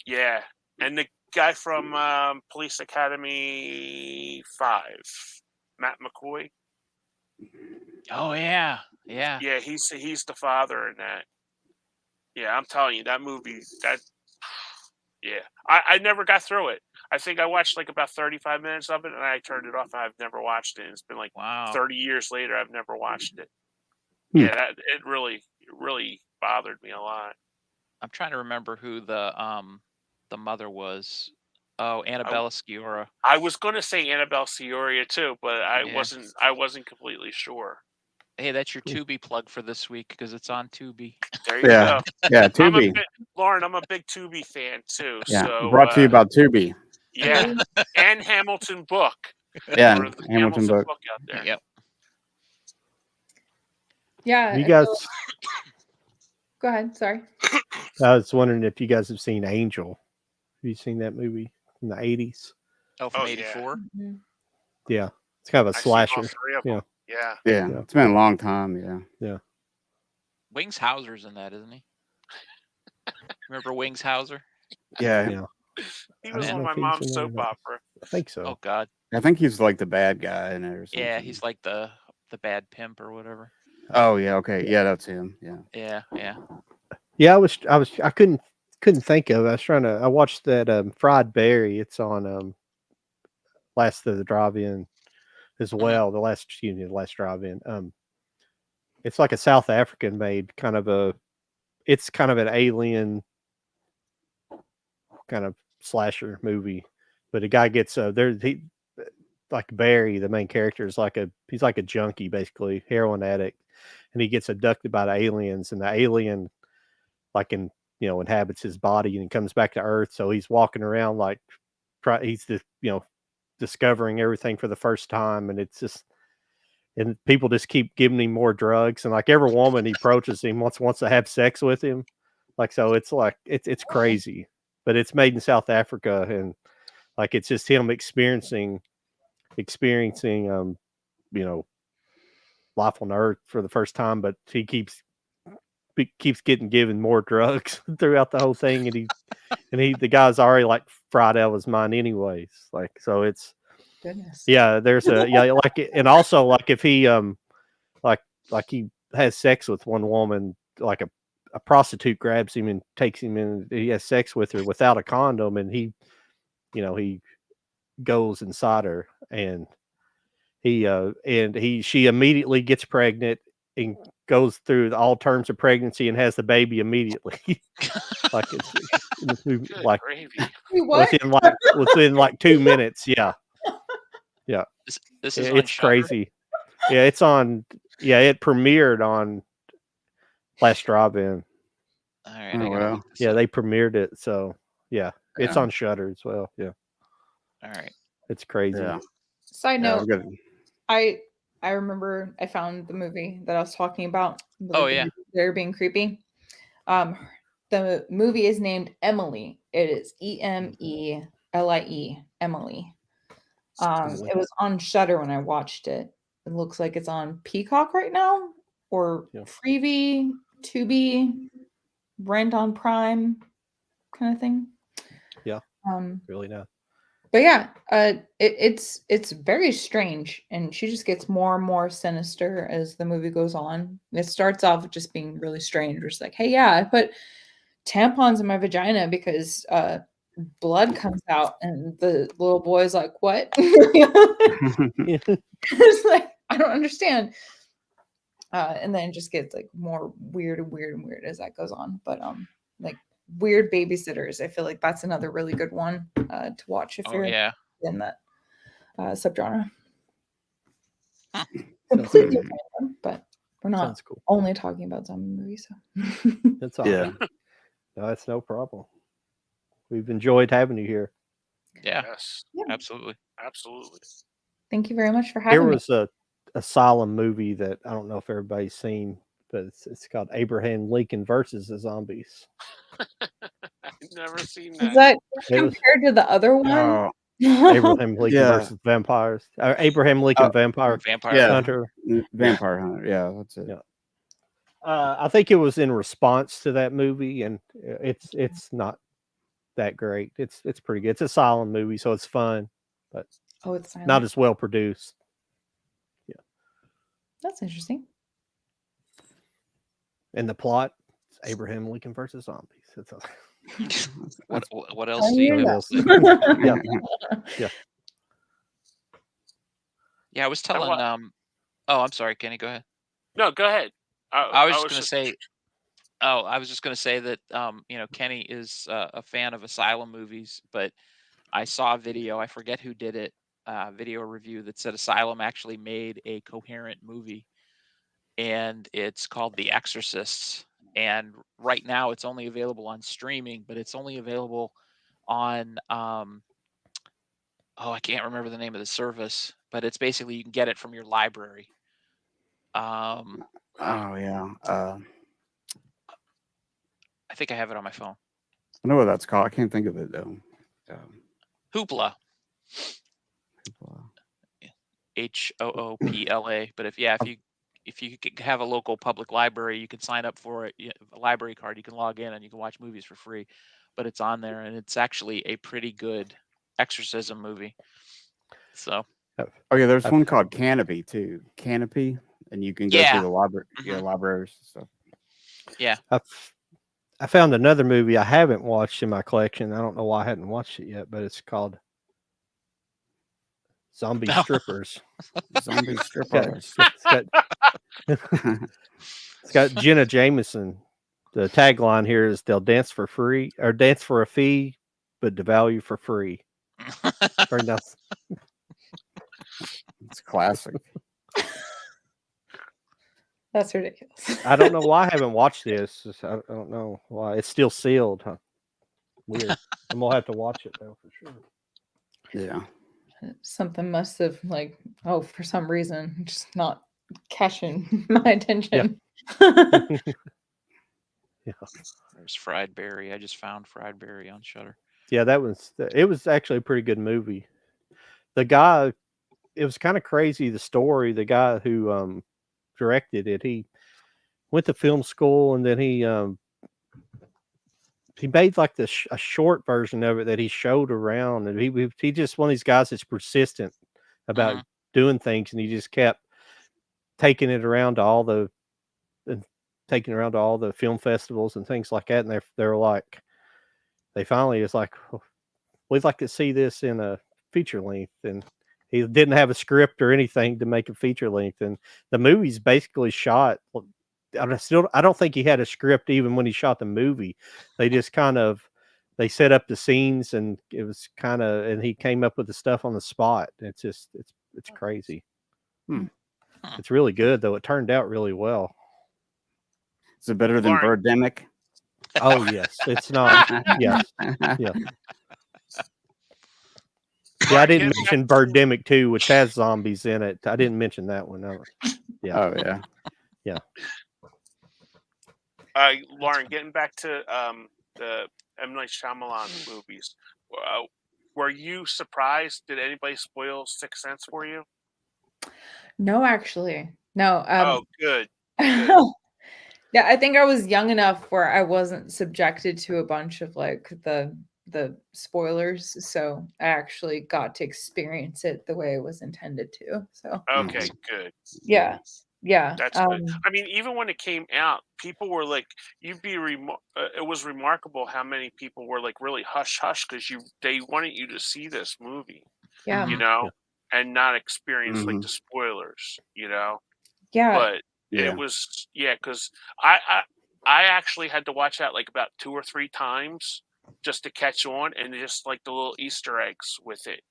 Yeah, and the guy from Police Academy 5, Matt McCoy. Oh yeah. Yeah, he's the father in that. Yeah, I'm telling you, that movie. I never got through it. I think I watched like about 35 minutes of it, and I turned it off. And I've never watched it. It's been like 30 years later. I've never watched it. Yeah, it really bothered me a lot. I'm trying to remember who the mother was. Oh, Annabella Sciorra. I was going to say Annabelle Sciorra too, but I wasn't completely sure. Hey, that's your Tubi plug for this week because it's on Tubi. There you go. Yeah, Tubi. Lauren, I'm a big Tubi fan too. Yeah, so, brought to you about Tubi. Yeah, and Hamilton book. Yeah, Hamilton book out there. Yep. Yeah. You guys. Go ahead. Sorry. I was wondering if you guys have seen Angel. Have you seen that movie from the 80s? Oh, from 84? Yeah. It's kind of a slasher. Yeah. It's been a long time. Yeah. Wings Hauser's in that, isn't he? Remember Wings Hauser? Yeah. He was on my mom's soap opera. I think so. Oh God. I think he's like the bad guy in it or something. Yeah, he's like the bad pimp or whatever. Oh yeah, okay. Yeah, that's him. Yeah. Yeah. I couldn't think of it. I watched that Fried Berry. It's on Last of the Drive-In as well. The last Drive-In. It's like a South African made it's kind of an alien kind of slasher movie, but a guy gets like Barry, the main character, is he's like a junkie, basically heroin addict, and he gets abducted by the aliens, and the alien inhabits his body and comes back to Earth. So he's walking around he's discovering everything for the first time, and it's just. And people just keep giving him more drugs, and like every woman he approaches him wants to have sex with him, so it's it's crazy, but it's made in South Africa, and like it's just him experiencing life on Earth for the first time, but he keeps getting given more drugs throughout the whole thing, and the guy's already like fried out of his mind anyways, so it's. Goodness. Yeah, there's and also like if he like he has sex with one woman, like a prostitute grabs him and takes him in, he has sex with her without a condom, and he goes inside her, and she immediately gets pregnant and goes through all terms of pregnancy and has the baby immediately. Like it's in the movie, Good gravy. within like 2 minutes. Yeah. Yeah, This is it's crazy. Yeah, it's on. Yeah, it premiered on last drive-in. All right. Oh, wow. Yeah, they premiered it. So yeah, it's on Shudder as well. Yeah. All right. It's crazy. Yeah. Side Yeah, note, I remember I found the movie that I was talking about. Oh, yeah. They're being creepy. The movie is named Emily. It is Emelie, Emily. It was on Shudder when I watched it. It looks like it's on Peacock right now, or Freevee, Tubi, rent on Prime, kind of thing. Yeah. Really not. But yeah, it's very strange, and she just gets more and more sinister as the movie goes on. It starts off with just being really strange. It's like, hey, yeah, I put tampons in my vagina because blood comes out, and the little boy's like, what? It's like, I don't understand. And then it just gets like more weird and weird and weird as that goes on. But like weird babysitters, I feel like that's another really good one to watch if you're in that subgenre. Completely random, but we're not only talking about zombie movies. So. That's all. Yeah. No, that's no problem. We've enjoyed having you here. Yeah. Yes. Yeah. Absolutely. Thank you very much for having me. There was a Asylum movie that I don't know if everybody's seen, but it's called Abraham Lincoln versus the Zombies. I've never seen that. Is that compared to the other one? Abraham Lincoln versus vampires. Abraham Lincoln Vampire Hunter. Vampire Hunter. Yeah, that's it. Yeah. I think it was in response to that movie, and it's not that great. It's pretty good. It's a silent movie, so it's fun, but it's silent. Not as well produced. Yeah, that's interesting. And the plot: Abraham Lincoln versus zombies. It's what else do you know? Yeah. I was telling. Oh, I'm sorry, Kenny. Go ahead. No, go ahead. I was just going to say. Oh, I was just going to say that Kenny is a fan of Asylum movies, but I saw a video. I forget who did it. Video review that said Asylum actually made a coherent movie, and it's called The Exorcists. And right now, it's only available on streaming, but it's only available on I can't remember the name of the service, but it's basically you can get it from your library. Oh yeah. I think I have it on my phone. I know what that's called. I can't think of it though. Hoopla. HOOPLA. But if you have a local public library, you can sign up for it. A library card, you can log in and you can watch movies for free. But it's on there, and it's actually a pretty good exorcism movie. So. Oh yeah, there's one called Canopy too. Canopy, and you can go to the library, libraries and stuff. Yeah. I found another movie I haven't watched in my collection. I don't know why I hadn't watched it yet, but it's called Zombie Strippers. Zombie Strippers. It's got Jenna Jameson. The tagline here is they'll dance for free or dance for a fee, but devalue for free. Very nice. It's classic. That's ridiculous. I don't know why I haven't watched this. I don't know why. It's still sealed. Huh? Weird. I'm gonna have to watch it though for sure. Yeah. Something must have for some reason just not catching my attention. Yeah. There's Fried Berry. I just found Fried Berry on Shudder. Yeah, it was actually a pretty good movie. The guy, it was kind of crazy, the story. The guy who directed it, he went to film school, and then he made like a short version of it that he showed around, and he just one of these guys that's persistent about doing things, and he just kept taking it around to all the film festivals and things like that, and they're like, they finally is like, oh, we'd like to see this in a feature length, and he didn't have a script or anything to make a feature length, and the movie's basically shot. I don't think he had a script even when he shot the movie. They just they set up the scenes, and it was and he came up with the stuff on the spot. It's just it's crazy. It's really good though. It turned out really well. Is it better than Birdemic? Oh yes, it's not. Yes, yeah. Yeah, I didn't mention Birdemic 2, which has zombies in it. I didn't mention that one. No. Yeah. Oh yeah. Yeah. Lauren, getting back to the M. Night Shyamalan movies, were you surprised? Did anybody spoil Sixth Sense for you? No, actually. No. Oh, good. Yeah, I think I was young enough where I wasn't subjected to a bunch of the spoilers, so I actually got to experience it the way it was intended to. So okay, good. Yeah. That's good. I mean, even when it came out, people were like, it was remarkable how many people were like really hush hush because they wanted you to see this movie, Yeah. and not experience like the spoilers, Yeah. But it was because I actually had to watch that like about 2 or 3 times just to catch on, and just like the little Easter eggs with it,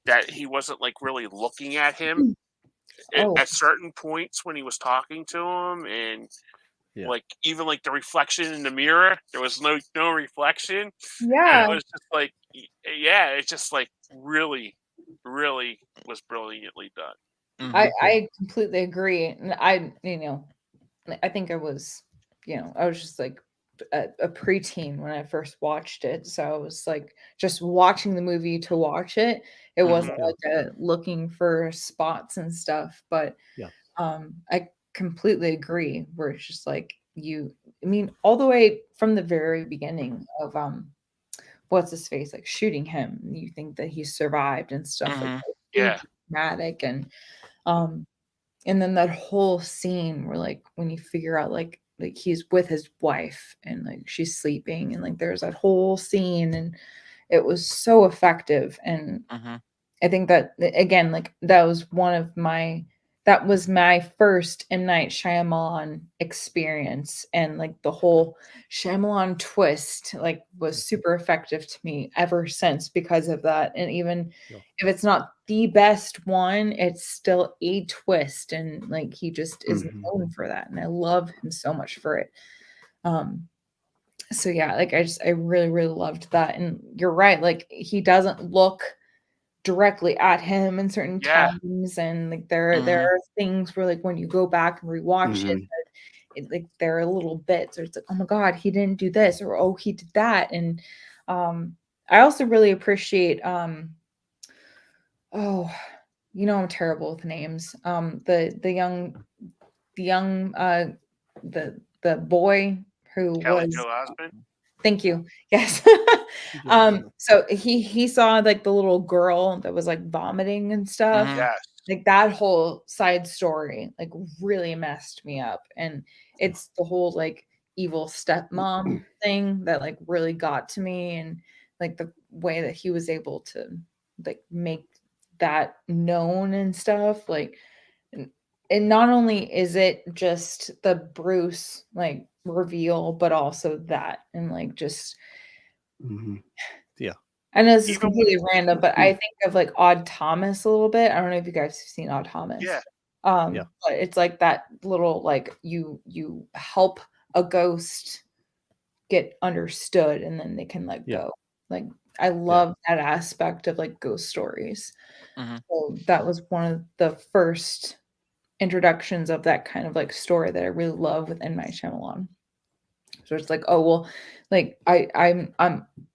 that he wasn't like really looking at him at certain points when he was talking to him, and like even like the reflection in the mirror, there was no reflection. Yeah. And it was just like, it's just like really was brilliantly done. I completely agree. And I think I was just like a preteen when I first watched it. So I was like just watching the movie to watch it. It wasn't like looking for spots and stuff. But I completely agree. Where it's just like all the way from the very beginning of what's his face, like shooting him, you think that he survived and stuff like that. Yeah. Dramatic and then that whole scene where like when you figure out like he's with his wife and like she's sleeping and like there's that whole scene and it was so effective. And I think that again, like that was my first M. Night Shyamalan experience, and like the whole Shyamalan twist like was super effective to me ever since because of that. And even if it's not the best one, it's still a twist, and like he just is known for that, and I love him so much for it. So yeah, like I really really loved that. And you're right, like he doesn't look directly at him in certain times, and like there are things where like when you go back and rewatch it, like there are little bits or it's like, oh my god, he didn't do this, or oh he did that. And I also really appreciate I'm terrible with names. The boy who Kelly was Joe Osment. Thank you. Yes. So he saw like the little girl that was like vomiting and stuff. Yes. Like that whole side story like really messed me up. And it's the whole like evil stepmom thing that like really got to me, and like the way that he was able to like make that known and stuff. Like, and not only is it just the Bruce like reveal, but also that, and like just I know this is Even completely random, but I think of like Odd Thomas a little bit. I don't know if you guys have seen Odd Thomas. Yeah. Yeah. But it's like that little like you help a ghost get understood and then they can let Yeah. go. Like I love that aspect of like ghost stories. So that was one of the first introductions of that kind of like story that I really love with M. Night Shyamalan. So it's like, oh well, like I'm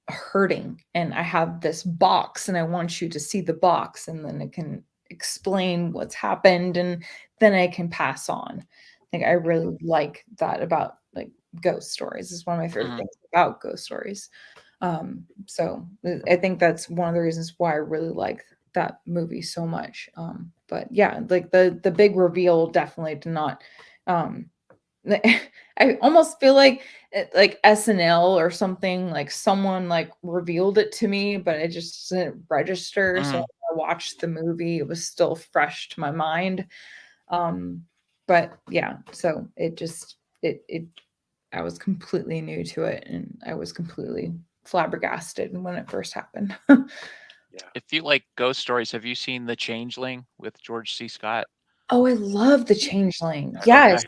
hurting and I have this box and I want you to see the box and then it can explain what's happened and then I can pass on. Like I really like that about like ghost stories. It's one of my favorite things about ghost stories. So I think that's one of the reasons why I really like that movie so much. But yeah, like the big reveal definitely did not I almost feel like SNL or something, like someone like revealed it to me, but it just didn't register. So when I watched the movie, it was still fresh to my mind. But yeah, so it just I was completely new to it and I was completely flabbergasted when it first happened. If you like ghost stories, have you seen The Changeling with George C. Scott? Oh, I love The Changeling. Yes.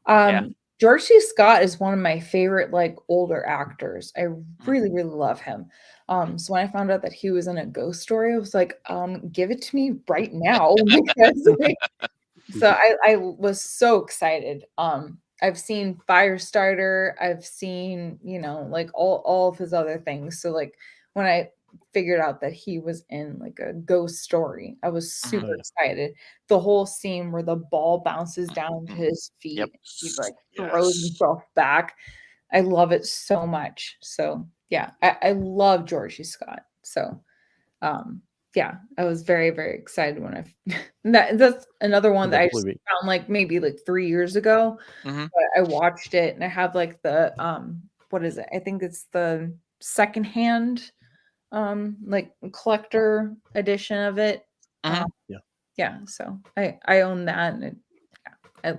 Okay. George C. Scott is one of my favorite like older actors. I really, really love him. So when I found out that he was in a ghost story, I was like, give it to me right now. Because so I was so excited. I've seen Firestarter, I've seen, like all of his other things. So like when I figured out that he was in like a ghost story, I was super excited. The whole scene where the ball bounces down to his feet, Yep. he like throws himself back. I love it so much. So yeah, I love George C. Scott. So yeah, I was very, very excited when that's another one that I just found like maybe like 3 years ago. But I watched it and I have like the what is it? I think it's the secondhand like collector edition of it. Yeah, so I own that and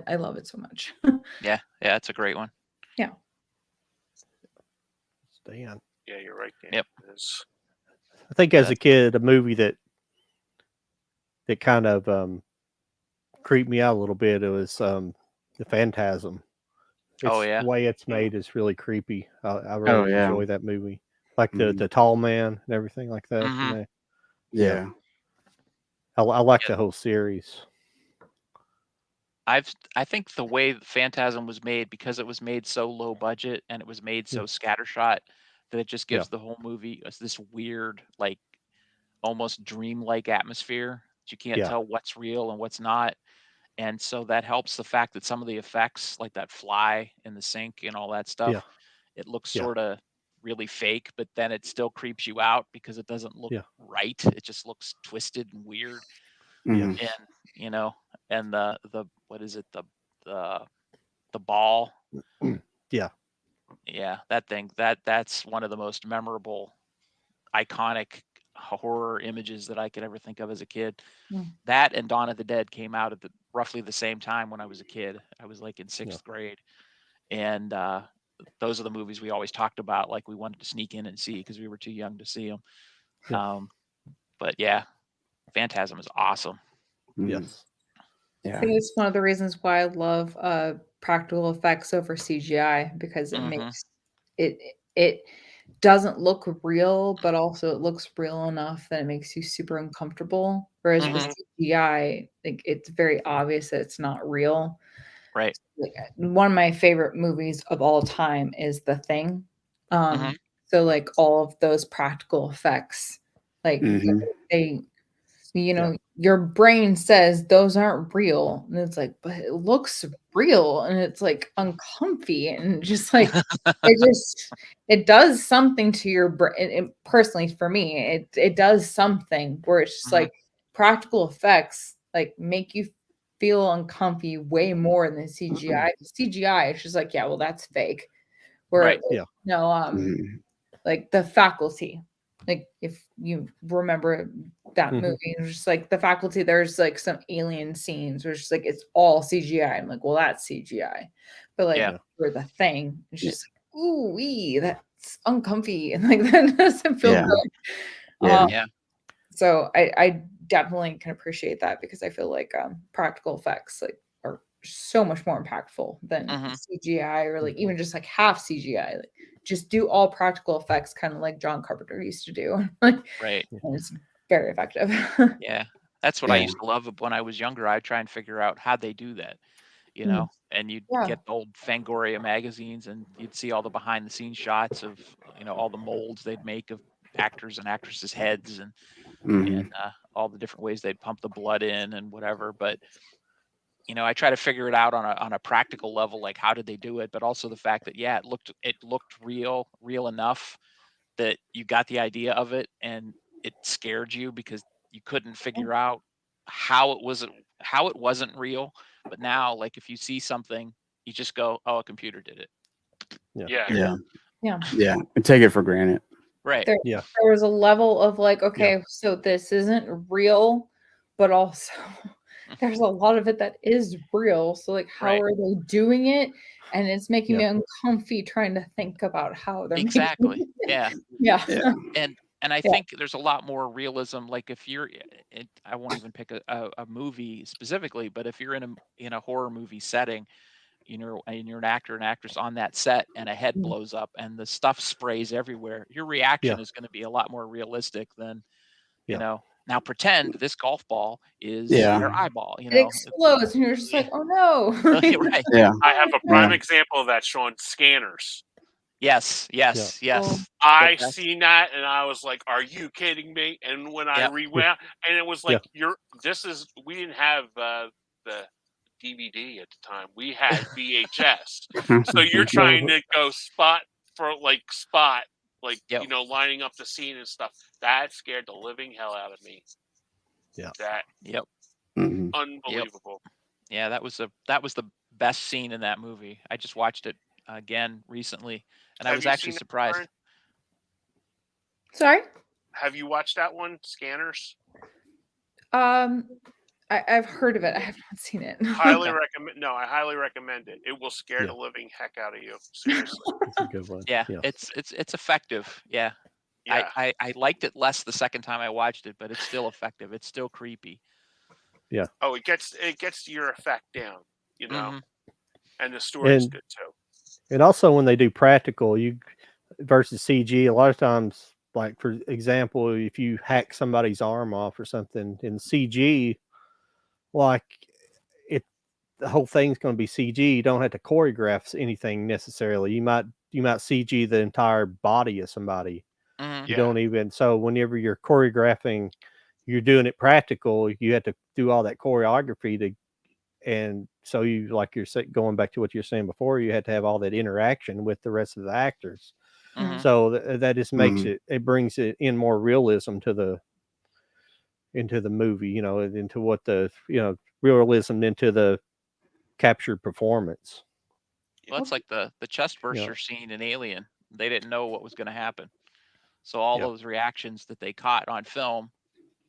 I love it so much. Yeah, it's a great one. Yeah. Stan. Yeah, you're right, Dan. Yep. I think as a kid, a movie that kind of creeped me out a little bit, it was The Phantasm. The way it's made is really creepy. I really enjoy that movie. Like the tall man and everything like that. Yeah. I like the whole series. I think the way Phantasm was made, because it was made so low budget and it was made so scattershot, that it just gives the whole movie this weird, like almost dreamlike atmosphere that you can't tell what's real and what's not. And so that helps the fact that some of the effects, like that fly in the sink and all that stuff, it looks sort of really fake, but then it still creeps you out because it doesn't look right. It just looks twisted and weird. And and the what is it, the ball, that thing, that's one of the most memorable, iconic horror images that I could ever think of as a kid. That and Dawn of the Dead came out at roughly the same time when I was a kid. I was like in 6th grade, and those are the movies we always talked about, like we wanted to sneak in and see because we were too young to see them. But yeah, Phantasm is awesome. Yes. I think it's one of the reasons why I love practical effects over CGI, because it makes it doesn't look real, but also it looks real enough that it makes you super uncomfortable. Whereas with CGI, like it's very obvious that it's not real. Right. Like, one of my favorite movies of all time is The Thing. So like all of those practical effects, like they your brain says those aren't real, and it's like, but it looks real, and it's like uncomfy, and just like it does something to your brain. Personally, for me, it does something where it's just like practical effects like make you feel uncomfy way more than CGI. CGI, it's just like, yeah, well, that's fake. Where like The Faculty. Like if you remember that movie, it's just like The Faculty, there's like some alien scenes where it's just like it's all CGI. I'm like, well, that's CGI. But like for The Thing, it's just like, ooh wee, that it's uncomfy and like that doesn't feel Yeah. good. Yeah. Yeah. So I definitely can appreciate that because I feel like practical effects like are so much more impactful than CGI or like even just like half CGI. Like just do all practical effects, kind of like John Carpenter used to do. Like, Right. and it's very effective. Yeah. That's what I used to love when I was younger. I'd try and figure out how they do that, you know, and you'd Yeah. get old Fangoria magazines and you'd see all the behind the scenes shots of, you know, all the molds they'd make of actors and actresses' heads and all the different ways they'd pump the blood in and whatever. But you know, I try to figure it out on a practical level, like how did they do it, but also the fact that it looked real enough that you got the idea of it and it scared you because you couldn't figure out how it wasn't real. But now, like if you see something, you just go, "Oh, a computer did it." Yeah. Yeah. We take it for granted. Right. There was a level of like, okay, so this isn't real, but also there's a lot of it that is real. So like, how are they doing it? And it's making me uncomfy trying to think about how they're Exactly. making it. Yeah. Yeah. And I think there's a lot more realism. Like if you're, I won't even pick a movie specifically, but if you're in a horror movie setting, you know, and you're an actor and actress on that set and a head blows up and the stuff sprays everywhere, your reaction is going to be a lot more realistic than, you know, now pretend this golf ball is your eyeball, you It know. explodes and you're just like, oh no. Right. Yeah. I have a prime example of that, Sean. Scanners. Yes. I seen that and I was like, "Are you kidding me?" And when I rewound, and it was like, we didn't have the DVD at the time. We had VHS. So you're trying to go spot, you know, lining up the scene and stuff. That scared the living hell out of me. Yeah. That. Yep. Unbelievable. Yeah, that was the best scene in that movie. I just watched it again recently, and I was actually surprised. Sorry? Have you watched that one, Scanners? I've heard of it. I have not seen it. Highly recommend. No, I highly recommend it. It will scare the living heck out of you. Seriously. It's a good one. Yeah. It's effective. Yeah. I liked it less the second time I watched it, but it's still effective. It's still creepy. Yeah. Oh, it gets your effect down, you know, and the story is good too. And also when they do practical, versus CG, a lot of times, like for example, if you hack somebody's arm off or something in CG, like the whole thing's going to be CG. You don't have to choreograph anything necessarily. You might CG the entire body of somebody. You don't even. So whenever you're choreographing, you're doing it practical. You have to do all that choreography and so you, like you're going back to what you're saying before, you had to have all that interaction with the rest of the actors. So that just makes it brings it in more realism into the movie, you know, into what realism into the captured performance. Well, it's like the chest burster scene in Alien. They didn't know what was going to happen, so all those reactions that they caught on film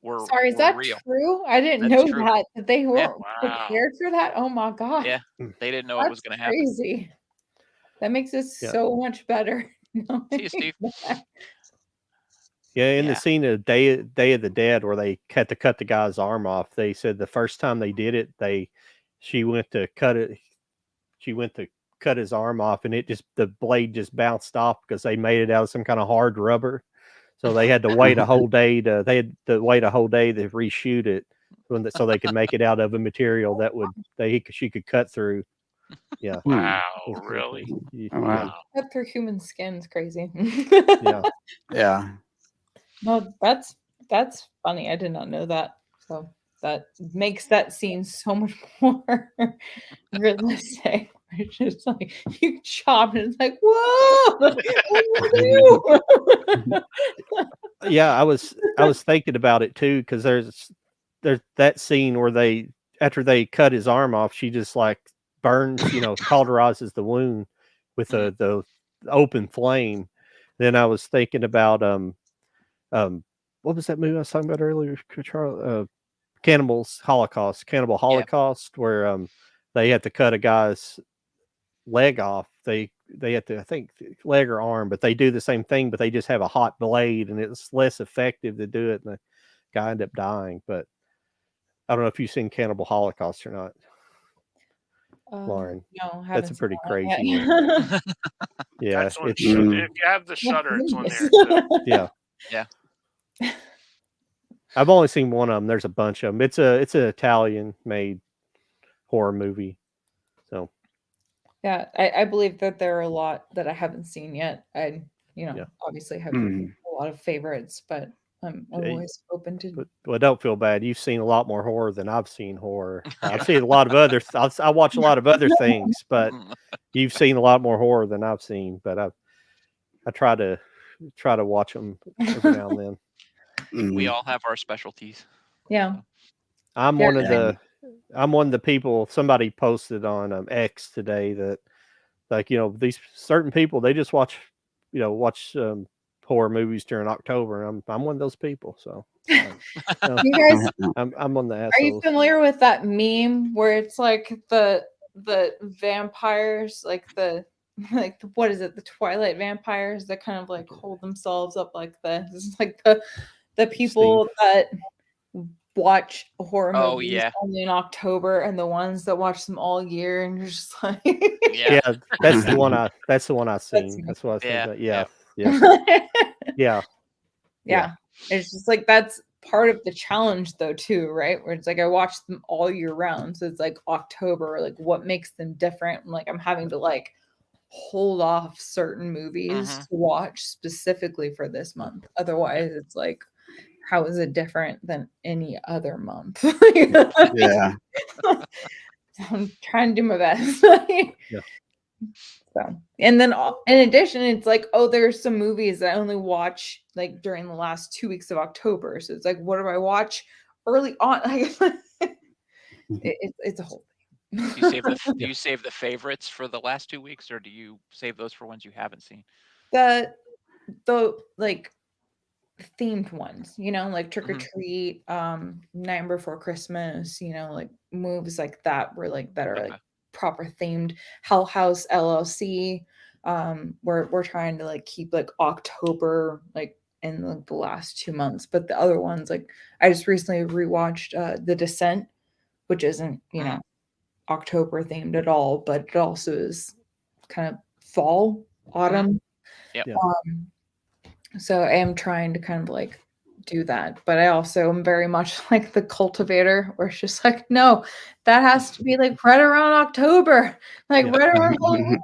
were is that real. True? I didn't know that they weren't prepared for that. Oh my god! Yeah, they didn't know what was going to happen. Crazy. That makes it so much better. See you, Steve. Yeah, in the scene of Day of the Dead where they had to cut the guy's arm off, they said the first time they did it, she went to cut it. She went to cut his arm off, and the blade just bounced off because they made it out of some kind of hard rubber. So they had to wait a whole day to reshoot it so they could make it out of a material that she could cut through. Yeah. Wow, really? Wow. Cut through human skin is crazy. Yeah. No, that's funny. I did not know that. So that makes that scene so much more realistic. It's just like you chop and it's like, whoa! Yeah, I was thinking about it too, because there's that scene where after they cut his arm off, she just like burns, cauterizes the wound with the open flame. Then I was thinking about what was that movie I was talking about earlier, Charles? Cannibal Holocaust, where they had to cut a guy's leg off. They they have to, I think, leg or arm, but they do the same thing, but they just have a hot blade, and it's less effective to do it, and the guy ended up dying. But I don't know if you've seen Cannibal Holocaust or not, Lauren. No, That's a pretty crazy yet. one. Yeah, That's on it's if you have the Shutter, it's on there too. yeah. Yeah. I've only seen one of them. There's a bunch of them. It's an Italian made horror movie. So Yeah, I believe that there are a lot that I haven't seen yet. I, obviously have a lot of favorites, but I'm always open to. Well, don't feel bad. You've seen a lot more horror than I've seen horror. I've seen a lot of other. I watch a lot of other things, but you've seen a lot more horror than I've seen. But I try to watch them every now and then. We all have our specialties. Yeah. I'm one of the people. Somebody posted on X today that, like, these certain people, they just watch horror movies during October. I'm one of those people. So you guys, I'm on the assholes. Are you familiar with that meme where it's like the vampires, what is it? The Twilight vampires that kind of like hold themselves up like this. It's like the people that watch horror movies only in October, and the ones that watch them all year, and you're just like, yeah, that's the one I've seen. That's what I think. Yeah. It's just like that's part of the challenge, though, too, right? Where it's like I watch them all year round, so it's like October, like what makes them different? Like I'm having to like hold off certain movies to watch specifically for this month. Otherwise, it's like, how is it different than any other month? Yeah. I'm trying to do my best. So, and then in addition, it's like, there's some movies that I only watch like during the last 2 weeks of October. So it's like, what do I watch early on? It's a whole thing. Do you save the favorites for the last 2 weeks, or do you save those for ones you haven't seen? The like themed ones, like Trick or Treat, Night Before Christmas, like movies like that were like that are like proper themed. Hell House LLC, we're trying to like keep like October like in the last 2 months, but the other ones, like I just recently rewatched The Descent, which isn't October themed at all, but it also is kind of fall, autumn. So I am trying to kind of like do that, but I also am very much like The Cultivator, where it's just like, no, that has to be like right around October, like right around Halloween.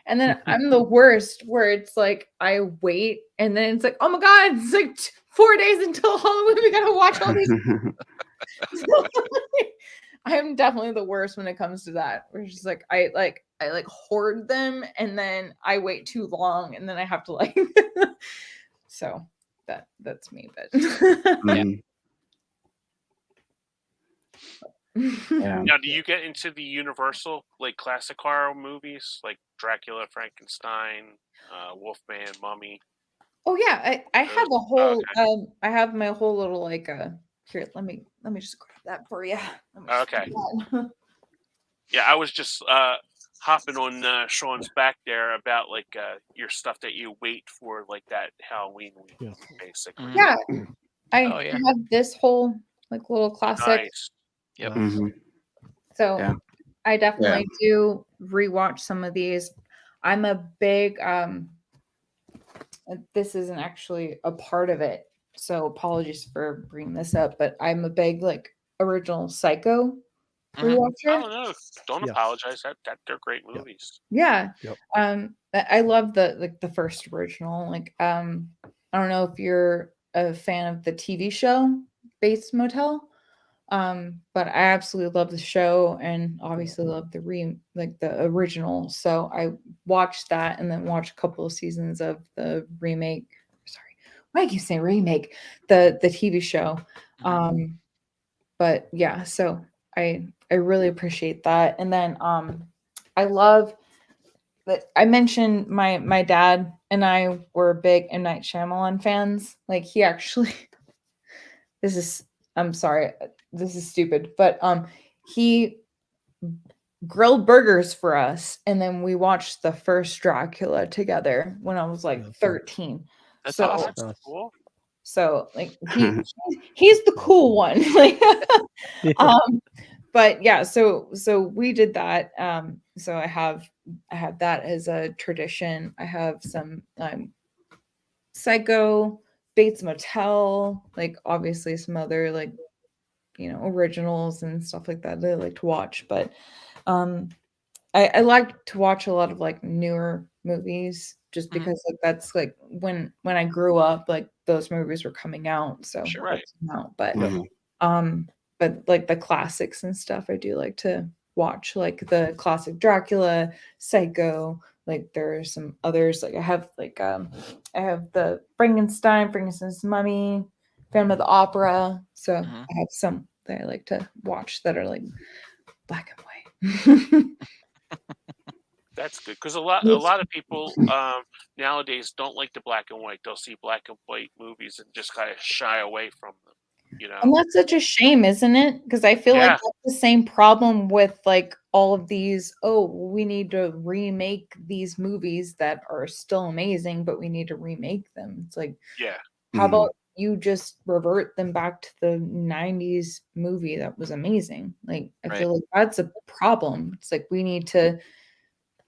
And then I'm the worst, where it's like I wait, and then it's like, oh my god, it's like 4 days until Halloween. We gotta watch all these. I am definitely the worst when it comes to that. Where it's just like I hoard them, and then I wait too long, and then I have to like. So that's me, but Now, do you get into the Universal like classic horror movies like Dracula, Frankenstein, Wolfman, Mummy? Oh yeah, I have a whole I have my whole little like here, let me just grab that for you. Okay. Yeah, I was just hopping on Sean's back there about like your stuff that you wait for like that Halloween week, basically. Yeah, I have this whole like little classic. Nice. Yep. So I definitely do rewatch some of these. I'm a big this isn't actually a part of it, so apologies for bringing this up, but I'm a big like original Psycho rewatcher. Oh no, don't apologize. That they're great movies. Yeah. I love the first original. Like I don't know if you're a fan of the TV show Bates Motel. But I absolutely love the show, and obviously love the original. So I watched that, and then watched a couple of seasons of the remake. Sorry, why do you say remake? The TV show. But yeah, so I really appreciate that. And then I love that I mentioned my dad and I were big M. Night Shyamalan fans. Like he actually I'm sorry, this is stupid, but he grilled burgers for us, and then we watched the first Dracula together when I was like Okay. 13. That's So awesome. That's cool. so like he's the cool one. Like Yeah. But yeah, so we did that. So I have that as a tradition. I have some Psycho, Bates Motel, like obviously some other like originals and stuff like that I like to watch. But I like to watch a lot of like newer movies just Mhm. because like that's like when I grew up, like those movies were coming out. So Sure. Right. but Mhm. but like the classics and stuff I do like to watch, like the classic Dracula, Psycho, like there are some others, like I have the Frankenstein's Mummy, Phantom of the Opera, so Mhm. I have some that I like to watch that are like black and white. That's good because a lot of people nowadays don't like the black and white. They'll see black and white movies and just kind of shy away from them. And that's such a shame, isn't it? Because I feel like Yeah. that's the same problem with like all of these. Oh, we need to remake these movies that are still amazing, but we need to remake them. It's like, Yeah. how about you just revert them back to the 90s movie that was amazing? Like, I Right. feel like that's a problem. It's like we need to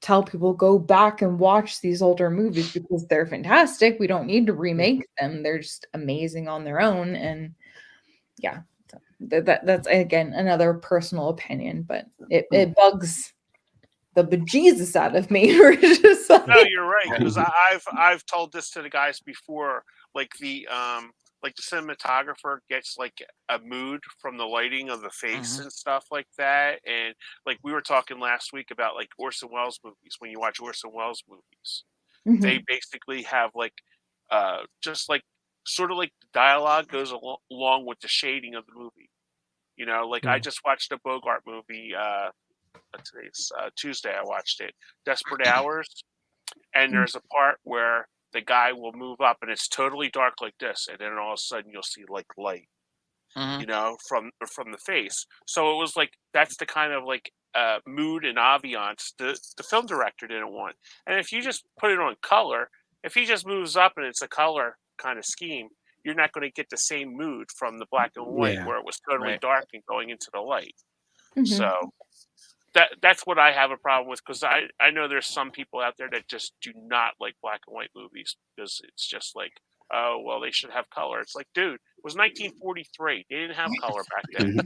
tell people go back and watch these older movies because they're fantastic. We don't need to remake them. They're just amazing on their own. And yeah, that's again another personal opinion, but it bugs the bejesus out of me. We're just No, like, you're right because I've told this to the guys before. Like the cinematographer gets like a mood from the lighting of the face Mhm. and stuff like that. And like we were talking last week about like Orson Welles movies. When you watch Orson Welles movies, they basically have like just like sort of like the dialogue goes along with the shading of the movie. Like I just watched a Bogart movie. Today's Tuesday. I watched it, Desperate Hours, and there's a part where the guy will move up and it's totally dark like this, and then all of a sudden you'll see like light, Mhm. from the face. So it was like that's the kind of like mood and ambiance the film director didn't want. And if you just put it on color, if he just moves up and it's a color kind of scheme, you're not going to get the same mood from the black and white Yeah. where it was totally Right. dark and going into the light. So that's what I have a problem with because I know there's some people out there that just do not like black and white movies because it's just like, oh well, they should have color. It's like, dude, it was 1943. They didn't have color back then.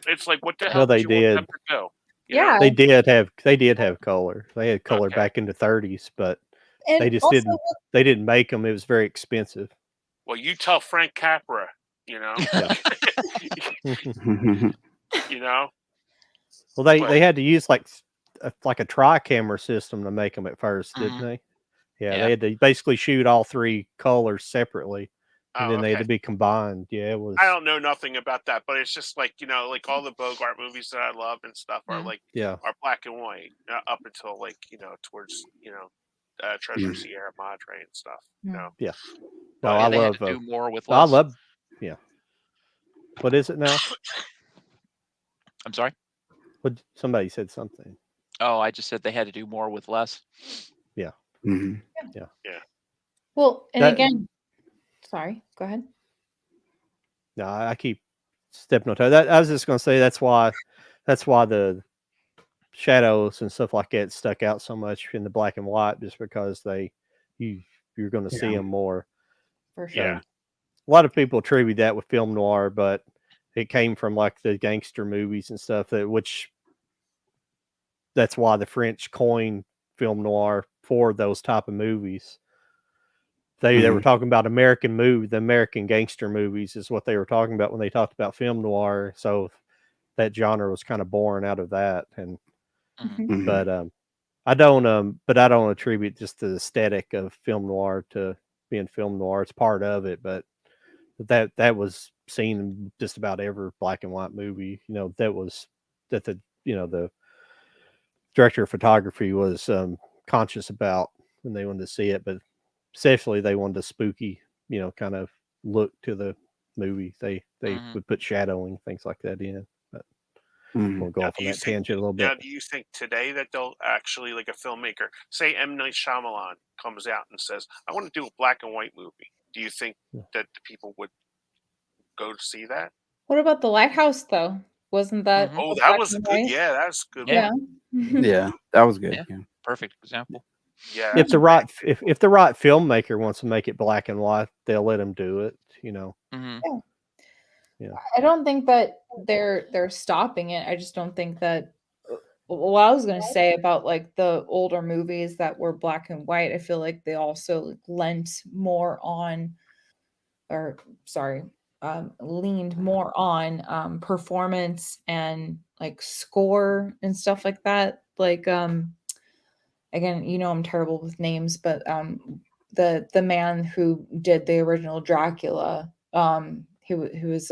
It's like, what the hell Well, did they you want them did. to do? yeah, They did have color. They had color Okay. back in the 30s, but and they just also didn't make them. It was very expensive. Well, you tell Frank Capra, you know, Yeah. you know. Well, they But had to use like a tri-camera system to make them at first, didn't Mhm. they? Yeah, Yeah. they had to basically shoot all three colors separately, and oh, then they had okay. to be combined. Yeah, it was. I don't know nothing about that, but it's just like like all the Bogart movies that I love and stuff are Mhm. like Yeah, are black and white up until like towards Treasure Sierra Madre and stuff. yeah. No, But I Yeah, they had to love. do more with I less. love. Yeah. What is it now? I'm sorry. What somebody said something. Oh, I just said they had to do more with less. Yeah. yeah, well, and That again, sorry, go ahead. no, I keep stepping on toes. That I was just gonna say that's why the shadows and stuff like that stuck out so much in the black and white, just because you're going to see them more. For sure. yeah. A lot of people attribute that with film noir, but it came from like the gangster movies and stuff that's why the French coined film noir for those type of movies. They were talking about the American gangster movies is what they were talking about when they talked about film noir. So that genre was kind of born out of that. And Mhm. but I don't attribute just the aesthetic of film noir to being film noir. It's part of it, but that was seen in just about every black and white movie. That the director of photography was conscious about when they wanted to see it, but essentially they wanted a spooky, kind of look to the movie. They Mhm. would put shadowing things like that in. But We'll go off on that tangent a little bit. Now, do you think today that they'll actually, like a filmmaker, say M. Night Shyamalan comes out and says, I want to do a black and white movie. Do you think that the people would go to see that? What about The Lighthouse, though? Wasn't that? Oh, that was good. Yeah, that's good. Yeah. Yeah, that was good. Yeah. Perfect example. Yeah. If the right filmmaker wants to make it black and white, they'll let him do it. Yeah. I don't think that they're stopping it. I just don't think that. What I was going to say about like the older movies that were black and white, I feel like they also lent more on, leaned more on performance and like score and stuff like that. Like again, I'm terrible with names, but the man who did the original Dracula, who was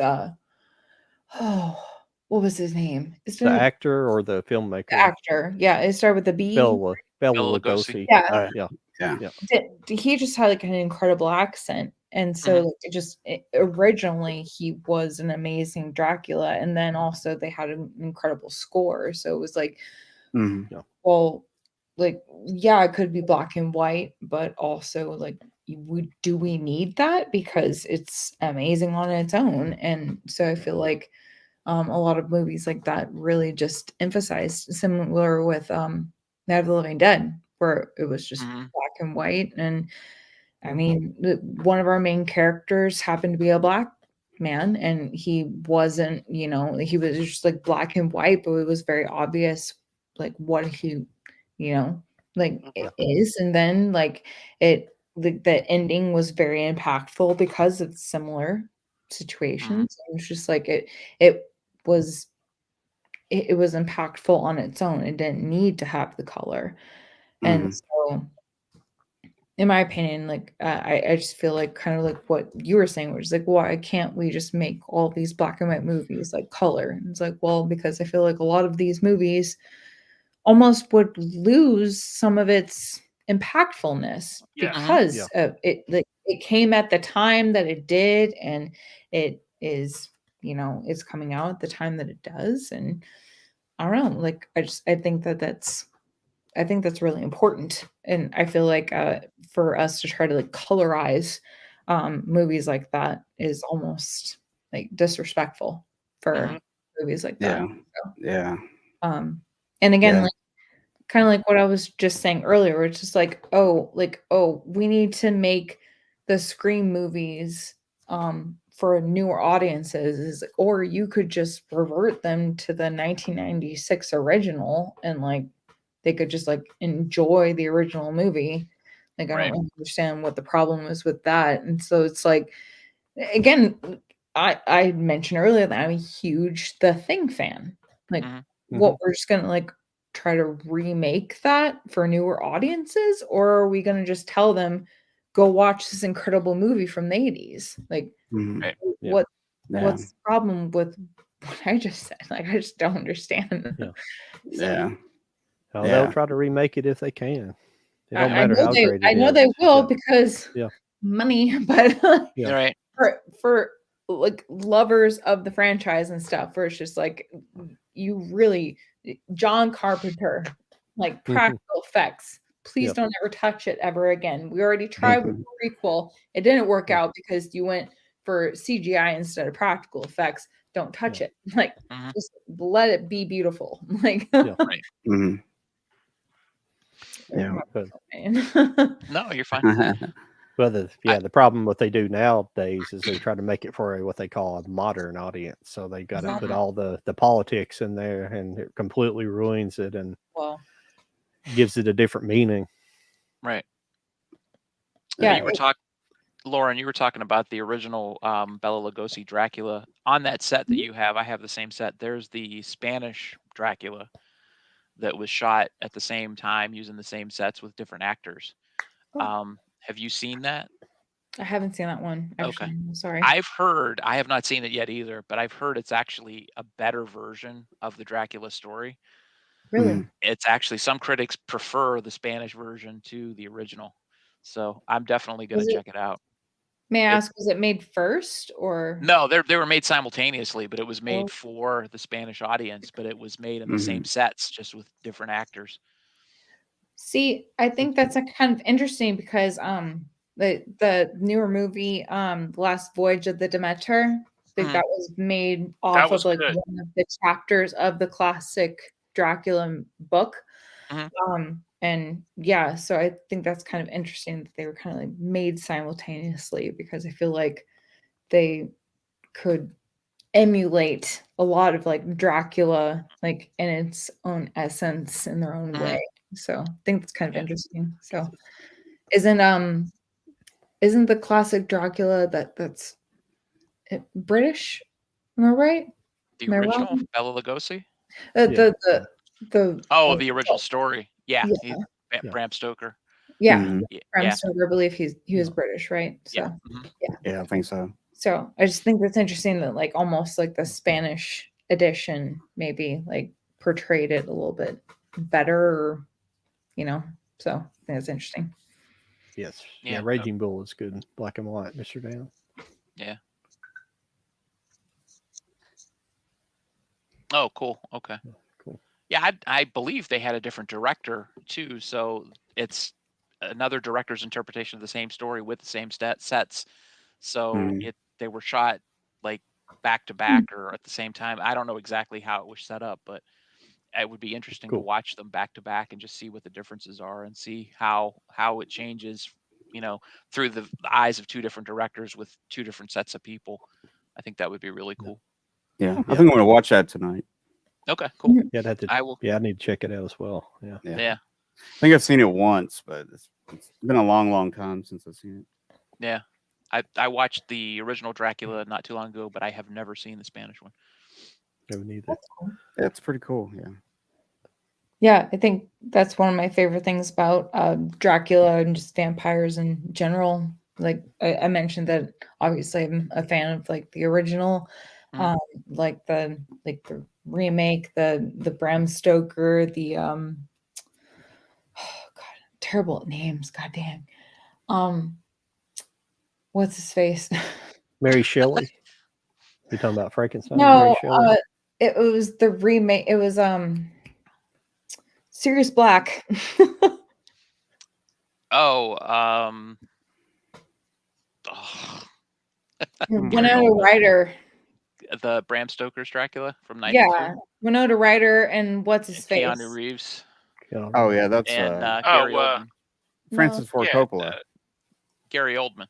what was his name? The actor or the filmmaker? The actor. Yeah, it started with a B. Bela Lugosi. Yeah. Yeah. He just had like an incredible accent. And so originally he was an amazing Dracula. And then also they had an incredible score. So it was like, well, like, yeah, it could be black and white, but also like, do we need that? Because it's amazing on its own. And so I feel like a lot of movies like that really just emphasized, similar with Night of the Living Dead, where it was just black and white. And I mean, one of our main characters happened to be a black man, and he wasn't, he was just like black and white, but it was very obvious like what he, it is. And then like the ending was very impactful because of similar situations. It was just like it was impactful on its own. It didn't need to have the color. And so in my opinion, like I just feel like kind of like what you were saying, which is like, why can't we just make all these black and white movies like color? And it's like, well, because I feel like a lot of these movies almost would lose some of its impactfulness because of it. Like it came at the time that it did, and it is, it's coming out at the time that it does. And I don't know, like I think that's really important. And I feel like for us to try to like colorize movies like that is almost like disrespectful for movies like that. And again, like kind of like what I was just saying earlier, it's just like, we need to make the Scream movies for newer audiences, or you could just revert them to the 1996 original, and like they could just like enjoy the original movie. Like I don't understand what the problem is with that. And so it's like, again, I mentioned earlier that I'm a huge The Thing fan. Like what, we're just gonna like try to remake that for newer audiences, or are we gonna just tell them, go watch this incredible movie from the 80s? Like what's the problem with what I just said? Like I just don't understand. They'll try to remake it if they can. It don't I matter how great it is. I know they will because money, but for like lovers of the franchise and stuff, where it's just like you really, John Carpenter, like practical effects. Please don't ever touch it ever again. We already tried with the prequel. It didn't work out because you went for CGI instead of practical effects. Don't touch it. Like just let it be beautiful. Like No, you're fine. Well, the problem what they do nowadays is they try to make it for what they call a modern audience. So they got to put all the politics in there, and it completely ruins it and gives it a different meaning. Right. Yeah. You were Lauren, you were talking about the original Bela Lugosi Dracula. On that set that you have, I have the same set. There's the Spanish Dracula that was shot at the same time using the same sets with different actors. Have you seen that? I haven't seen that one. Actually. Okay. I'm sorry. I've heard, I have not seen it yet either, but I've heard it's actually a better version of the Dracula story. Really? It's actually, some critics prefer the Spanish version to the original. So I'm definitely going to check it out. May I ask, was it made first or? No, they were made simultaneously, but it was made Oh. for the Spanish audience, but it was made in the same sets, just with different actors. See, I think that's kind of interesting because the newer movie, The Last Voyage of the Demeter, I think that was made off was of like good. one of the chapters of the classic Dracula book. And yeah, so I think that's kind of interesting that they were kind of like made simultaneously, because I feel like they could emulate a lot of like Dracula, like in its own essence, in their own way. So I think that's kind of interesting. So isn't the classic Dracula that's British? Am I right? The Am I original wrong? Bela Lugosi? The the original story. Yeah, Yeah. Bram Stoker. Yeah. Yeah, Bram yeah, Stoker, I believe he was British, right? So Yeah, I think so. So I just think that's interesting that like almost like the Spanish edition maybe like portrayed it a little bit better, or, so I think that's interesting. Yes. Yeah. Raging Bull is good in black and white, Mr. Dan. yeah. Oh, cool. Okay. Cool. Yeah, I believe they had a different director too, so it's another director's interpretation of the same story with the same sets. So they were shot like back to back or at the same time. I don't know exactly how it was set up, but it would be interesting to watch them back to back and just see what the differences are and see how it changes, through the eyes of two different directors with two different sets of people. I think that would be really cool. Yeah, I think I'm going to watch that tonight. Okay, cool. Yeah, I will. Yeah, I need to check it out as well. Yeah. I think I've seen it once, but it's been a long time since I've seen it. Yeah. I watched the original Dracula not too long ago, but I have never seen the Spanish one. Never neither. That's cool. It's pretty cool. Yeah, I think that's one of my favorite things about Dracula and just vampires in general. Like I mentioned that obviously I'm a fan of like the original, like the remake, the Bram Stoker, the God, terrible names, goddamn. What's his face? Mary Shelley. You talking about Frankenstein? No, Mary Shelley? it was the remake. It was Sirius Black. Winona Ryder. The Bram Stoker's Dracula from '93. Yeah, Winona Ryder and what's his face? Keanu Reeves. Oh yeah, that's and Gary Oldman. Francis Ford Coppola. Gary Oldman.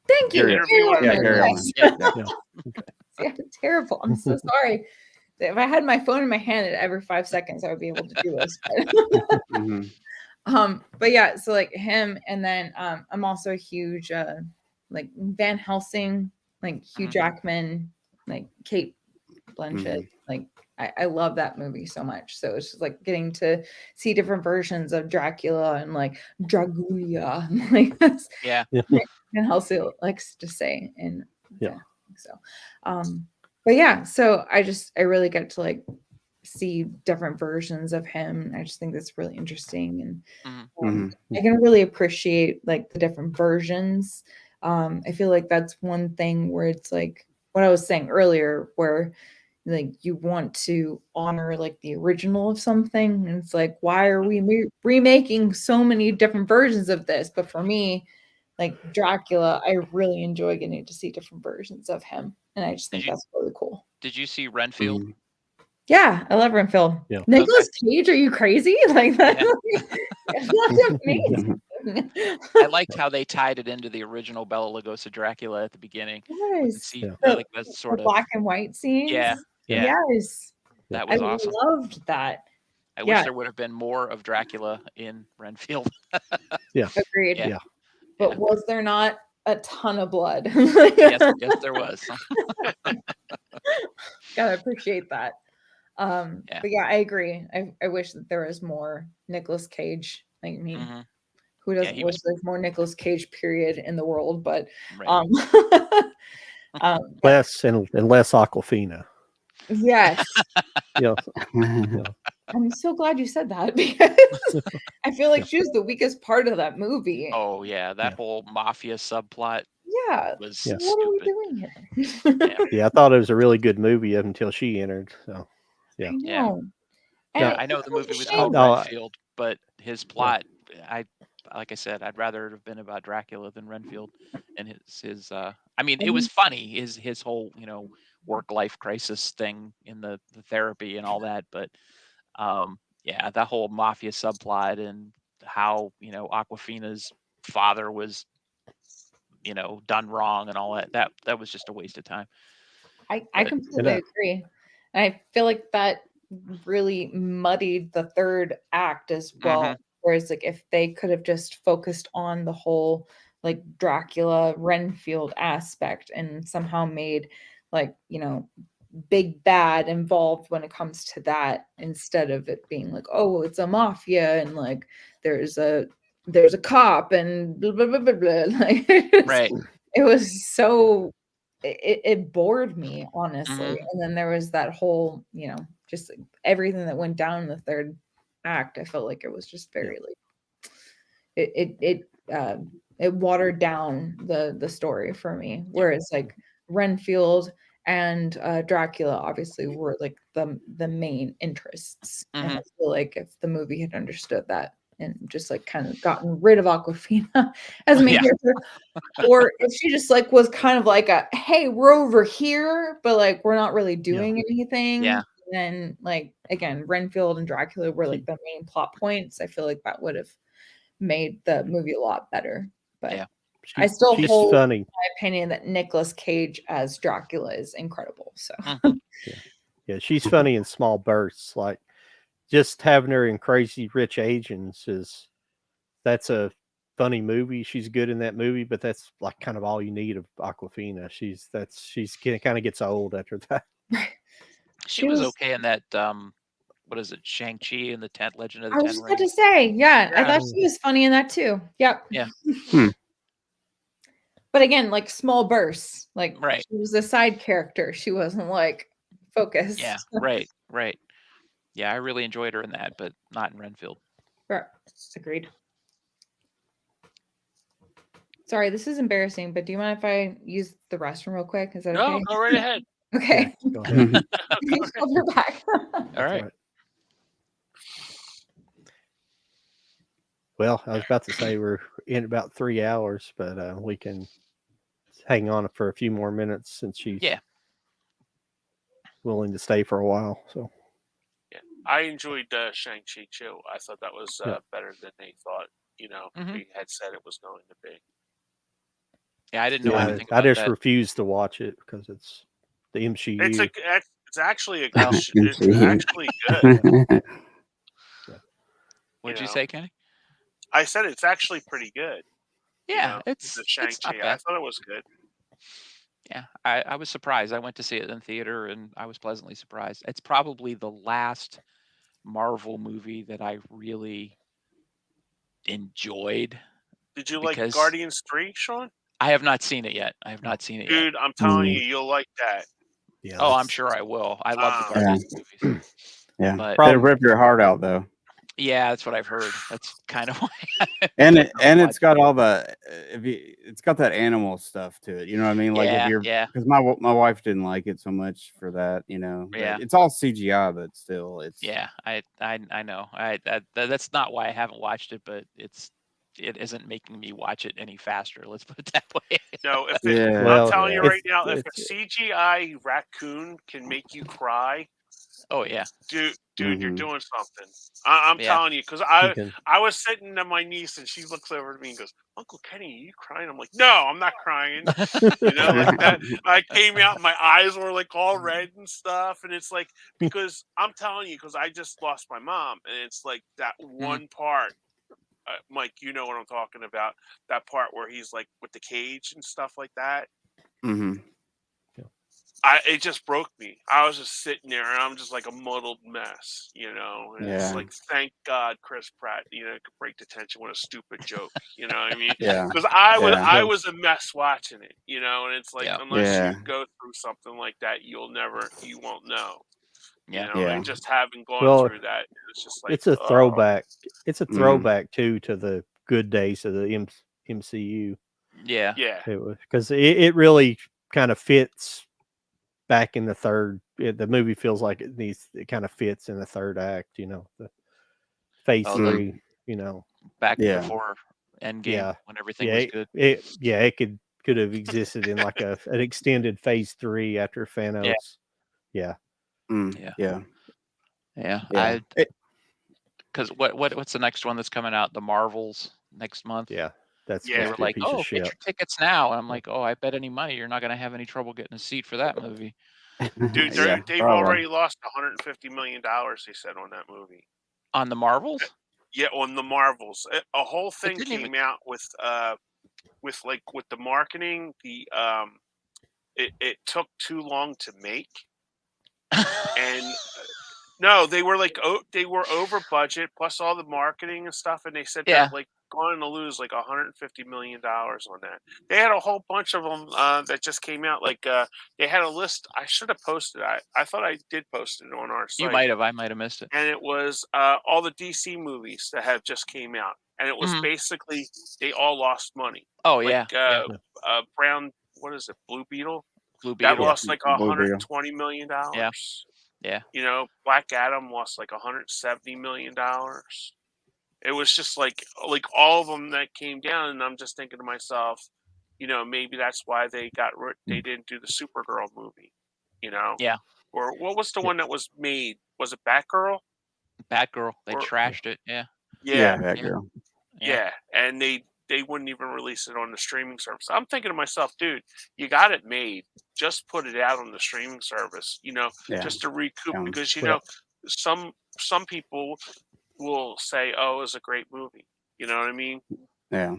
Thank you. Gary Oldman. Yeah, terrible. I'm so sorry. If I had my phone in my hand every 5 seconds, I would be able to do this. But yeah, so like him, and then I'm also a huge like Van Helsing, like Hugh Jackman, like Kate Blanchett. Like I love that movie so much. So it's just like getting to see different versions of Dracula and like Dragulia, like that's Van Helsing likes to say. And so but yeah, so I really get to like see different versions of him. I just think that's really interesting, and I can really appreciate like the different versions. I feel like that's one thing where it's like what I was saying earlier, where like you want to honor like the original of something, and it's like, why are we remaking so many different versions of this? But for me, like Dracula, I really enjoy getting to see different versions of him, and I just think that's really cool. Did you see Renfield? Yeah, I love Renfield. Yeah. Nicolas Cage, are you crazy? Like that's amazing. I liked how they tied it into the original Bela Lugosi Dracula at the beginning. Yes. See, like that's sort of black and white scenes. Yeah. Yes. That was awesome. I loved that. I wish there would have been more of Dracula in Renfield. Agreed. Yeah. But was there not a ton of blood? yes, there was. Gotta appreciate that. But yeah, I agree. I wish that there was more Nicolas Cage. Like me, who doesn't wish there's more Nicolas Cage period in the world? But less and less Aquafina. Yes. Yeah. I'm so glad you said that, because I feel like she was the weakest part of that movie. Oh yeah, that whole mafia subplot. Yeah. was Yeah. What are we stupid. doing here? Yeah, I thought it was a really good movie until she entered. So I yeah. know. Yeah. And I know it's the such a movie was shame. called No, Renfield, but his plot, like I said, I'd rather it have been about Dracula than Renfield. And his I mean, it was funny, his whole, work-life crisis thing in the therapy and all that, but yeah, that whole mafia subplot and how, Aquafina's father was, done wrong and all that was just a waste of time. I But- completely agree. And I feel like that really muddied the third act as well. Mhm. Whereas like if they could have just focused on the whole like Dracula Renfield aspect and somehow made like, big bad involved when it comes to that instead of it being like, oh, it's a mafia and like there's a cop and blah blah blah blah blah. Like Right. it was so it bored me honestly. Mhm. And then there was that whole just like, everything that went down in the third act. I felt like it was just very like it watered down the story for me, whereas like Renfield and Dracula obviously were like the main interests. And I feel like if the movie had understood that and just like kind of gotten rid of Aquafina as a main character, or if she just like was kind of like a hey, we're over here, but like we're not really doing anything. Yeah. Then like again, Renfield and Dracula were like the main plot points. I feel like that would have made the movie a lot better. But Yeah. I still she's hold funny. my opinion that Nicolas Cage as Dracula is incredible. So Yeah, she's funny in small bursts. Like just having her in Crazy Rich Asians that's a funny movie. She's good in that movie, but that's like kind of all you need of Aquafina. She's kind of gets old after that. She was okay in that what is it, Shang-Chi and the Legend of the I was Ten just about to Rings. say, yeah, I thought she was funny in that too. Yep. Yeah. But again, like small bursts. Like Right. she was a side character. She wasn't like focused. Yeah, right. Yeah, I really enjoyed her in that, but not in Renfield. Right. Agreed. Sorry, this is embarrassing, but do you mind if I use the restroom real quick? Is that okay? No, go right ahead. Okay. Yeah, go ahead. I'll be back. All right. Well, I was about to say we're in about 3 hours, but we can hang on for a few more minutes since she's willing to stay for a while. So yeah, I enjoyed Shang-Chi too. I thought that was better than they thought. They had said it was going to be. Yeah, I didn't know anything about I just that. refuse to watch it because it's the MCU. It's actually a good. It's actually good. What'd you say, Kenny? I said it's actually pretty good. Yeah, it's the Shang-Chi. I thought it was good. Yeah, I was surprised. I went to see it in theater and I was pleasantly surprised. It's probably the last Marvel movie that I really enjoyed. Did you like Guardians 3, Sean? I have not seen it yet. Dude, I'm telling you, you'll like that. Yeah, oh, I'm sure I will. I love the Guardians movies. Yeah, but it'll rip your heart out though. Yeah, that's what I've heard. That's kind of why. It's got all the it's got that animal stuff to it. You know what I mean? Like because my wife didn't like it so much for that. Yeah, it's all CGI, but still, it's I know. That's not why I haven't watched it, but it isn't making me watch it any faster. Let's put it that way. No, I'm telling you right now, if a CGI raccoon can make you cry, oh yeah, dude, you're doing something. I'm telling you, because I was sitting to my niece and she looks over at me and goes, "Uncle Kenny, are you crying?" I'm like, "No, I'm not crying." Like that. I came out, and my eyes were like all red and stuff, and it's like because I'm telling you, because I just lost my mom, and it's like that one part. Mike, you know what I'm talking about. That part where he's like with the cage and stuff like that. It just broke me. I was just sitting there, and I'm just like a muddled mess, And it's like, thank God, Chris Pratt, could break the tension with a stupid joke. You know what I mean? Because I was a mess watching it, And it's like unless you go through something like that, you won't know. And just having gone through that, it's just like it's a throwback. It's a throwback too to the good days of the MCU. Yeah. It was because it really kind of fits back in the third. The movie feels like it kind of fits in the third act. The phase 3. Back before Endgame when everything was good. It could have existed in like an extended phase 3 after Thanos. Yeah. Because what's the next one that's coming out? The Marvels next month. Yeah, that's they were like, "Oh, get your tickets now," and I'm like, "Oh, I bet any money you're not going to have any trouble getting a seat for that movie." Dude, they've already lost $150 million. They said on that movie. On the Marvels? Yeah, on the Marvels. A whole thing came out with the marketing. It took too long to make, and no, they were they were over budget plus all the marketing and stuff, and they said they're going to lose like $150 million on that. They had a whole bunch of them that just came out. They had a list. I should have posted. I thought I did post it on our site. You might have. I might have missed it. And it was all the DC movies that have just came out, and it was basically they all lost money. Oh Brown. What is it? Blue Beetle. That lost like $120 million. Yeah. Black Adam lost like $170 million. It was just like all of them that came down, and I'm just thinking to myself, maybe that's why they didn't do the Supergirl movie. Yeah. Or what was the one that was made? Was it Batgirl? Batgirl. They trashed it. Yeah. Yeah. Batgirl. Yeah, and they wouldn't even release it on the streaming service. I'm thinking to myself, dude, you got it made. Just put it out on the streaming service, just to recoup. Because some people will say, "Oh, it was a great movie." You know what I mean? Yeah.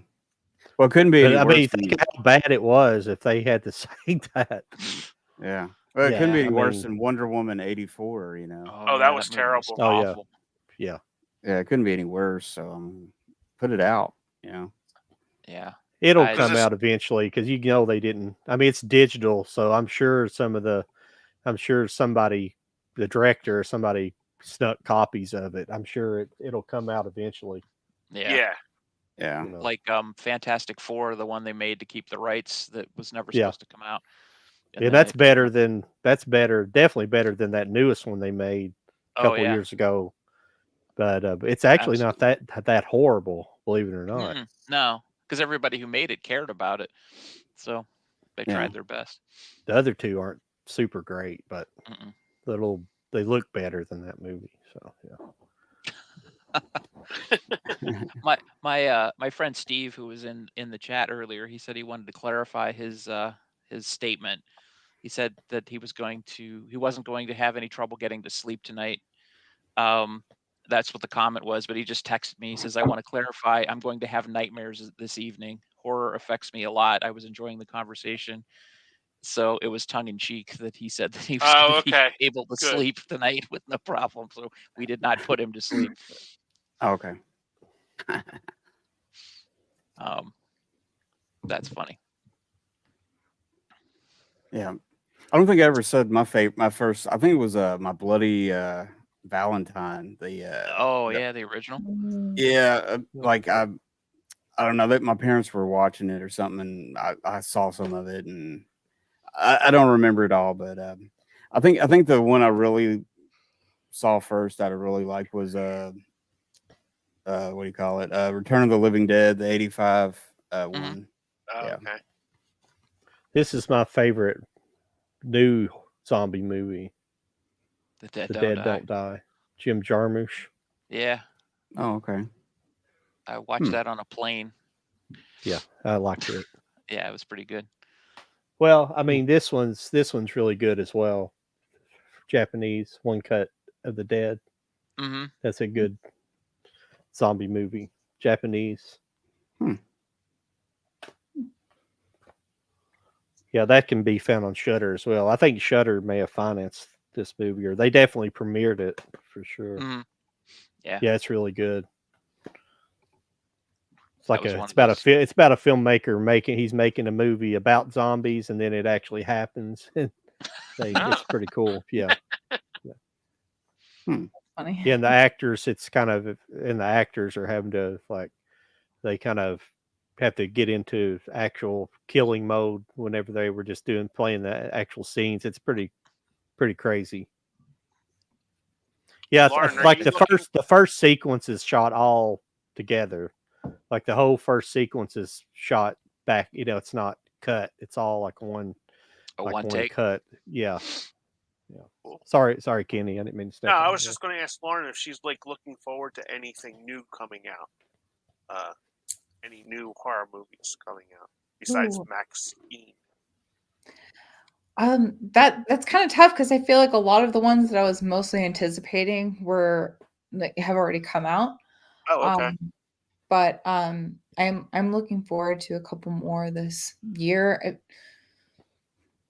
Well, it couldn't be any worse. Think how bad it was if they had to say that. Yeah. Well, it couldn't be any worse than Wonder Woman 84. Oh, that was terrible. Awful. Yeah. It couldn't be any worse. So put it out. Yeah. It'll come out eventually because they didn't. I mean, it's digital, so I'm sure somebody, the director or somebody, snuck copies of it. I'm sure it'll come out eventually. Yeah. Like Fantastic Four, the one they made to keep the rights that was never supposed to come out. And that's definitely better than that newest one they made a couple years ago. But it's actually not that horrible, believe it or not. No, because everybody who made it cared about it, so they tried their best. The other two aren't super great, but they look better than that movie. So my friend Steve, who was in the chat earlier, he said he wanted to clarify his statement. He said that he wasn't going to have any trouble getting to sleep tonight. That's what the comment was, but he just texted me. He says, "I want to clarify. I'm going to have nightmares this evening. Horror affects me a lot. I was enjoying the conversation." So it was tongue in cheek that he said that he was going to be able to sleep tonight with no problem. So we did not put him to sleep. Okay. That's funny. Yeah. I don't think I ever said my first. I think it was my Bloody Valentine. The original. Yeah, I don't know that my parents were watching it or something, and I saw some of it, and I don't remember it all, but I think the one I really saw first that I really liked was what do you call it? Return of the Living Dead, the 85 one. Okay. This is my favorite new zombie movie. The Dead Don't Die. Jim Jarmusch. Yeah. Oh, okay. I watched that on a plane. Yeah, I liked it. Yeah, it was pretty good. Well, I mean, this one's really good as well. Japanese, One Cut of the Dead. Mm-hmm. That's a good zombie movie. Japanese. Yeah, that can be found on Shudder as well. I think Shudder may have financed this movie, or they definitely premiered it for sure. Mm-hmm. Yeah, it's really good. It's about a filmmaker he's making a movie about zombies, and then it actually happens. It's pretty cool. Yeah. Funny. Yeah, and the actors, are having to they kind of have to get into actual killing mode whenever they were just playing the actual scenes. It's pretty crazy. Yeah, Lauren, are like you the looking- first sequence is shot all together. Like the whole first sequence is shot back. It's not cut. It's all like one take. cut. Yeah. Cool. Sorry, Kenny. I didn't mean to step No, on I you was there. just going to ask Lauren if she's like looking forward to anything new coming out. Any new horror movies coming out besides Ooh. Maxine? That's kind of tough because I feel like a lot of the ones that I was mostly anticipating have already come out. Oh, okay. But I'm looking forward to a couple more this year.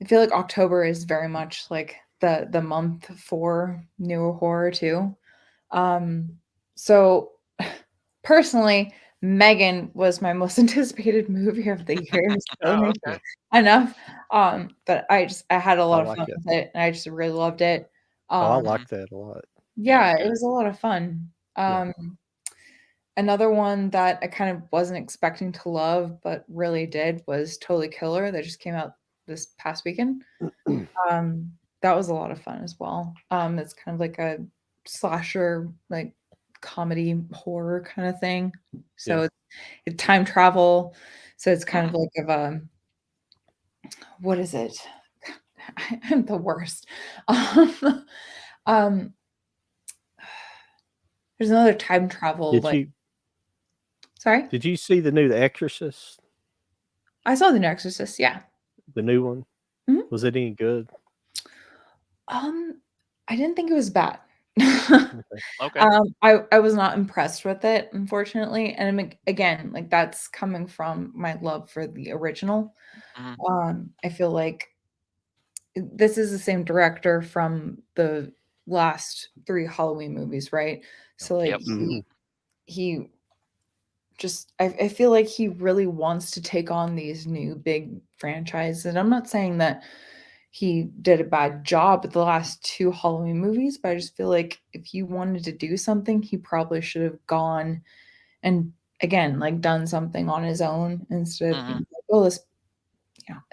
I feel like October is very much like the month for newer horror too. So personally, Megan was my most anticipated movie of the year. So Okay. enough. But I had a lot of like fun it. with it, and I just really loved it. I like that a lot. Yeah, good. it was a lot of fun. Yeah. Another one that I kind of wasn't expecting to love, but really did, was Totally Killer, that just came out this past weekend. That was a lot of fun as well. It's kind of like a slasher, like comedy horror kind of thing. So it's time travel. So it's kind of like what is it? I'm the worst. There's another time travel. Sorry? Did you see the new The Exorcist? I saw The New Exorcist, yeah. The new one? Mhm. Was it any good? I didn't think it was bad. Okay. I was not impressed with it, unfortunately. And again, like that's coming from my love for the original. I feel like this is the same director from the last 3 Halloween movies, right? So like Yep. he just I feel like he really wants to take on these new big franchises. And I'm not saying that he did a bad job with the last 2 Halloween movies, but I just feel like if he wanted to do something, he probably should have gone and again, like done something on his own instead of being like, oh, let's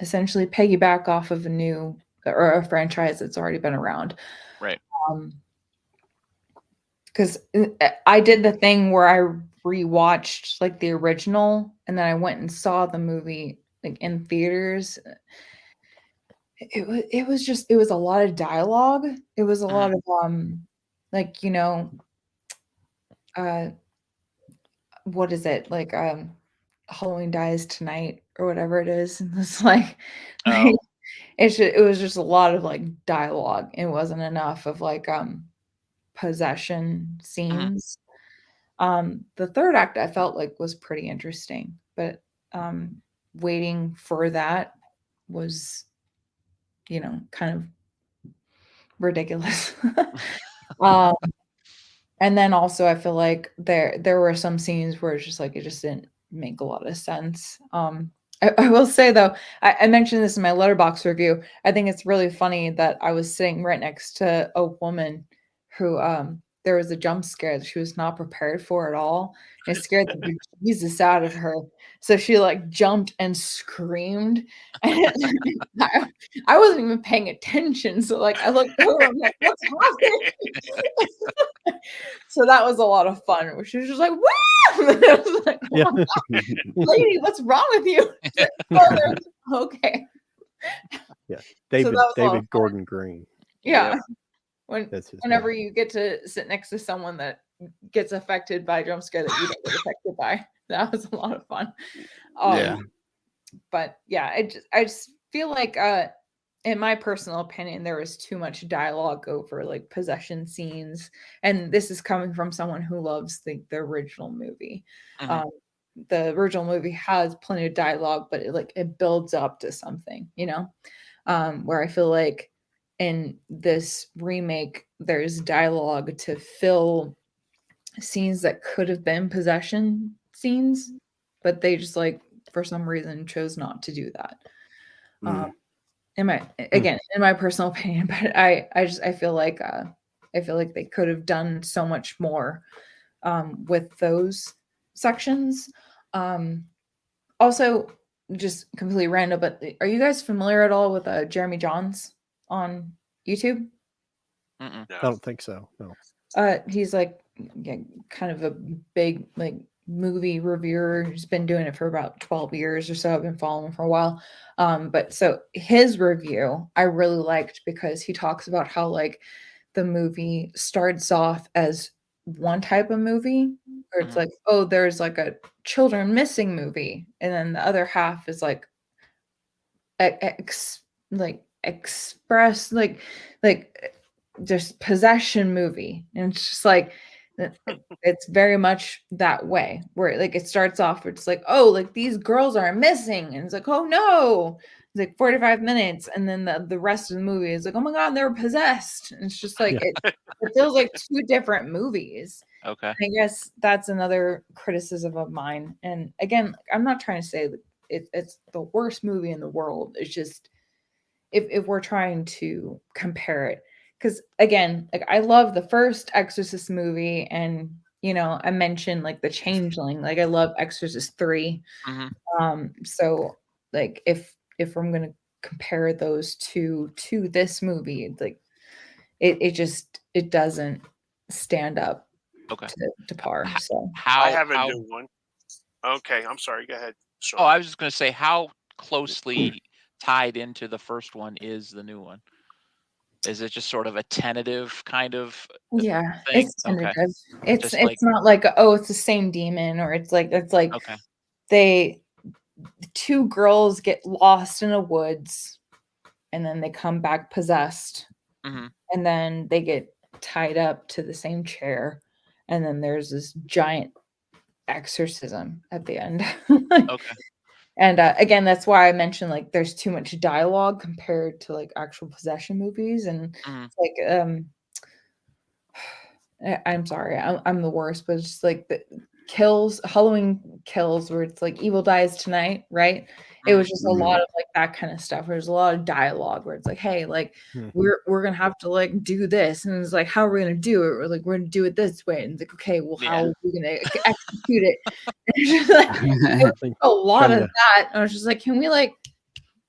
essentially piggyback off of a new or a franchise that's already been around. Right. Because I did the thing where I rewatched like the original and then I went and saw the movie like in theaters. It was a lot of dialogue. It was a lot of like what is it, like Halloween Dies Tonight or whatever it is, and it's like it was just a lot of like dialogue. It wasn't enough of like possession scenes. The third act I felt like was pretty interesting, but waiting for that was kind of ridiculous. And then also I feel like there were some scenes where it's just like it just didn't make a lot of sense. I will say though, I mentioned this in my Letterboxd review. I think it's really funny that I was sitting right next to a woman who there was a jump scare that she was not prepared for at all. It scared the Jesus out of her. So she like jumped and screamed. And I wasn't even paying attention. So like I looked over, I'm like, what's happening? So that was a lot of fun. Where she was just like, "Woo!" I was like, lady, what's wrong with you? Like, oh, okay. Yeah, So David Gordon Green. Yeah. That's his Whenever name. you get to sit next to someone that gets affected by a jump scare that you don't get affected by, that was a lot of fun. But yeah, I just feel like in my personal opinion, there was too much dialogue over like possession scenes. And this is coming from someone who loves the original movie. The original movie has plenty of dialogue, but it builds up to something, where I feel like in this remake, there's dialogue to fill scenes that could have been possession scenes, but they just like for some reason chose not to do that. In my personal opinion, but I feel like they could have done so much more with those sections. Also, just completely random, but are you guys familiar at all with Jeremy Johns on YouTube? Mm-mm. I don't think so. No. He's like kind of a big like movie reviewer. He's been doing it for about 12 years or so. I've been following him for a while. But so his review I really liked because he talks about how like the movie starts off as one type of movie where it's like, oh, there's like a children missing movie, and then the other half is like express like just possession movie, and it's just like it's very much that way where like it starts off where it's like, oh, like these girls are missing, and it's like, oh no, it's like 45 minutes, and then the rest of the movie is like, oh my god, they were possessed, and it's just like it feels like two different movies. Okay. I guess that's another criticism of mine, and again, I'm not trying to say that it's the worst movie in the world. It's just if we're trying to compare it, because again, like I love the first Exorcist movie, and you know I mentioned like The Changeling, like I love Exorcist 3. So like if I'm gonna compare those two to this movie, like it doesn't stand up to par. So I have a new one. Okay, I'm sorry. Go ahead. Sure. Oh, I was just going to say, how closely tied into the first one is the new one? Is it just sort of a tentative kind of thing? It's tentative. Okay. It's not like, oh, it's the same demon, or it's like they two girls get lost in a woods and then they come back possessed, and then they get tied up to the same chair, and then there's this giant exorcism at the end. Okay. And again, that's why I mentioned like there's too much dialogue compared to like actual possession movies, and it's like I'm sorry, I'm the worst, but it's just like the Halloween Kills, where it's like evil dies tonight, right? It was just a lot of like that kind of stuff. There's a lot of dialogue where it's like, hey, like we're gonna have to like do this, and it's like, how are we gonna do it? We're like, we're gonna do it this way, and it's like, okay, well, how are we gonna execute it? And it's just like, it was a lot of that. And I was just like, can we like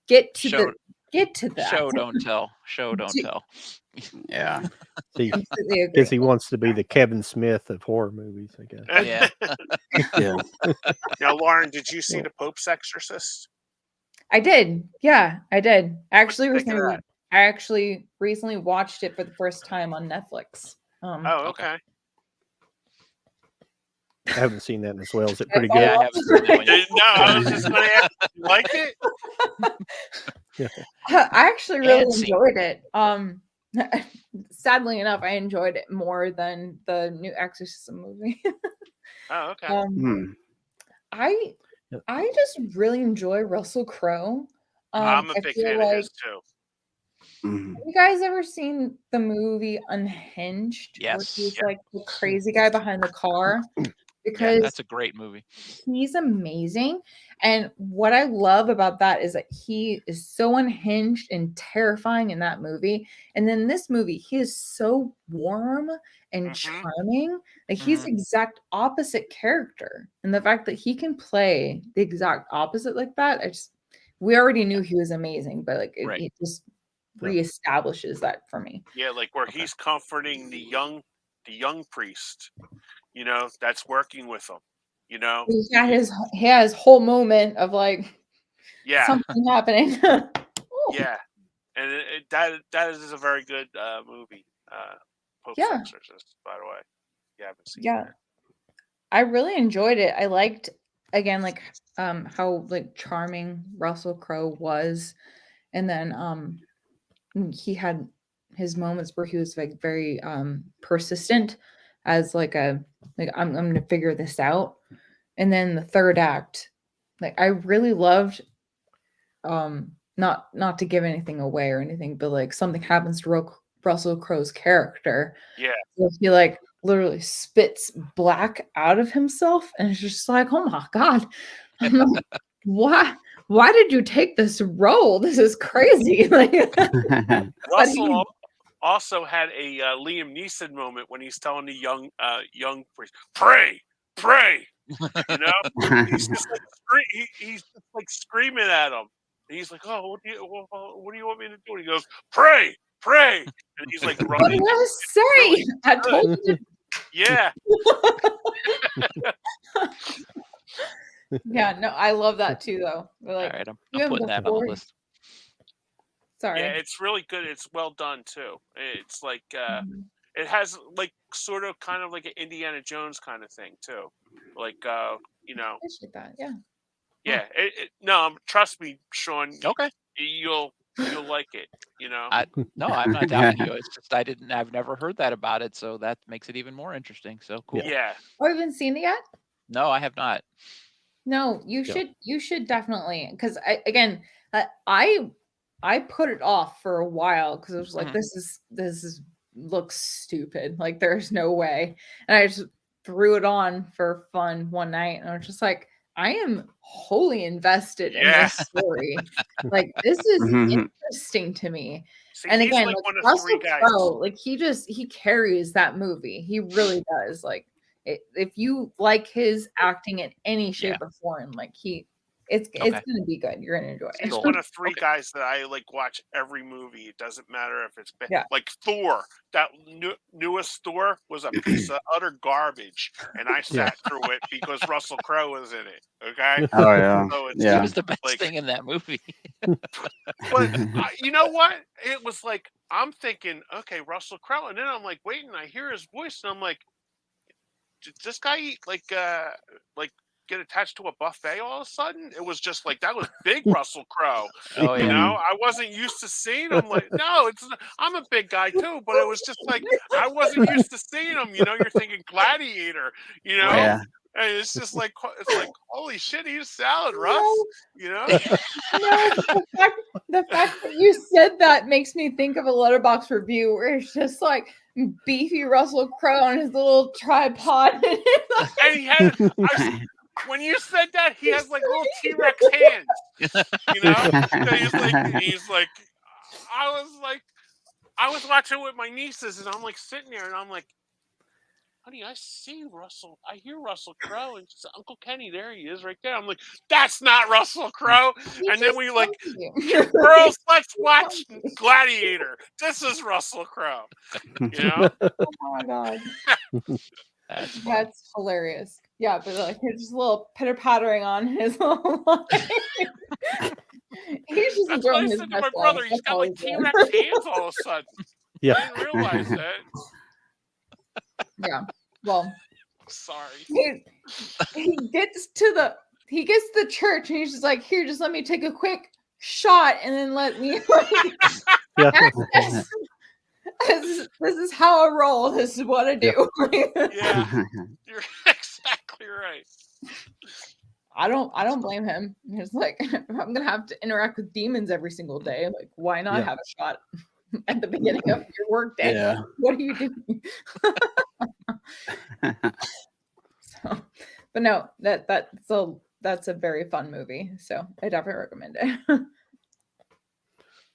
get to that? Show don't tell. Show don't tell. Yeah. Because he wants to be the Kevin Smith of horror movies, I guess. Yeah. Now, Lauren, did you see The Pope's Exorcist? I did. Yeah, I did. I actually recently watched it for the first time on Netflix. Oh, okay. I haven't seen that as well. Is it pretty good? Yeah, I haven't seen that one yet. No, I was just going to ask, you like it? I actually really enjoyed it. Sadly enough, I enjoyed it more than the new Exorcism movie. Oh, okay. I just really enjoy Russell Crowe. I'm a big fan of his too. Have you guys ever seen the movie Unhinged? Yes. Where he's like the crazy guy behind the car. Because that's a great movie. He's amazing. And what I love about that is that he is so unhinged and terrifying in that movie. And then this movie, he is so warm and charming. Like he's the exact opposite character. And the fact that he can play the exact opposite like that, we already knew he was amazing, but like it just reestablishes that for me. Yeah, like where he's comforting the young priest, you know, that's working with him, you know. He has whole moment of like something happening. Yeah, and that is a very good movie. Pope's Exorcist, by the way. You haven't seen it. I really enjoyed it. I liked again like how like charming Russell Crowe was, and then he had his moments where he was like very persistent as like I'm gonna figure this out. And then the third act, like I really loved not to give anything away or anything, but like something happens to Russell Crowe's character. Yeah. So he like literally spits black out of himself, and it's just like, oh my god. Why did you take this role? This is crazy. Like Russell also had a Liam Neeson moment when he's telling the young priest, pray, pray. You know, he's just like he's just like screaming at him. And he's like, "Oh, what do you want me to do?" And he goes, "Pray, pray." And he's like What running. did I say? Really I told you. Yeah. Yeah, no, I love that too, though. We're All like, right, I'm even putting that on the before- list. Sorry. Yeah, it's really good. It's well done too. It's like Mhm. it has like sort of kind of like an Indiana Jones kind of thing too. Like you know, I appreciate that. Yeah. yeah. No, trust me, Sean. Okay. You'll like it. You know. No, I'm not doubting you. It's just I've never heard that about it, so that makes it even more interesting. So cool. Yeah. Oh, you haven't seen it yet? No, I have not. No, you Yeah. should. You should definitely, because I put it off for a while because I was like, Mhm. this is looks stupid. Like there's no way, and I just threw it on for fun one night, and I was just like, I am wholly invested in Yeah. this story. Like this is Mhm. interesting to me. See, And he's again, like like one of Russell three guys. Crowe, like he carries that movie. He really does. Like if you like his acting in any shape or form, like it's Okay. gonna be good. You're gonna enjoy He's it. one of three Okay. guys that I like watch every movie. It doesn't matter if it's bad. Yeah. Like Thor. That newest Thor was a piece of utter garbage, and I sat through it because Russell Crowe was in it. Okay. Oh yeah. So it's He Yeah. was the best like- thing in that movie. But you know what? It was like I'm thinking, okay, Russell Crowe, and then I'm like, waiting. I hear his voice, and I'm like, did this guy like get attached to a buffet all of a sudden? It was just like that was big Russell Crowe. Oh You yeah. know, I wasn't used to seeing him. Like, no, I'm a big guy too, but it was just like I wasn't used to seeing him. You know, you're thinking Gladiator. You know, Yeah. and it's just like holy shit, he's salad, Russ. No. You know, No, the fact that you said that makes me think of a Letterboxd review where it's just like beefy Russell Crowe on his little tripod. and he had when you said that he has like little T-Rex hands. You know, so he's like I was watching with my nieces, and I'm like sitting there, and I'm like, honey, I hear Russell Crowe, and she said, Uncle Kenny, there he is, right there. I'm like, that's not Russle Crowe. And then we like, girls, let's watch Gladiator. This is Russell Crowe. You know? Oh my god, that's hilarious. Yeah, but like he's just a little pitter pattering on his little life. He's just That's what I enjoying his said to my best brother. life. He's That's got all like he's doing. T-Rex hands all of a sudden. Yeah. I didn't realize that. Yeah. Well, Sorry. he gets to the church and he's just like, here, just let me take a quick shot and then let me Yeah. this is how I roll. This is what I do. Yeah, you're exactly right. I don't blame him. He's like, if I'm gonna have to interact with demons every single day, like why not Yeah. have a shot at the beginning of your work day? Yeah. What are you doing? So, but no, that's a very fun movie. So I definitely recommend it.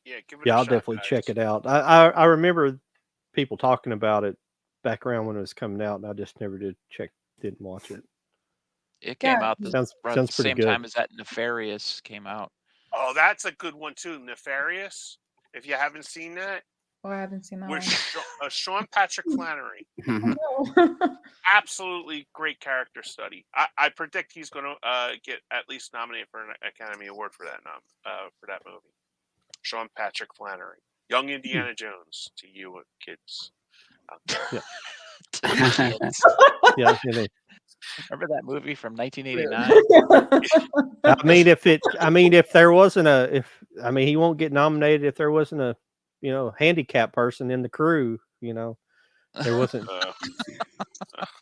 Yeah, give it Yeah, a I'll shot, definitely guys. check it out. I remember people talking about it back around when it was coming out, and I just never didn't watch it. It came Yeah. out the Sounds the pretty same good. time as that Nefarious came out. Oh, that's a good one too. Nefarious. If you haven't seen that, Oh, I haven't seen that with one. Sean Patrick Flannery. No. Absolutely great character study. I predict he's going to get at least nominated for an Academy Award for that movie. Sean Patrick Flannery, young Indiana Jones to you kids. Yeah, you know. Remember that movie from 1989? If there wasn't he won't get nominated if there wasn't a handicapped person in the crew. There wasn't.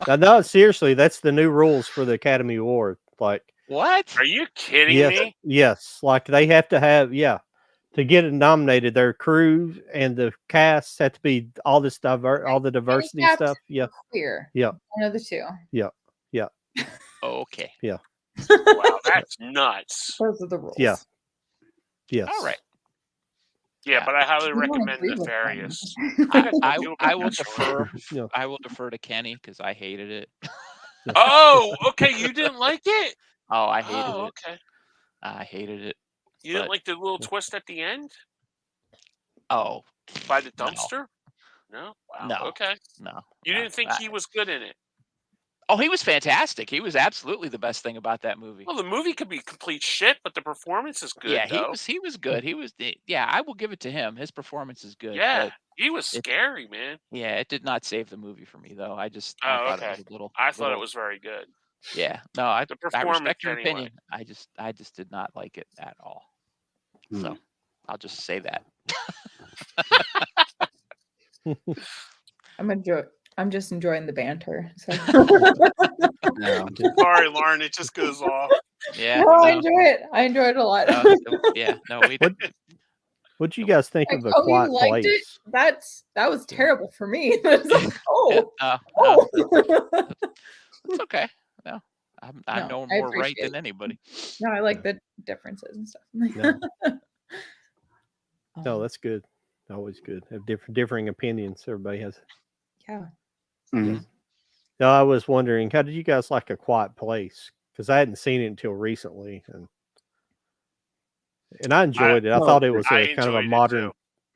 No, seriously, that's the new rules for the Academy Award. Like, What? Are you kidding me? yes, like they have to have to get it nominated. Their crew and the cast have to be all the diversity Handicapped stuff. Yeah, Queer. Yeah. One of the two. Okay. Wow, that's nuts. Those are the rules. Yeah. Yes. All right. Yeah, but I highly You don't recommend agree with them. Nefarious. I will Sean. defer. Yeah. I will defer to Kenny because I hated it. Oh, okay. You didn't like it? Oh, I hated Oh, it. okay. I hated it. You didn't But like the little twist at the end oh, by the no, dumpster? No. Wow. no, Okay. no. You didn't think he was good in it? Oh, he was fantastic. He was absolutely the best thing about that movie. Well, the movie could be complete shit, but the performance is good, Yeah, though. he was good. Yeah, I will give it to him. His performance is good. Yeah, But he was it, scary, man. yeah, it did not save the movie for me though. I Oh, thought it okay. was a little. I thought it was very good. Yeah, no, I The performance, respect your anyway. opinion. I just did not like it at all. So I'll just say that. I'm just enjoying the banter. So. Yeah. Sorry, Lauren. It just goes off. Yeah, no, I enjoy it. I enjoy it a lot. Yeah, no, we. What'd you guys think Like, of A oh, Quiet you liked Place? it? That was terrible for me. It's like, oh, It's okay. No, I'm No, no I more right appreciate than it. anybody. No, I like the differences and stuff. No. No, that's good. Always good. Have differing opinions. Everybody has. Yeah. Mhm. No, I was wondering, how did you guys like A Quiet Place? Because I hadn't seen it until recently, and I enjoyed it. I thought it was I a kind of a enjoyed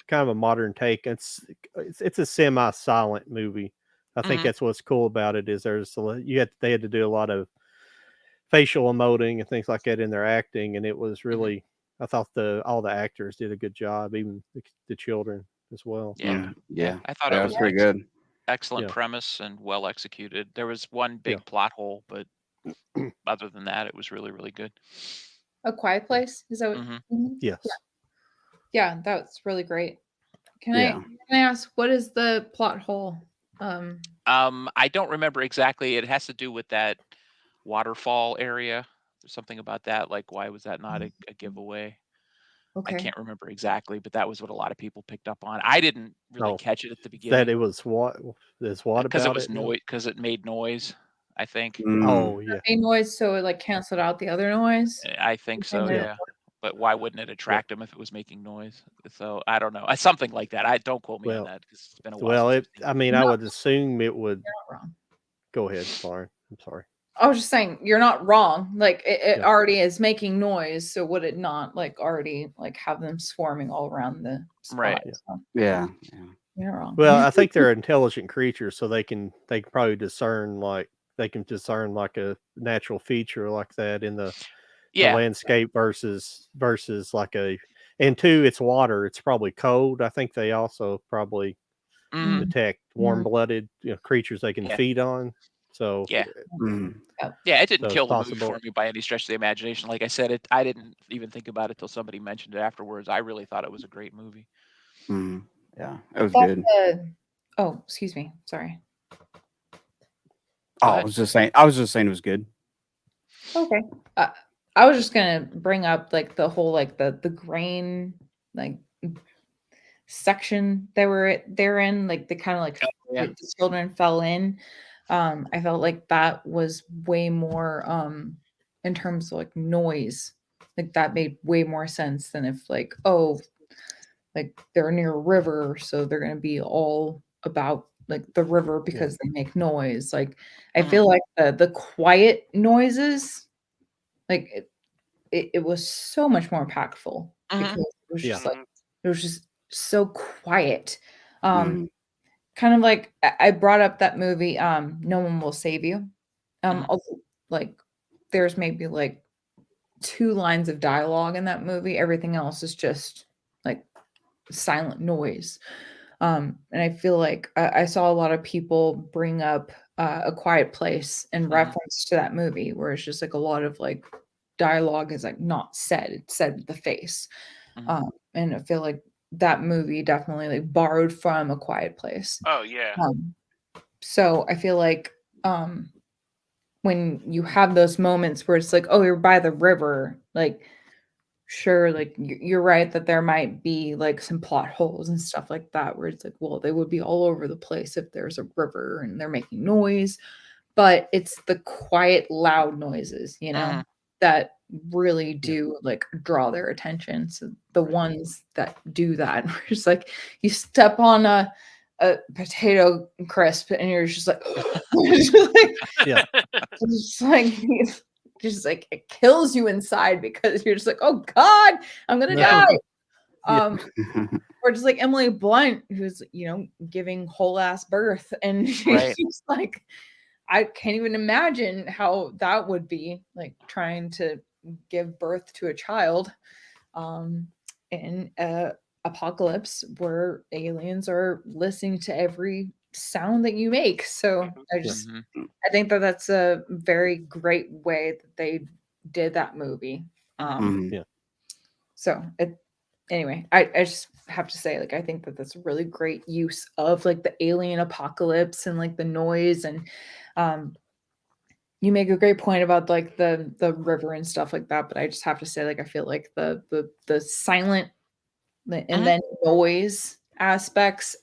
it, modern take. It's a semi-silent movie. I think that's what's cool about it is they had to do a lot of facial emoting and things like that in their acting, and it was really I thought all the actors did a good job, even the children as well. Yeah, Yeah. I thought That it was was pretty good. excellent Yeah. premise and well executed. There was one big plot hole, but other than that, it was really, really good. A Quiet Place? Is that what? Yes. Yeah, that's really great. Can Yeah. I ask, what is the plot hole? I don't remember exactly. It has to do with that waterfall area. There's something about that. Like, why was that not a giveaway? Okay. I can't remember exactly, but that was what a lot of people picked up on. I didn't really catch it at the beginning. That it was what? Because it was about noise. Because it made noise. I think. Oh yeah. It made noise, so it like canceled out the other noise. I think so. then- Yeah. But why wouldn't it attract them if it was making noise? So I don't know. Something like that. I don't quote me on that because it's been a while. Well, since I've seen I it. mean, I would assume it would. You're not wrong. Go ahead, Lauren. I'm sorry. I was just saying you're not wrong. Like it already is making noise, so would it not like already like have them swarming all around the spot? Right. So Yeah. you're not wrong. Well, I think they're intelligent creatures, so they can probably discern like a natural feature like that in the landscape versus like and two, it's water. It's probably cold. I think they also probably detect warm-blooded creatures they can feed on. So yeah, it didn't kill the movie for me by any stretch of the imagination. Like I said, I didn't even think about it till somebody mentioned it afterwards. I really thought it was a great movie. Yeah, it was good. Oh, excuse me. Sorry. I was just saying it was good. Okay. I was just gonna bring up like the whole like the grain like section they're in, like the kind of like the children fell in. I felt like that was way more in terms of like noise. Like that made way more sense than if like, oh, like they're near a river, so they're gonna be all about like the river because they make noise. Like I feel like the quiet noises, like it was so much more impactful because it was just like it was just so quiet. Kind of like I brought up that movie, No One Will Save You. Also, like there's maybe like 2 lines of dialogue in that movie. Everything else is just like silent noise. And I feel like I saw a lot of people bring up A Quiet Place in reference to that movie, where it's just like a lot of like dialogue is like not said, it's said with the face. And I feel like that movie definitely like borrowed from A Quiet Place. Oh yeah. So I feel like when you have those moments where it's like, oh, you're by the river, like sure, like you're right that there might be like some plot holes and stuff like that where it's like, well, they would be all over the place if there's a river and they're making noise, but it's the quiet, loud noises, that really do like draw their attention. So the ones that do that, where it's like you step on a potato crisp, and you're just like, Yeah. just like it kills you inside because you're just like, oh God, I'm gonna die. Or just like Emily Blunt, who's giving whole ass birth, and she's just like, I can't even imagine how that would be, like trying to give birth to a child in a apocalypse where aliens are listening to every sound that you make. So I think that that's a very great way that they did that movie. So anyway, I just have to say, like, I think that that's a really great use of like the alien apocalypse and like the noise, and you make a great point about like the river and stuff like that. But I just have to say, like, I feel like the silent and then noise aspects,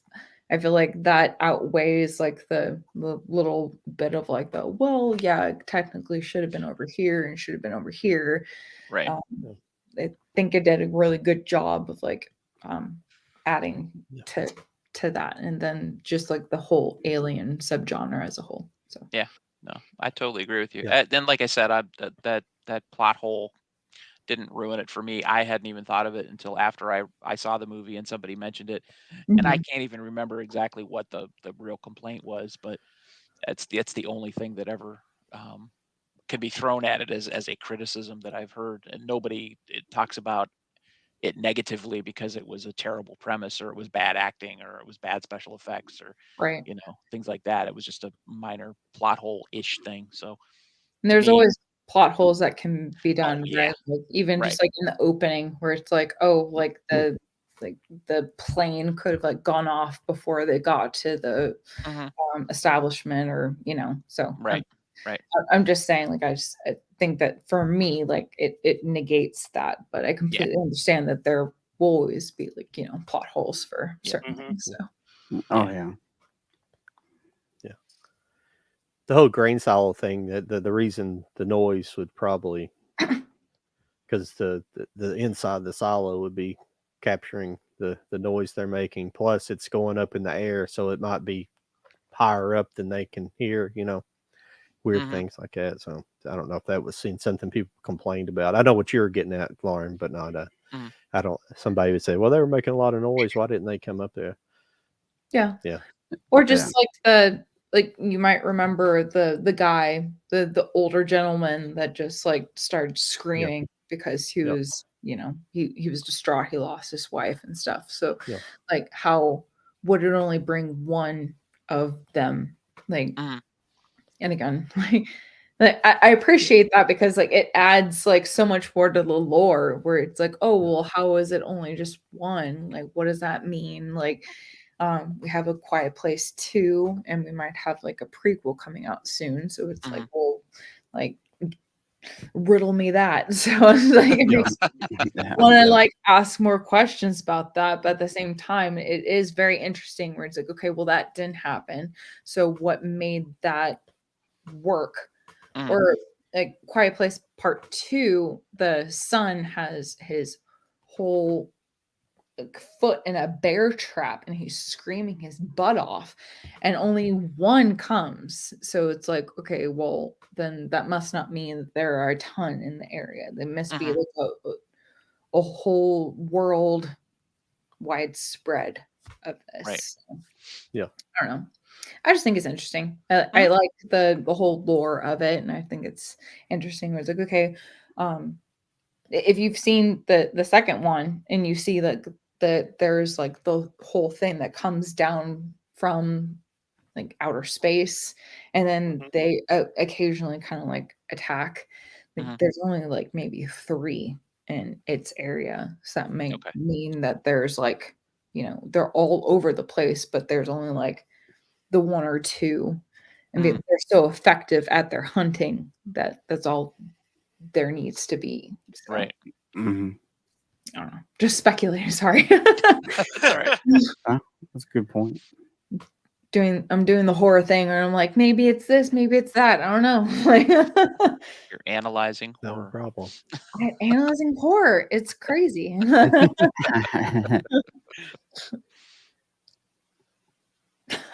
I feel like that outweighs like the little bit of like well, yeah, it technically should have been over here and should have been over here. Right. I think it did a really good job of like adding to that, and then just like the whole alien subgenre as a whole. So yeah, no, I totally agree with you. Then, like I said, that plot hole didn't ruin it for me. I hadn't even thought of it until after I saw the movie and somebody mentioned it, and I can't even remember exactly what the real complaint was, but it's the only thing that ever can be thrown at it as a criticism that I've heard, and nobody talks about it negatively because it was a terrible premise, or it was bad acting, or it was bad special effects, or things like that. It was just a minor plot hole-ish thing. So and there's always plot holes that can be done, right? Like, even Right. just like in the opening where it's like, oh, like the plane could have like gone off before they got to the establishment, or so right. I'm just saying, like, I think that for me, like, it negates that, but I completely understand that there will always be like plot holes for certain things. So the whole grain silo thing, the reason the noise would probably, because the inside the silo would be capturing the noise they're making, plus it's going up in the air, so it might be higher up than they can hear, weird things like that. So I don't know if that was something people complained about. I know what you're getting at, Lauren, but not I don't. Somebody would say, well, they were making a lot of noise, why didn't they come up there? Yeah Or just like you might remember the guy, the older gentleman that just like started screaming because he was he was distraught, he lost his wife and stuff. So like, how would it only bring one of them, like and again, like I appreciate that, because like it adds like so much more to the lore, where it's like, oh well, how is it only just one? Like, what does that mean? Like, we have A Quiet Place 2, and we might have like a prequel coming out soon. So it's like, well, like, riddle me that. So it's like, it makes me want to like ask more questions about that. But at the same time, it is very interesting where it's like, okay, well, that didn't happen. So what made that work? Or like Quiet Place Part 2, the son has his whole foot in a bear trap and he's screaming his butt off, and only one comes. So it's like, okay, well, then that must not mean that there are a ton in the area. There must be like a whole world widespread of this. Right. So, yeah, I don't know. I just think it's interesting. I like the whole lore of it, and I think it's interesting. Where it's like, okay, if you've seen the second one and you see like there's like the whole thing that comes down from like outer space, and then they occasionally kind of like attack. Like, there's only like maybe 3 in its area, so that may mean that there's like they're all over the place, but there's only like the 1 or 2, and they're so effective at their hunting that that's all there needs to be. So, Right. I don't know. Just speculating. Sorry. That's all right. That's a good point. I'm doing the horror thing, and I'm like, maybe it's this, maybe it's that. I don't know. Like, You're analyzing horror. No problem. Analyzing horror. It's crazy.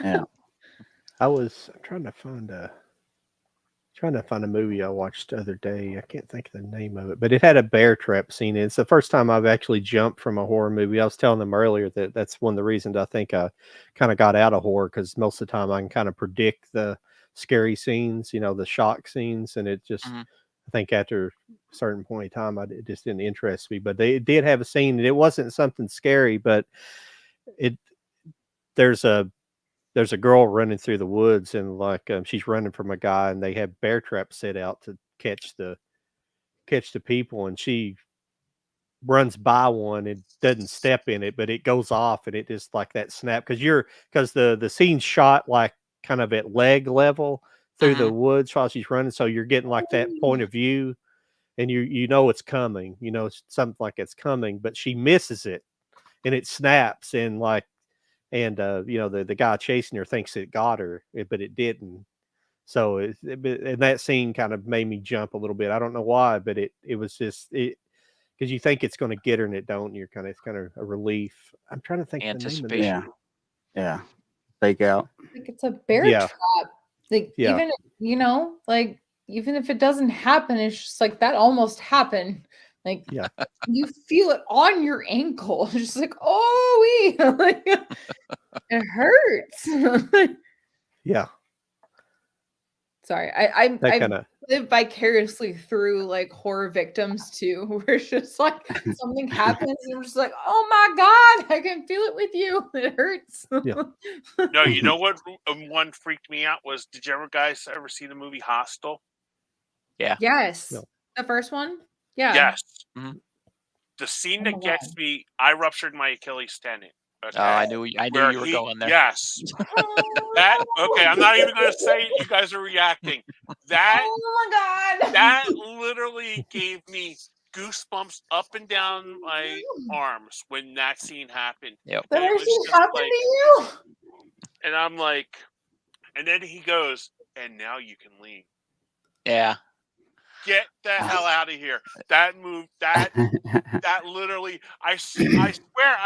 Yeah. I'm trying to find a movie I watched the other day. I can't think of the name of it, but it had a bear trap scene in it. It's the first time I've actually jumped from a horror movie. I was telling them earlier that that's one of the reasons I think I kind of got out of horror, because most of the time I can kind of predict the scary scenes, the shock scenes, and it just I think after a certain point in time, it just didn't interest me. But they did have a scene, and it wasn't something scary, but there's a girl running through the woods, and she's running from a guy, and they have bear traps set out to catch the people, and she runs by one and doesn't step in it, but it goes off, and it just like that snap, because the scene's shot like kind of at leg level through the woods while she's running, so you're getting like that point of view, and you know it's coming, it's something like it's coming, but she misses it, and it snaps, and the guy chasing her thinks it got her, but it didn't. So and that scene kind of made me jump a little bit. I don't know why, but it was just because you think it's going to get her and it don't. It's kind of a relief. I'm trying to think of the name of Yeah. Yeah. Fake out. Like it's a bear trap. Like even even if it doesn't happen, it's just like that almost happened. Like you feel it on your ankle. It's just like, oh, like it hurts. Yeah. Sorry, I live vicariously through like horror victims too, where it's just like something happens and I'm just like, oh my god, I can feel it with you. It hurts. Yeah. No, you know what one freaked me out was, did you guys ever see the movie Hostel? Yeah. Yes. No. The first one? Yeah. Yes. The scene that gets me, I ruptured my Achilles tendon. Okay. Oh, I knew you were going there. Yes. Okay, I'm not even going to say it. You guys are reacting. Oh my god. That literally gave me goosebumps up and down my arms when that scene happened. Yep. That actually happened to you. And I'm like, and then he goes, and now you can leave. Yeah. Get the hell out of here. That literally, I swear,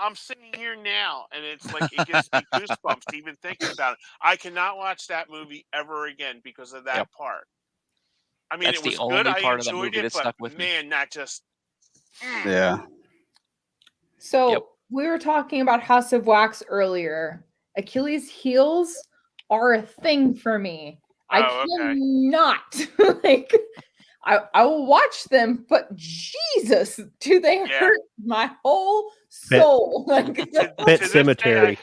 I'm sitting here now, and it's like, it gives me goosebumps even thinking about it. I cannot watch that movie ever again because of that part. I mean, That's it was the good. only part I of that movie enjoyed that it, stuck but with me. man, that just... Yeah. So we were talking about House of Wax earlier. Achilles heels are a thing for me. I cannot like I will watch them, but Jesus, do they hurt my whole soul? Pet Cemetery.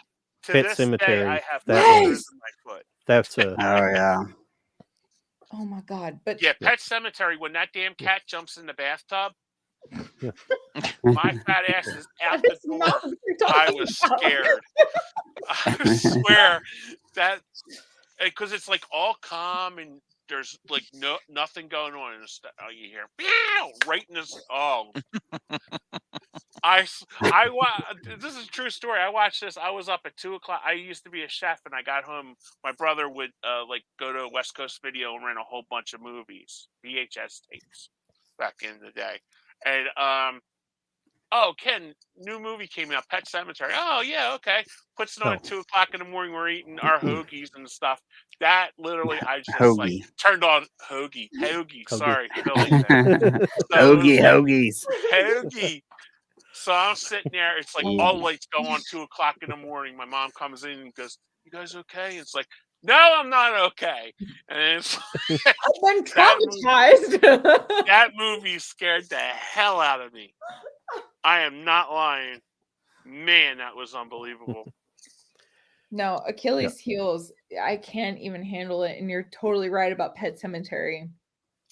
Pet Cemetery. I have yes. in my foot. That's oh yeah. Oh my god! But Pet Cemetery. When that damn cat jumps in the bathtub, my fat ass is out the door. I was scared. I swear that, because it's like all calm and there's like nothing going on. And you hear right in this. Oh, this is a true story. I watched this. I was up at 2:00. I used to be a chef, and I got home. My brother would go to West Coast Video and rent a whole bunch of movies, VHS tapes, back in the day. And Ken, new movie came out, Pet Cemetery. Oh yeah, okay. Puts it on at 2:00 in the morning. We're eating our hoagies and stuff. That literally, I just turned on hoagie. Sorry, Billy. Hoagies. Hoagie. So I'm sitting there. It's like all lights go on 2:00 in the morning. My mom comes in and goes, "You guys okay?" It's like, "No, I'm not okay." And it's I've been traumatized. That movie scared the hell out of me. I am not lying. Man, that was unbelievable. No, Achilles heels, I can't even handle it. And you're totally right about Pet Cemetery,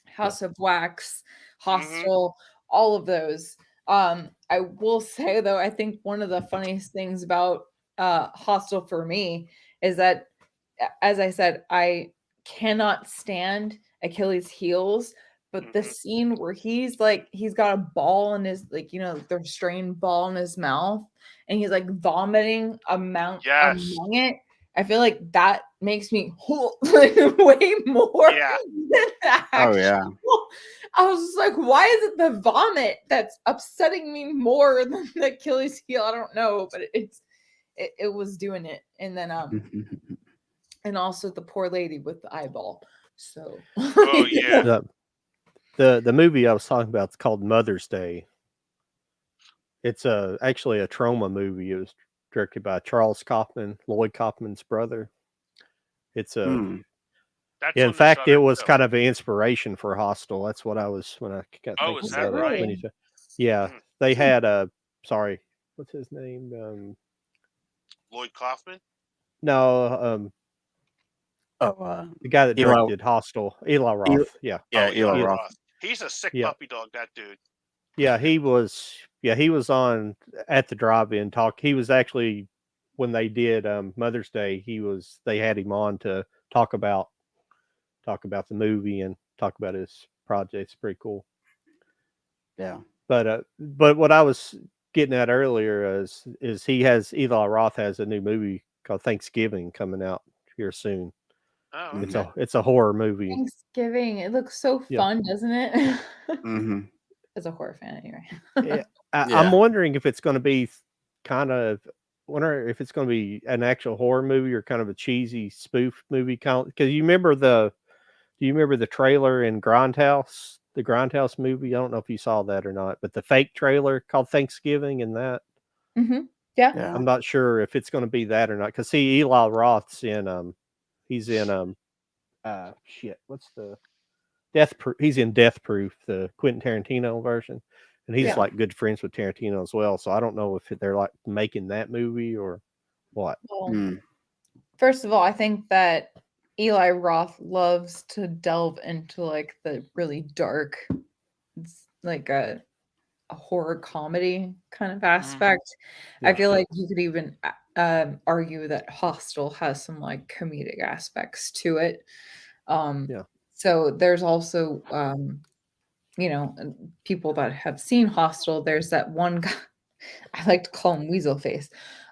House of Wax, Hostel, all of those. I will say though, I think one of the funniest things about Hostel for me is that, as I said, I cannot stand Achilles heels. But the scene where he's got a ball in his, the strained ball in his mouth, and he's like vomiting among it. I feel like that makes me way more than the actual. Oh yeah. I was just like, why is it the vomit that's upsetting me more than the Achilles heel? I don't know, but it was doing it. And then and also the poor lady with the eyeball. So Oh yeah. The movie I was talking about is called Mother's Day. It's actually a trauma movie. It was directed by Charles Kaufman, Lloyd Kaufman's brother. It's a That's in on the fact, it Shudder was too. kind of an inspiration for Hostel. That's what I was when I got Oh, thinking is that about it. right? When yeah, Hmm. they had sorry, what's his name? Lloyd Kaufman. No, the guy that Eli- directed Hostel, Eli Roth. Yeah, Yeah, Oh, Eli Roth. Roth. He's a sick Yeah. puppy dog. That dude. yeah, he was. Yeah, he was on at the drive-in talk. He was actually when they did Mother's Day. They had him on to talk about the movie and talk about his project. It's pretty cool. Yeah. But what I was getting at earlier is Eli Roth has a new movie called Thanksgiving coming out here soon. Oh, Mhm. It's a horror movie. Thanksgiving. It looks so Yeah. fun, doesn't it? Mm-hmm. As a horror fan, anyway. Yeah, I'm Yeah. wondering if it's going to be wonder if it's going to be an actual horror movie or kind of a cheesy spoof movie. Because do you remember the trailer in Grindhouse, the Grindhouse movie? I don't know if you saw that or not, but the fake trailer called Thanksgiving and that. Mm-hmm. Yeah. Yeah. I'm not sure if it's going to be that or not. Because see, Eli Roth's in he's in shit. What's the He's in Death Proof, the Quentin Tarantino version, and he's Yeah. like good friends with Tarantino as well. So I don't know if they're like making that movie or what. Well, first of all, I think that Eli Roth loves to delve into like the really dark, like a horror comedy kind of aspect. I Yeah. feel like you could even argue that Hostel has some like comedic aspects to it. Yeah. So there's also people that have seen Hostel. There's that one guy, I like to call him Weasel Face,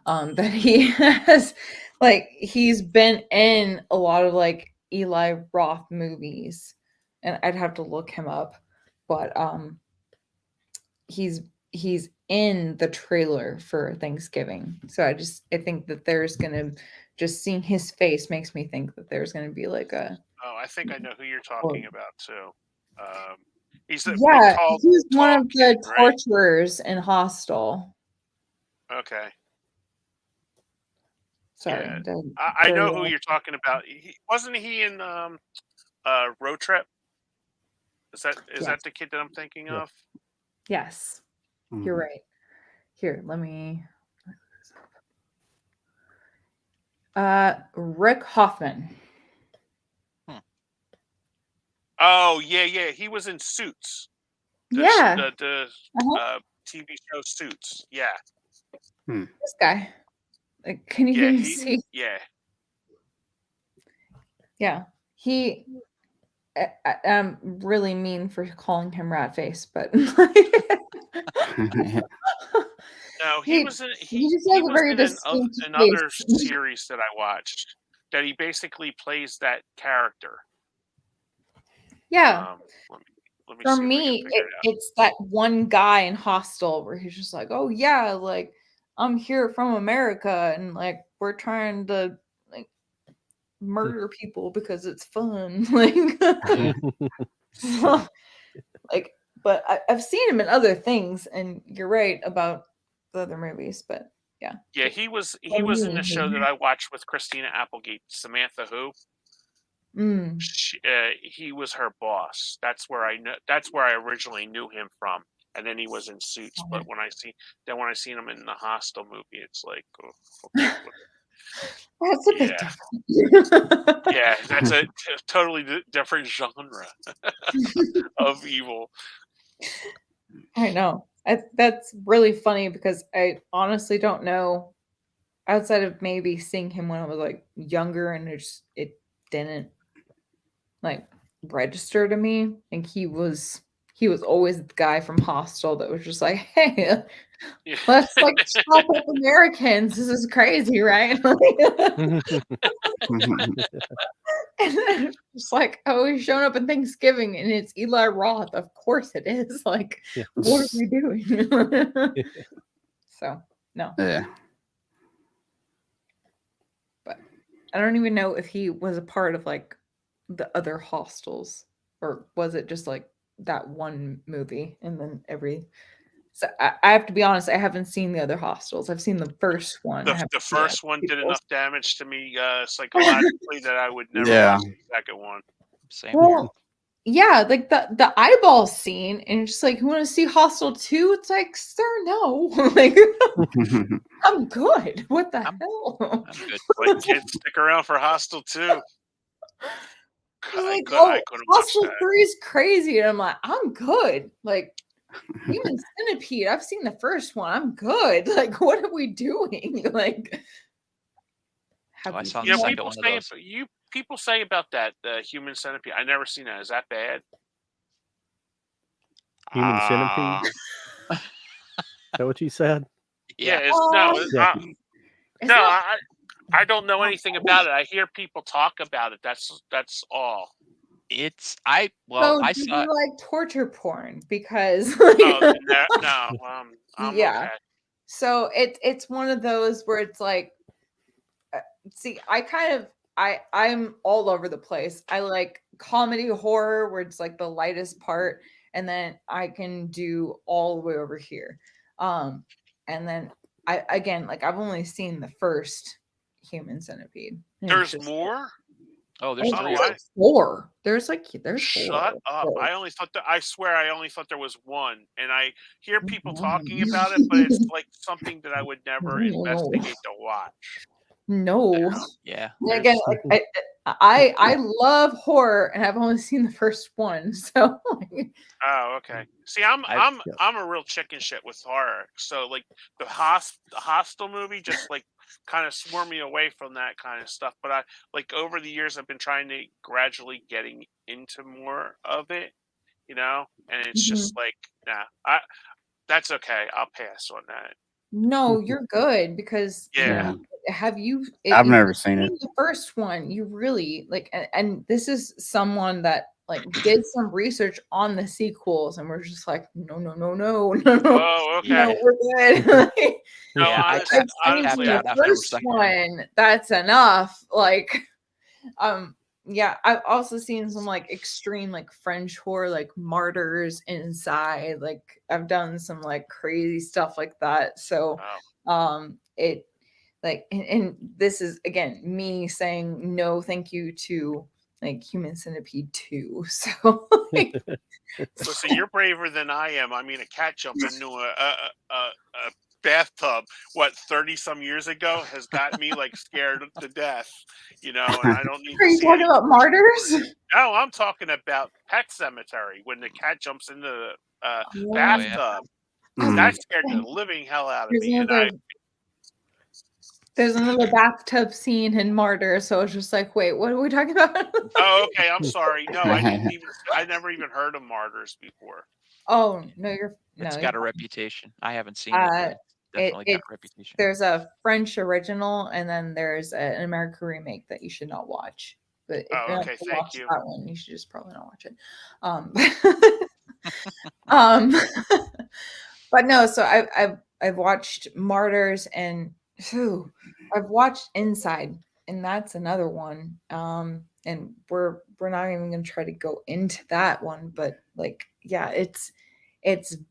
that he has, like, he's been in a lot of like Eli Roth movies, and I'd have to look him up, but he's in the trailer for Thanksgiving. So I think that there's gonna, just seeing his face makes me think that there's gonna be like a Oh, I think I know who you're talking about too. He's the yeah, tall, he's one tall of the kid, right? torturers in Hostel. Okay. Sorry, Yeah. the I know who third- you're talking about. Wasn't he in Road Trip? Is that Yes. the kid that I'm thinking of? Yes, you're right. Here, let me. Rick Hoffman. Oh yeah. He was in Suits. Yeah, The TV show Suits. Yeah. this guy. Like, can you Yeah. even see? Yeah. Yeah, he. I'm really mean for calling him rat face, but No, he was in he just has a was very in distinct another face. series that I watched that he basically plays that character. Yeah. Let me For see if I me, can figure it out. it's that one guy in Hostel where he's just like, "Oh yeah, like I'm here from America, and like we're trying to like murder people because it's fun." Like, like, but I've seen him in other things, and you're right about the other movies, but yeah. Yeah, he was in the show that I watched with Christina Applegate, Samantha Who. He was her boss. That's where I originally knew him from, and then he was in Suits. Okay. But when I seen him in the Hostel movie, it's like, okay, That's a bit different. yeah, that's a totally different genre of evil. I know. That's really funny because I honestly don't know, outside of maybe seeing him when I was like younger, and it didn't like register to me. Like he was always the guy from Hostel that was just like, hey, let's like chop up Americans. This is crazy, right? And then it's like, oh, he's showing up in Thanksgiving and it's Eli Roth. Of course it is. Like, what are we doing? So no. Yeah. I don't even know if he was a part of like the other Hostels, or was it just like that one movie and then every. So I have to be honest, I haven't seen the other Hostels. I've seen the first one. The first one did enough damage to me psychologically that I would never watch the second one. Same here. Yeah, like the eyeball scene, and it's just like, you want to see Hostel 2? It's like, sir, no. Like, I'm good. What the hell? I'm good. Like, kids stick around for Hostel 2. Like, Hostel 3 is crazy, and I'm like, I'm good. Like, Human Centipede, I've seen the first one. I'm good. Like, what are we doing? Like, I saw the second one of those. People say about that Human Centipede. I never seen that. Is that bad? Human Centipede. Is that what you said? Yeah. I don't know anything about it. I hear people talk about it. That's all. I saw like torture porn because no, I'm yeah. okay. So it's one of those where it's like, see, I'm all over the place. I like comedy horror where it's like the lightest part, and then I can do all the way over here. And then I've only seen the first Human Centipede. There's more? There's 3. Four. There's four. Shut up. I swear I only thought there was one. And I hear people talking about it, but it's like something that I would never investigate to watch. No. Yeah. Again, I love horror, and I've only seen the first one. So. Oh, okay. See, I'm a real chicken shit with horror. So like the Hostel movie just like kind of swore me away from that kind of stuff. But I like over the years I've been trying to gradually getting into more of it, and it's just like, nah, that's okay. I'll pass on that. No, you're good because have you? I've never seen it. The first one, you really like, and this is someone that like did some research on the sequels, and we're just like, no. Oh, okay. No, we're good. No, I honestly, the first one, that's enough. Like, yeah, I've also seen some like extreme like French horror, like Martyrs Inside. Like I've done some like crazy stuff like that. So, it like, and this is again me saying no, thank you to like Human Centipede 2. So, like, listen, you're braver than I am. I mean, a cat jumped into a bathtub 30 some years ago has got me like scared to death, and I don't need are you talking about Martyrs? No, I'm talking about Pet Cemetery when the cat jumps into the bathtub. That scared the living hell out of me. There's another bathtub scene in Martyr, so it's just like, wait, what are we talking about? Oh, okay. I'm sorry. No, I never even heard of Martyrs before. Oh no, it's got a reputation. I haven't seen it. Definitely got a reputation. There's a French original, and then there's an American remake that you should not watch. But if you're not to watch that one, you should just probably not watch it. But no, so I've watched Martyrs, and I've watched Inside, and that's another one. And we're not even going to try to go into that one, but like, yeah, it's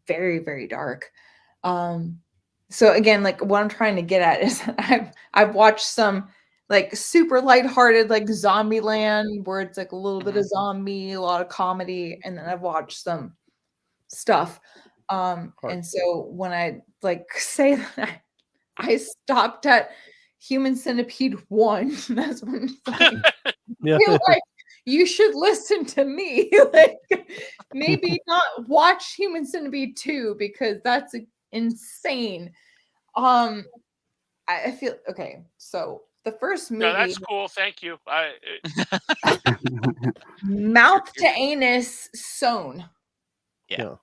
very, very dark. So again, like what I'm trying to get at is I've watched some like super lighthearted, like Zombieland, where it's like a little bit of zombie, a lot of comedy, and then I've watched some stuff. And so when I like say that I stopped at Human Centipede 1, that's when like, you should listen to me. Like, maybe not watch Human Centipede 2 because that's insane. I feel okay. So the first movie. No, that's cool. Thank you. Mouth to anus sewn. Yeah.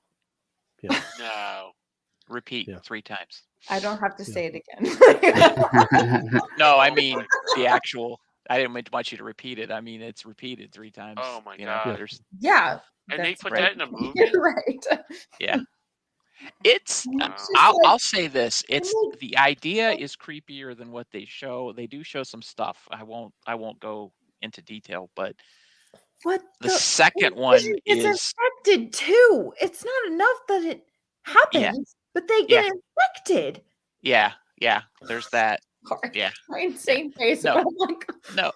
No. Repeat 3 times. I don't have to say it again. No, I mean the actual. I didn't want you to repeat it. I mean, it's repeated 3 times. Oh my god! Yeah. And they put that in a movie, right? Yeah. It's It's just I'll say this. It's the idea is creepier than what they show. They do show some stuff. I won't go into detail, but what the second one is is infected too. It's not enough that it happens, but they get infected. yeah. There's that. Yeah. My insane face. No. I'm like, No,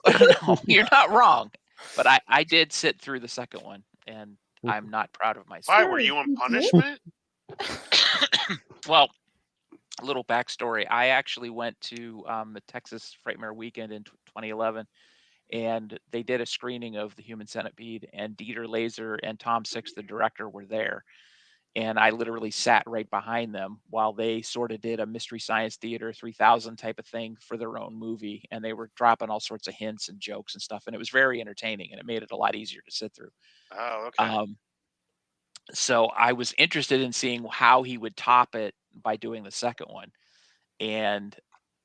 you're not wrong. But I did sit through the second one, and I'm not proud of myself. Why were you on punishment? Well, a little backstory. I actually went to the Texas Frightmare Weekend in 2011, and they did a screening of The Human Centipede, and Dieter Laser and Tom Six, the director, were there. And I literally sat right behind them while they sort of did a Mystery Science Theater 3000 type of thing for their own movie. And they were dropping all sorts of hints and jokes and stuff. And it was very entertaining, and it made it a lot easier to sit through. Oh, okay. So I was interested in seeing how he would top it by doing the second one. And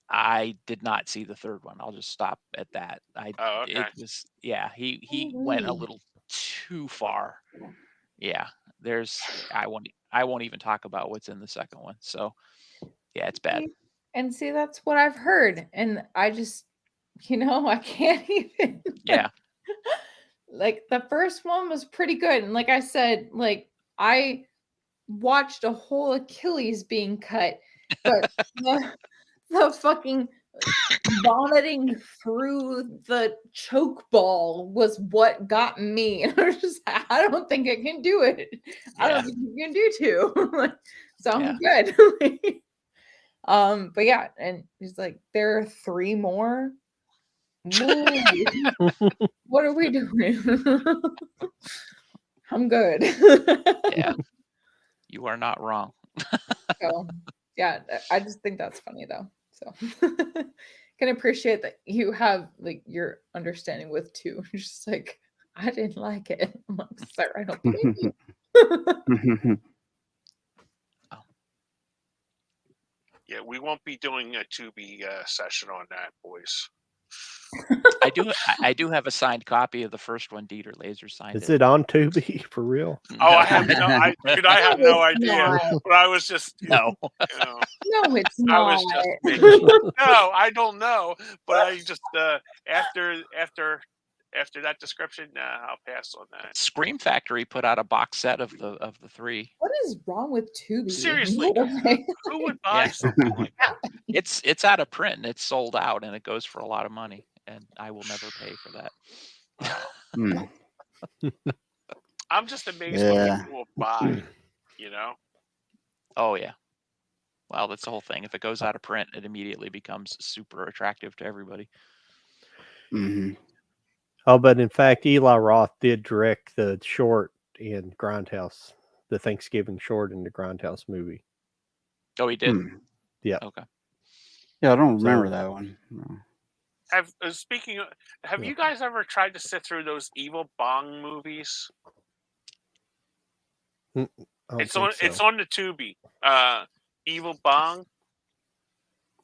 I did not see the third one. I'll just stop at that. Oh, okay. It was, he went a little too far. Yeah, I won't even talk about what's in the second one. So yeah, it's bad. And see, that's what I've heard. And I just, I can't even. Yeah. Like the first one was pretty good. And like I said, like I watched a whole Achilles being cut, but the fucking vomiting through the choke ball was what got me. And I was just, I don't think I can do it. I don't think you can do two. So I'm good. But yeah, and he's like, there are 3 more. What are we doing? I'm good. Yeah, you are not wrong. So yeah, I just think that's funny though. So can appreciate that you have like your understanding with 2. Just like, I didn't like it. I'm like, sir, I don't believe you. Yeah, we won't be doing a Tubi session on that, boys. I do have a signed copy of the first one. Dieter Laser signed it. Is it on Tubi for real? Oh, I have no idea. But I was just no. No, it's not. I was just no, I don't know. But I just after that description, I'll pass on that. Scream Factory put out a box set of the 3. What is wrong with Tubi? Seriously, who would buy something like that? It's out of print and it's sold out and it goes for a lot of money, and I will never pay for that. I'm just amazed what people will buy. Oh yeah. Well, that's the whole thing. If it goes out of print, it immediately becomes super attractive to everybody. Mm-hmm. Oh, but in fact, Eli Roth did direct the short in Grindhouse, the Thanksgiving short in the Grindhouse movie. Oh, he did? Yeah. Okay. Yeah, I don't remember that one. No. Have you guys ever tried to sit through those Evil Bong movies? It's on the Tubi. Evil Bong.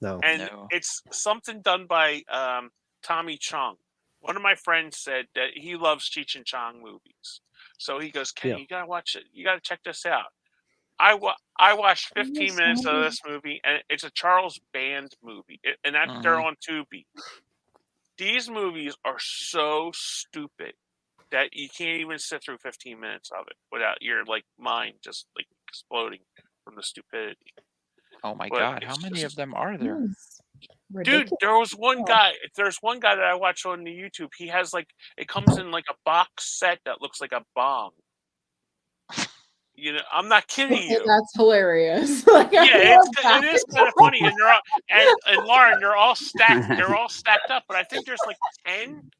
No. And it's something done by Tommy Chung. One of my friends said that he loves Cheech and Chong movies. So he goes, Kenny, you gotta watch it. You gotta check this out. I watched 15 minutes of this movie, and it's a Charles Band movie, and they're on Tubi. These movies are so stupid that you can't even sit through 15 minutes of it without your mind just exploding from the stupidity. Oh my God! How many of them are there? Dude, there's one guy that I watch on the YouTube. He has it comes in a box set that looks like a bomb. I'm not kidding you. That's hilarious. It is kind of funny, and they're all, and Lauren, they're all stacked. They're all stacked up, but I think there's 10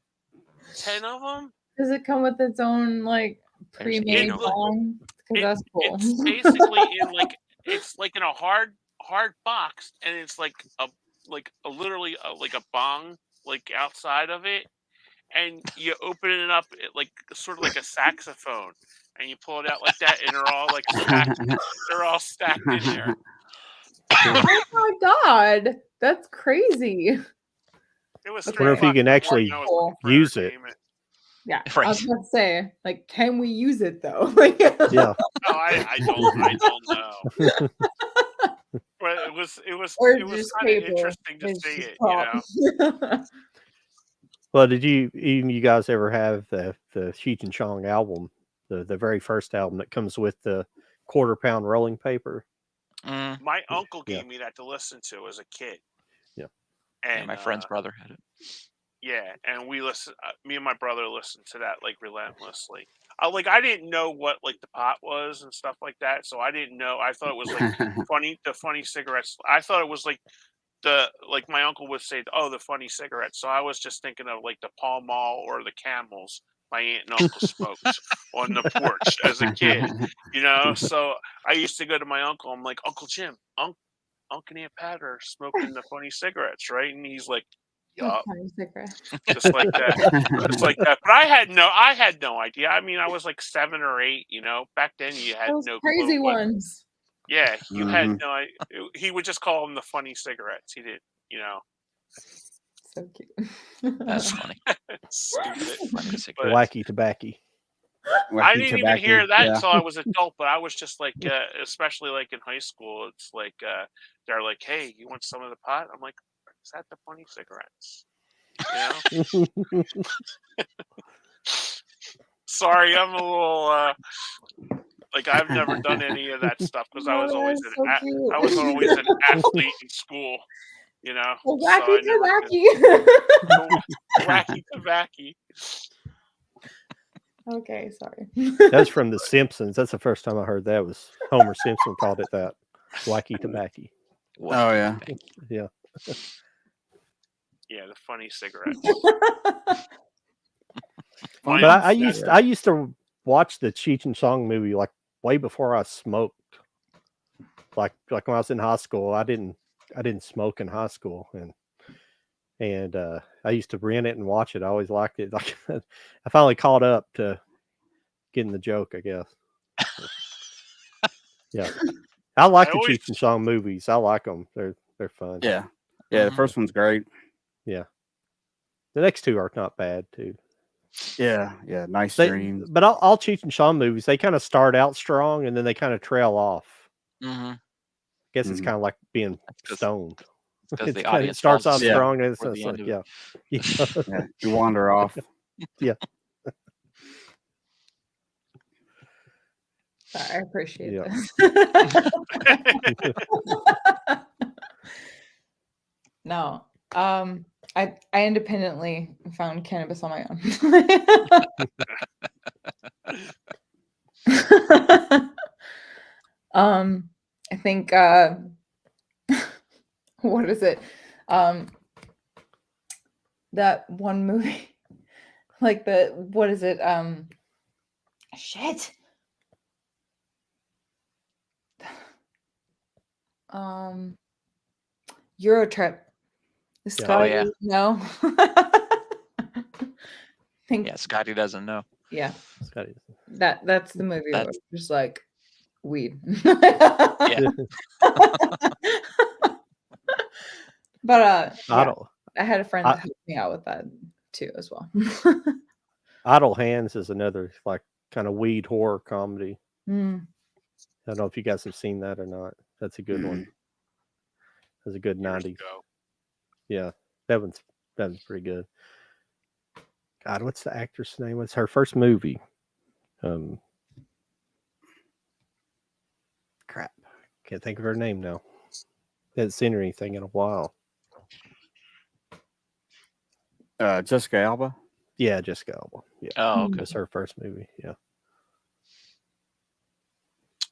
of them. Does it come with its own pre-made song? That's cool. It's basically in a hard box, and it's literally a bong outside of it, and you open it up sort of like a saxophone, and you pull it out like that, and they're all stacked. They're all stacked in there. Oh my God, that's crazy. It was. I wonder if you can actually use it. Yeah, I Right. was about to say, like, can we use it though? Yeah. No, I don't know. But it was Or kind of just paper. interesting to It's see just it, prop. Well, did you guys ever have the Cheech and Chong album, the very first album that comes with the quarter-pound rolling paper? My uncle Yeah. gave me that to listen to as a kid. Yeah. And my friend's brother had it. yeah, and we listen. Me and my brother listened to that like relentlessly. I didn't know what like the pot was and stuff like that, so I didn't know. I thought it was like the funny cigarettes. I thought it was like my uncle would say, "Oh, the funny cigarettes." So I was just thinking of like the Pall Mall or the Camels my aunt and uncle smoked on the porch as a kid, So I used to go to my uncle. I'm like, "Uncle Jim, Uncle and Aunt Pat are smoking the funny cigarettes, right?" And he's like, "Yup." Funny cigarette. Just like that, just like that. But I had no idea. I mean, I was like 7 or 8. Back then you had Those no crazy clue what. ones. Yeah, you had Mhm. no. He would just call them the funny cigarettes. He didn't, So cute. That's funny. stupid. Funny cigarette. But Wacky tobacco. I Wacky didn't even tobacco. hear that Yeah. until I was adult. But I was just like, especially like in high school, it's like they're like, "Hey, you want some of the pot?" I'm like, "Is that the funny cigarettes?" Sorry, I'm a little like I've never done any of that stuff because I was always that's so cute. I was always an athlete in school, Well, so I wacky never tobacco. wacky tobacco. Okay, sorry. That's from The Simpsons. That's the first time I heard that. Was Homer Simpson called it that? Wacky tobacco. Oh yeah. Yeah. Yeah, the funny cigarettes. But I used to watch the Cheech and Chong movie like way before I smoked. Like when I was in high school, I didn't smoke in high school, and I used to rent it and watch it. I always liked it. Like I finally caught up to getting the joke, I guess. Yeah, I like the Cheech and Chong movies. I like them. They're fun. Yeah. Yeah. The first one's great. Yeah, the next two are not bad too. Yeah. Yeah. Nice Dreams. But all Cheech and Chong movies, they kind of start out strong and then they kind of trail off. Mm-hmm. I guess it's kind of like being stoned. Because the audience it starts off falls strong and it's toward the like, end of Yeah. You wander off. Yeah. I appreciate this. No. I independently found cannabis on my own. I think what is it? That one movie, like what is it? Shit. Eurotrip. Scotty, yeah. no. Yeah, Scotty doesn't know. Yeah. Scotty. That's the movie where it's just like weed. Yeah. But I had a friend that helped me out with that too as well. Idle Hands is another like kind of weed horror comedy. I don't know if you guys have seen that or not. That's a good one. That's a good 90s. Yeah, that one's pretty good. God, what's the actress name? What's her first movie? Crap, can't think of her name now. Haven't seen her anything in a while. Jessica Alba. Yeah, Jessica Alba. Yeah. Oh, okay. That's her first movie. Yeah.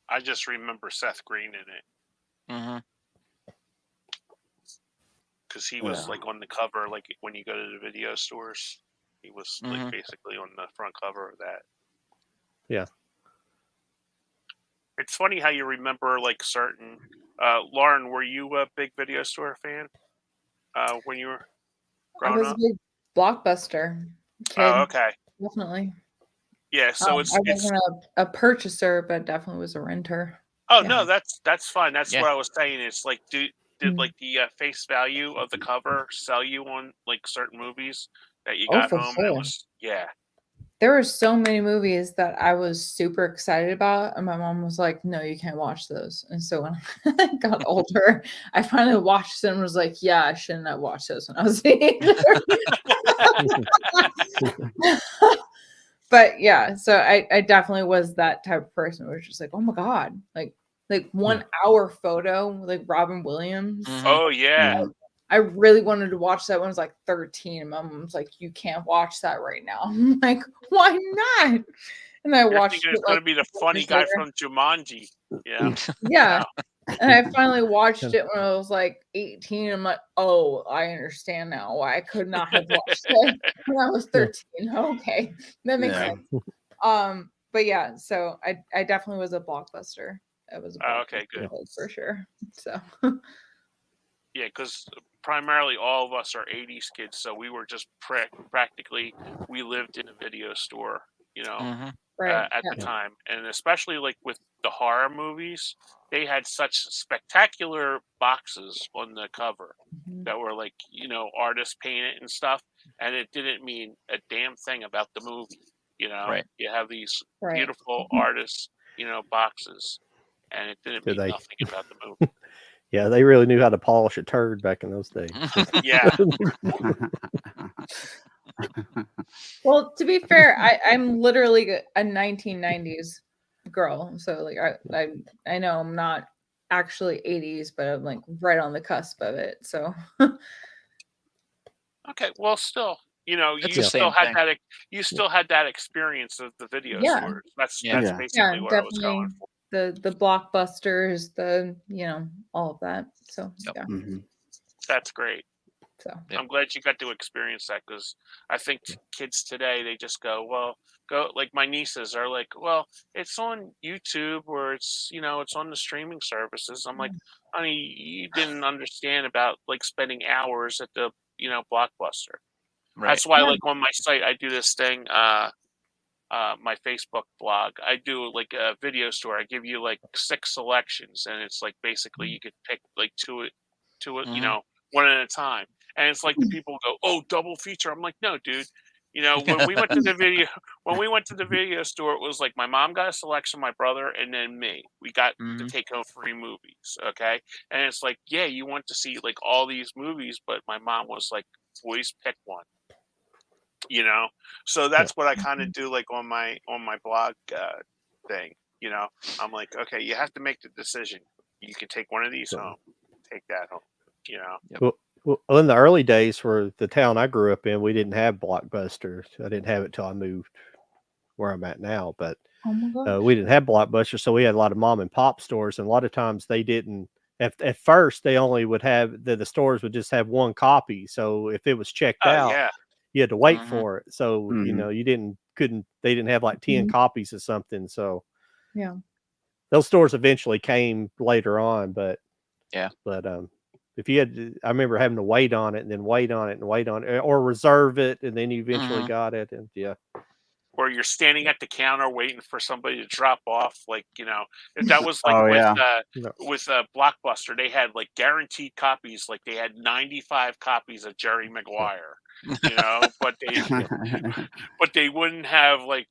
I just remember Seth Green in it. Mm-hmm. Because he was like on the cover, like when you go to the video stores, he was like basically on the front cover of that. Yeah. It's funny how you remember like certain. Lauren, were you a big video store fan when you were growing up? I was a big Blockbuster kid. Oh, okay. Definitely. Yeah, so I wasn't a purchaser, but definitely was a renter. Oh no, that's fine. That's what I was saying. It's like, did like the face value of the cover sell you on like certain movies that you got home? Sure. And it was there were so many movies that I was super excited about, and my mom was like, "No, you can't watch those." And so when I got older, I finally watched them and was like, "Yeah, I shouldn't have watched those when I was a teenager." But yeah, so I definitely was that type of person who was just like, "Oh my god!" Like 1 hour photo with like Robin Williams. Oh yeah. I really wanted to watch that when I was like 13. And my mom was like, "You can't watch that right now." I'm like, "Why not?" And I You're watched thinking it it's going like to be the 2 funny years guy later. from Jumanji. Yeah. Yeah. Wow. And I finally watched it when I was like 18. I'm like, "Oh, I understand now why I could not have watched it when I was 13. Okay, that makes Yeah. sense." But yeah, so I definitely was a Blockbuster. I was a Oh, okay, Blockbuster good. kid for sure. So Yeah, because primarily all of us are 80s kids, so we were just practically, we lived in a video store, right, at the yeah. time. And especially like with the horror movies, they had such spectacular boxes on the cover Mhm. that were like, artist painted and stuff. And it didn't mean a damn thing about the movie, Right. You have these Right. beautiful artists, boxes, and it didn't Did mean they? nothing about the movie. Yeah, they really knew how to polish a turd back in those days. Yeah. Well, to be fair, I'm literally a 1990s girl, so like I know I'm not actually 80s, but I'm like right on the cusp of it. So Okay, well, still, It's you the still same had thing. that. You still had that experience of the video yeah, stores. That's Yeah. Yeah. basically what I was definitely going for. the blockbusters, all of that. So Yep. yeah, Mhm. That's great. so Yep. I'm glad you got to experience that because I think kids today they just go like my nieces are like, well, it's on YouTube or it's on the streaming services. I'm like, honey, you didn't understand about like spending hours at the Blockbuster. Right. That's why Yeah. like on my site I do this thing. My Facebook blog, I do like a video store. I give you like 6 selections, and it's like basically you could pick like two, Mhm. one at a time. And it's like the people go, "Oh, double feature." I'm like, "No, dude." When we went to the video store, it was like my mom got a selection, my brother, and then me. We got to Mhm. take home 3 movies, okay? And it's like, yeah, you want to see like all these movies, but my mom was like, "Boys, pick one." So that's what I kind of do like on my blog thing. I'm like, okay, you have to make the decision. You can take one of these So- home, take that home. Well, in the early days for the town I grew up in, we didn't have Blockbusters. I didn't have it till I moved where I'm at now, but oh my god, we didn't have Blockbusters, so we had a lot of mom and pop stores, and a lot of times they didn't. At first, they only would have the stores would just have one copy. So if it was checked Oh out, yeah, you had to wait Mhm. for it. So Mhm. you they didn't have like 10 Mhm. copies of something. So yeah, those stores eventually came later on, but Yeah. if you I remember having to wait on it and then wait on it and wait on it or reserve it and then you eventually Mhm. got it. And yeah. or you're standing at the counter waiting for somebody to drop off. Like that was like Oh yeah. No. with Blockbuster. They had like guaranteed copies. Like they had 95 copies of Jerry Maguire. But they wouldn't have like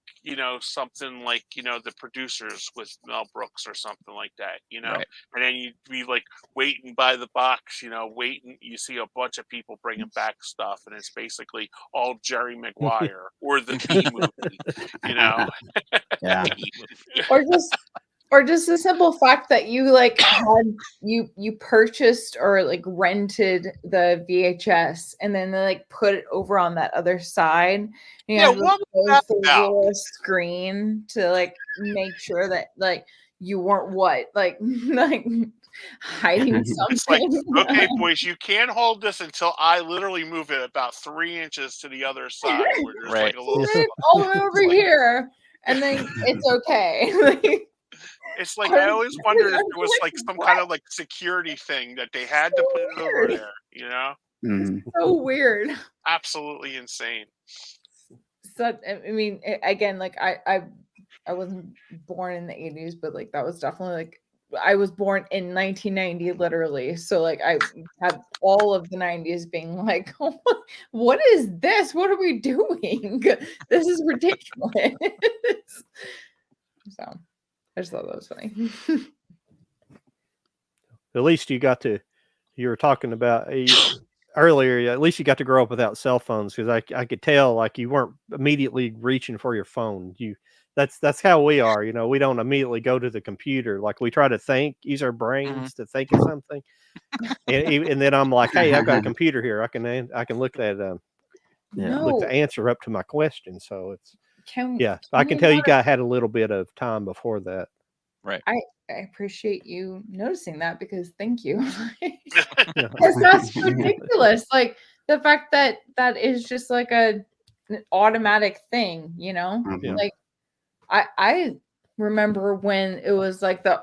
something like the producers with Mel Brooks or something like that. Right. And then you'd be like waiting by the box, waiting. You see a bunch of people bringing back stuff, and it's basically all Jerry Maguire or the B movie. Yeah. or just the simple fact that you like had you purchased or like rented the VHS and then they like put it over on that other side. You Yeah, had to what go was that through the about? little screen to like make sure that like you weren't like hiding It's like, something. okay, boys, you can't hold this until I literally move it about 3 inches to the other side where there's Right. like a little. Put it all the way over like- here, and then it's okay. Like, It's like I always wondered if there was Like, like some what? kind of like security thing that they had to put it over weird. there. Mhm. So weird. Absolutely insane. So I mean, again, like I wasn't born in the 80s, but like that was definitely like I was born in 1990, literally. So like I have all of the 90s being like, oh, what is this? What are we doing? This is ridiculous. So I just thought that was funny. At least you were talking about earlier, at least you got to grow up without cell phones, because I could tell like you weren't immediately reaching for your phone. That's how we are, we don't immediately go to the computer. Like we try to use our brains to think of something. And then I'm like, hey, I've got a computer here. I can look at look the answer up to my question. So it's I can tell you guys had a little bit of time before that. Right. I appreciate you noticing that, because thank you. Because that's ridiculous. Like the fact that is just like an automatic thing, Like I remember when it was like the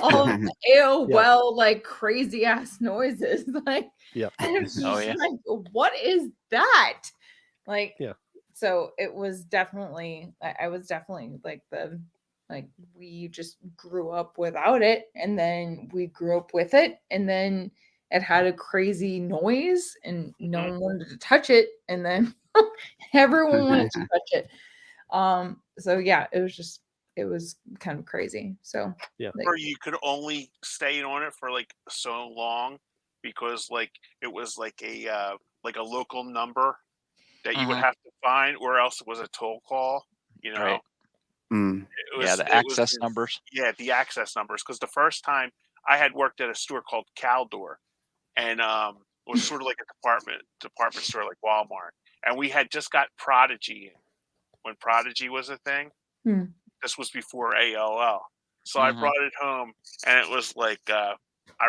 all of the AOL like crazy ass noises. Like like, what is that? Like so it was definitely, I was definitely like we just grew up without it, and then we grew up with it, and then it had a crazy noise and no one wanted to touch it, and then everyone wanted to touch it. So yeah, it was kind of crazy. So or you could only stay on it for like so long, because like it was like a local number that you would have to find, or else it was a toll call, Right. The access numbers. Yeah, the access numbers. Because the first time I had worked at a store called Caldor, and it was sort of like a department store like Walmart, and we had just got Prodigy when Prodigy was a thing. This was before AOL, so I brought it home, and it was like I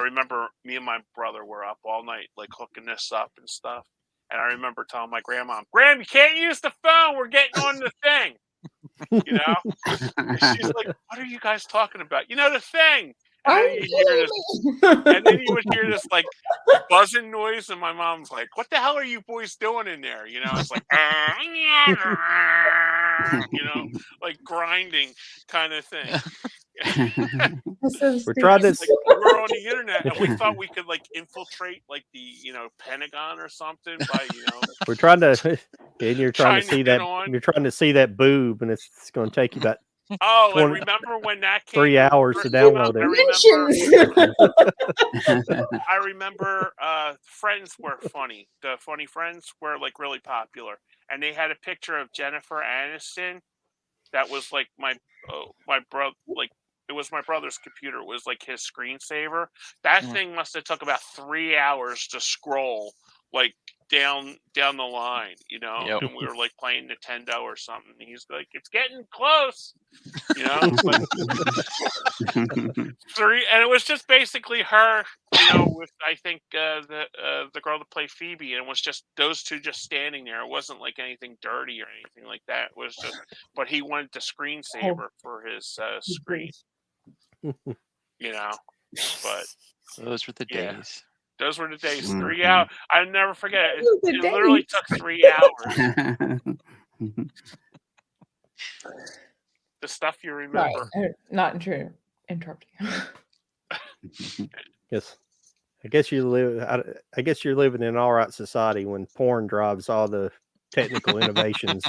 remember me and my brother were up all night like hooking this up and stuff. And I remember telling my grandma, "Graham, you can't use the phone. We're getting on the thing." And she's like, "What are you guys talking about? The thing." And then you hear this, and then you would hear this like buzzing noise, and my mom's like, "What the hell are you boys doing in there?" It's like, like grinding kind of thing. So we're trying to. We're on the internet, and we thought we could like infiltrate like the Pentagon or something by We're trying to, and you're trying to see that on. You're trying to see that boob, and it's going to take you about and remember when that came 3 hours to download it. I remember Friends were funny. The Funny Friends were like really popular, and they had a picture of Jennifer Aniston. That was like my brother, like it was my brother's computer. It was like his screensaver. That thing must have took about 3 hours to scroll like down the line, and we were like playing Nintendo or something. And he's like, "It's getting close," But and it was just basically her, with I think the girl that played Phoebe, and it was just those two just standing there. It wasn't like anything dirty or anything like that. It was just, but he wanted the screensaver for his screen, But those were the days. Those were the days. 3 hours. I never forget it. It literally took 3 hours. The stuff you remember. Right. Not interrupting. Yes. I guess you're living in an all right society when porn drives all the technical innovations.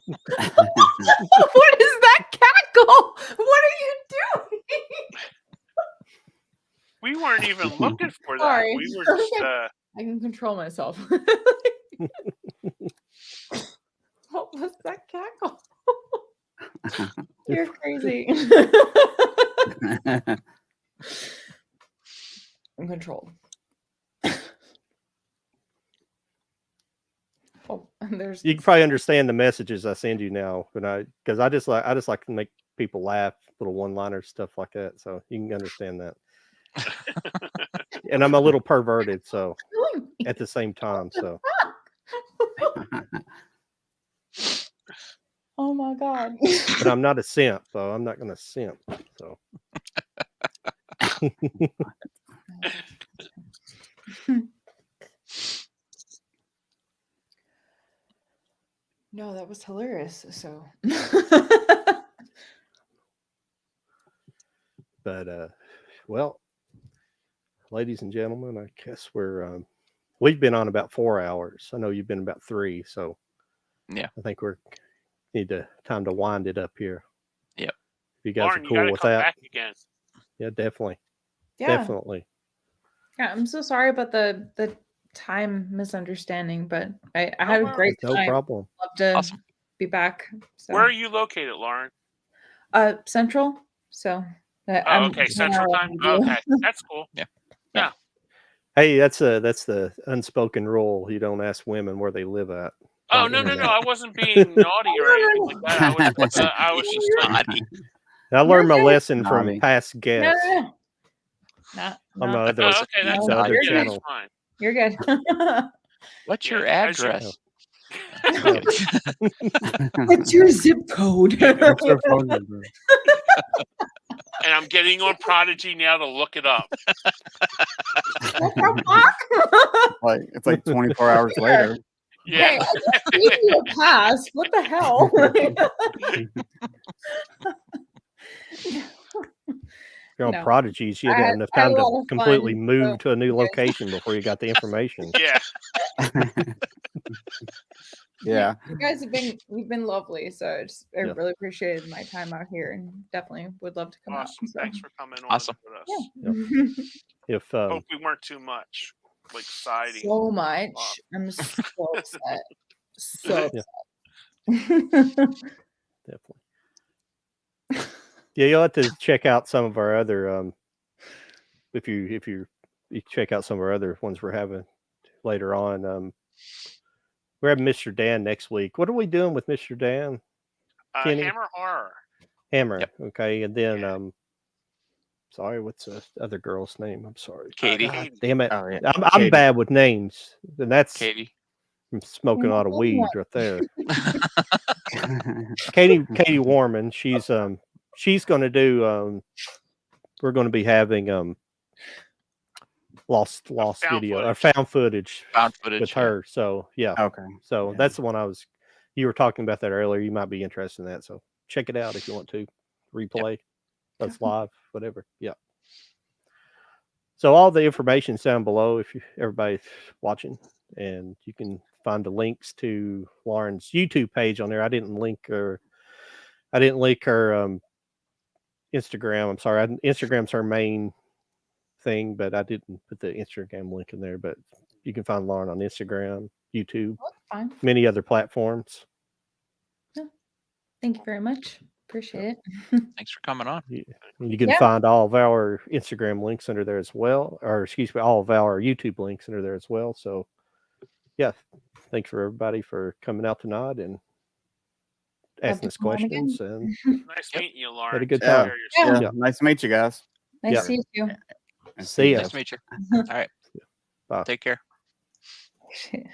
What is that cackle? What are you doing? We weren't even looking for that. Sorry. We were just. I can control myself. What was that cackle? You're crazy. I'm controlled. Oh, and there's. You can probably understand the messages I send you now, because I just like to make people laugh, little one-liner stuff like that. So you can understand that. And I'm a little perverted, so at the same time, so. Oh my God. But I'm not a simp, so I'm not going to simp. So. No, that was hilarious. So. But well, ladies and gentlemen, I guess we've been on about 4 hours. I know you've been about 3, so Yeah. I think need time to wind it up here. Yep. If you guys Lauren, are you cool gotta with come that. back again. Yeah, definitely. Yeah. Definitely. Yeah, I'm so sorry about the time misunderstanding, but I had a great No time. problem. Love to Awesome. be back. So. Where are you located, Lauren? Central. So Oh, okay, Central Time. Okay, that's cool. Yeah. Hey, that's the unspoken rule. You don't ask women where they live at. Oh, on the no. internet. I wasn't being naughty or anything like that. I was just like, Naughty. I learned my You're good. lesson from Naughty. past No, guests no. On my on other, my other, okay, that's the other you're good. channel. fine. You're good. What's Yeah, your as you- address? What's your zip code? What's your phone number? And I'm getting on Prodigy now to look it up. It's like 24 hours later. Yeah. Hey, I just gave you a pass. What the hell? You're on No. Prodigies. You I didn't have had- enough I had time a to lot of completely fun, move so to a new you guys- location before you got the information. Yeah. Yeah. You guys you've been lovely. So I Yeah. really appreciated my time out here and definitely would love to come Awesome. out. So. Thanks for coming on Awesome. with us. Yeah. If Hope we weren't too much, like siding. So much. I'm so upset. So Yeah. upset. Definitely. Yeah, you'll have to check out some of our other if you check out some of our other ones we're having later on. We're having Mr. Dan next week. What are we doing with Mr. Dan? Kenny? Hammer Horror. Hammer. Yep. Okay, and then Yeah. sorry, what's the other girl's name? I'm sorry. Katie. God Katie. damn it. Oh, yeah. I'm Katie. bad with names. And that's Katie. from smoking a lot of weed right there. Katie Warman, she's going to do we're going to be having lost found video or footage. found footage Found footage. with yeah. her. So yeah. Okay. So Yeah. that's the one you were talking about that earlier. You might be interested in that. So check it out if you want to replay. That's live, whatever. Yeah. So all the information's down below if everybody's watching, and you can find the links to Lauren's YouTube page on there. I didn't link her Instagram. I'm sorry. Instagram's her main thing, but I didn't put the Instagram link in there. But you can find Lauren on Instagram, YouTube, Fine. many other platforms. Thank you very much. Appreciate it. Thanks for coming on. You can Yeah. find all of our Instagram links under there as well, or excuse me, all of our YouTube links under there as well. So, yeah, thanks for everybody for coming out tonight and asking us come on again. questions. And Nice Yep. meeting you, Lauren. had a good Take time. care of yourself. Yeah. Nice to meet you guys. Nice Yeah. to see you too. See ya. Nice to meet you. All right. Bye. Take care. Shit.